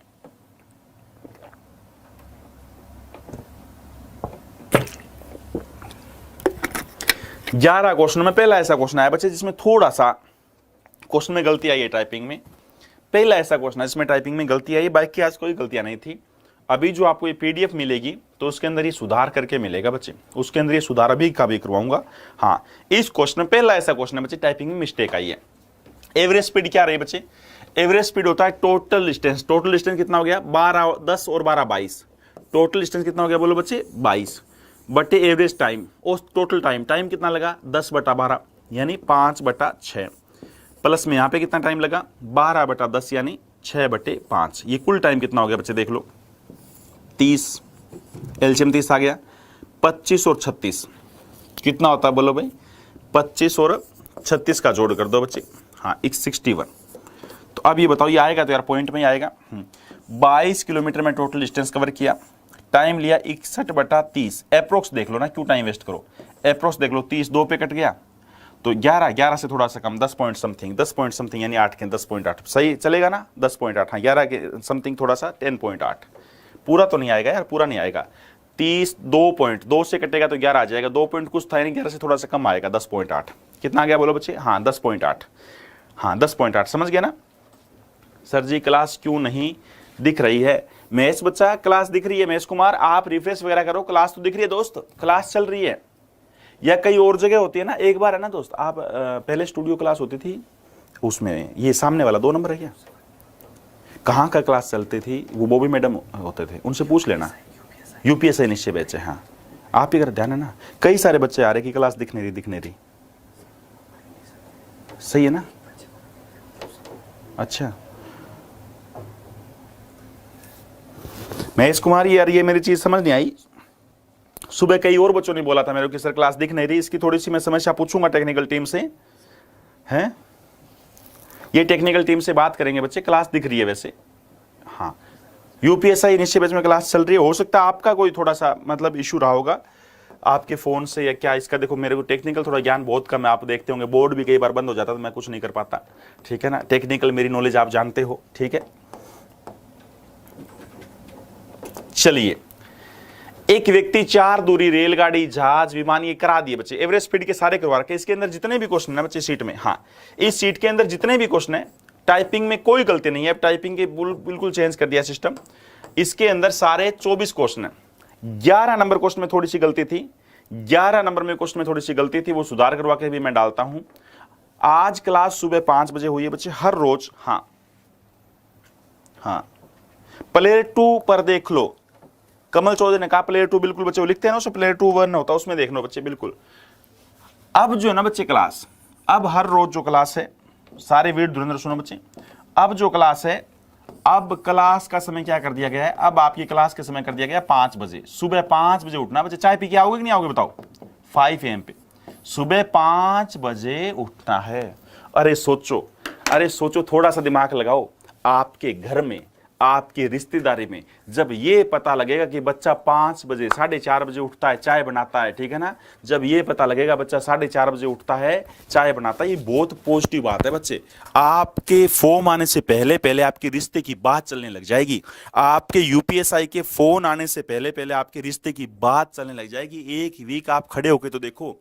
[SPEAKER 1] ग्यारह क्वेश्चन में पहला ऐसा क्वेश्चन आया बच्चे जिसमें थोड़ा सा क्वेश्चन में गलती आई है टाइपिंग में। पहला ऐसा क्वेश्चन है जिसमें टाइपिंग में गलती आई, बाकी आज कोई गलतियां नहीं थी। अभी जो आपको ये पीडीएफ मिलेगी तो उसके अंदर ये सुधार करके मिलेगा बच्चे, उसके अंदर ये सुधार अभी का भी करवाऊंगा। हाँ इस क्वेश्चन में पहला ऐसा क्वेश्चन है बच्चे टाइपिंग में मिस्टेक आई है। एवरेज स्पीड क्या रही बच्चे, एवरेज स्पीड होता है टोटल डिस्टेंस। टोटल डिस्टेंस कितना हो गया, 12 10 और 12 22। टोटल डिस्टेंस कितना हो गया बोलो बच्चे, 22 बटे एवरेज टाइम, और टोटल टाइम कितना लगा 10/12 यानी 5/6, प्लस में यहां पे कितना टाइम लगा 12/10 यानी 6/5। ये कुल टाइम कितना हो गया बच्चे देख लो, 30, एलसीएम 30 आ गया। 25 और 36 कितना होता है बोलो भाई, 25 और 36 का जोड़ कर दो बच्चे, हाँ 61। तो अब ये बताओ, ये आएगा तो यार पॉइंट में ही आएगा। 22 किलोमीटर में टोटल डिस्टेंस कवर किया, टाइम लिया 61/30। अप्रोक्स देख लो ना, क्यों टाइम वेस्ट करो, अप्रोक्स देख लो, 30 2 पे कट गया तो 11 से थोड़ा सा कम, 10 पॉइंट समथिंग यानी 8 के 10.8 सही चलेगा ना, 10.8। हाँ 11 के समथिंग थोड़ा सा 10.8, पूरा तो नहीं आएगा यार, पूरा नहीं आएगा। 32 पॉइंट, 2 से कटेगा तो 11 आ जाएगा, 2 पॉइंट कुछ था, यानी 11 से थोड़ा सा कम आएगा, 10.8। कितना आ गया बोलो बच्चे? हाँ 10.8, हाँ 10.8, समझ गया ना? सर जी क्लास क्यों नहीं दिख रही है? महेश बच्चा क्लास दिख रही है, महेश कुमार आप रिफ्रेश वगैरह करो, क्लास तो दिख रही है दोस्त, क्लास चल रही है। या कई और जगह होती है ना, एक बार है ना दोस्त, आप पहले स्टूडियो क्लास होती थी, उसमें ये सामने वाला 2 नंबर है क्या, कहाँ का क्लास चलती थी, वो बॉबी मैडम होते थे, उनसे पूछ लेना। यूपीएसआई निश्चय बैच है, हाँ आप ही अगर ध्यान है ना, कई सारे बच्चे आ रहे कि क्लास दिख नहीं रही, सही है ना? अच्छा महेश कुमार यार ये मेरी चीज समझ नहीं आई। सुबह कई और बच्चों ने बोला था मेरे को कि सर क्लास दिख नहीं रही, इसकी थोड़ी सी मैं समस्या पूछूंगा टेक्निकल टीम से, हैं ये टेक्निकल टीम से बात करेंगे बच्चे। क्लास दिख रही है वैसे, हाँ यूपीएसआई निश्चय बैच में क्लास चल रही है। हो सकता है आपका कोई थोड़ा सा मतलब इशू रहा होगा आपके फोन से या क्या, इसका देखो मेरे को टेक्निकल थोड़ा ज्ञान बहुत कम है, आप देखते होंगे बोर्ड भी कई बार बंद हो जाता तो मैं कुछ नहीं कर पाता, ठीक है ना? टेक्निकल मेरी नॉलेज आप जानते हो, ठीक है? चलिए, एक व्यक्ति 4 दूरी रेलगाड़ी, जहाज, विमान ये करा दिए बच्चे, एवरेज स्पीड के सारे करवा रखे। इसके अंदर जितने भी क्वेश्चन है बच्चे सीट में, हाँ इस सीट के अंदर जितने भी क्वेश्चन है, टाइपिंग में कोई गलती नहीं है, अब टाइपिंग के बिल्कुल चेंज कर दिया सिस्टम। इसके अंदर सारे 24 क्वेश्चन है, 11 नंबर क्वेश्चन में थोड़ी सी गलती थी, 11 नंबर में क्वेश्चन में थोड़ी सी गलती थी, वो सुधार करवा के भी मैं डालता हूं। आज क्लास सुबह 5 बजे हुई है बच्चे, हर रोज। हाँ हाँ प्लेयर 2 पर देख लो, कमल चौधरी ने कहा प्लेयर 2 बिल्कुल बच्चे वो लिखते हैं ना, उसमें प्लेयर 2 1 होता है, उसमें देख लो बच्चे बिल्कुल। अब जो है ना बच्चे क्लास, अब हर रोज जो क्लास है, सारे वीडियो धुरंधर सुनो बच्चे, अब जो क्लास है, अब क्लास का समय क्या कर दिया गया है, अब आपकी क्लास का समय कर दिया गया 5 बजे, सुबह 5 बजे उठना बच्चे। चाय पी के आओगे कि नहीं आओगे बताओ? 5 AM पे सुबह 5 बजे उठना है। अरे सोचो थोड़ा सा दिमाग लगाओ, आपके घर में, आपकी रिश्तेदारी में जब ये पता लगेगा कि बच्चा 5 बजे 4:30 बजे उठता है, चाय बनाता है, ठीक है ना? जब ये पता लगेगा बच्चा 4:30 बजे उठता है, चाय बनाता है, ये बहुत पॉजिटिव बात है बच्चे। आपके फॉर्म आने से पहले पहले आपके रिश्ते की बात चलने लग जाएगी, आपके यूपीएसआई के फोन आने से पहले पहले आपके रिश्ते की बात चलने लग जाएगी। एक वीक आप खड़े होके तो देखो,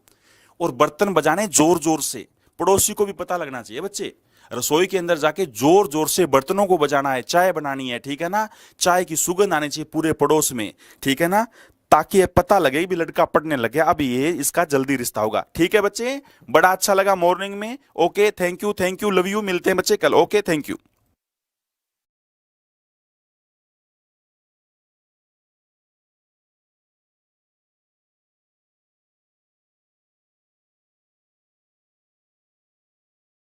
[SPEAKER 1] और बर्तन बजाने जोर जोर से, पड़ोसी को भी पता लगना चाहिए बच्चे, रसोई के अंदर जाके जोर जोर से बर्तनों को बजाना है, चाय बनानी है, ठीक है ना? चाय की सुगंध आनी चाहिए पूरे पड़ोस में, ठीक है ना? ताकि ये पता लगे भी लड़का पढ़ने लगे, अब ये इसका जल्दी रिश्ता होगा, ठीक है बच्चे? बड़ा अच्छा लगा मॉर्निंग में। Okay thank you love you, मिलते हैं बच्चे कल। Okay thank you.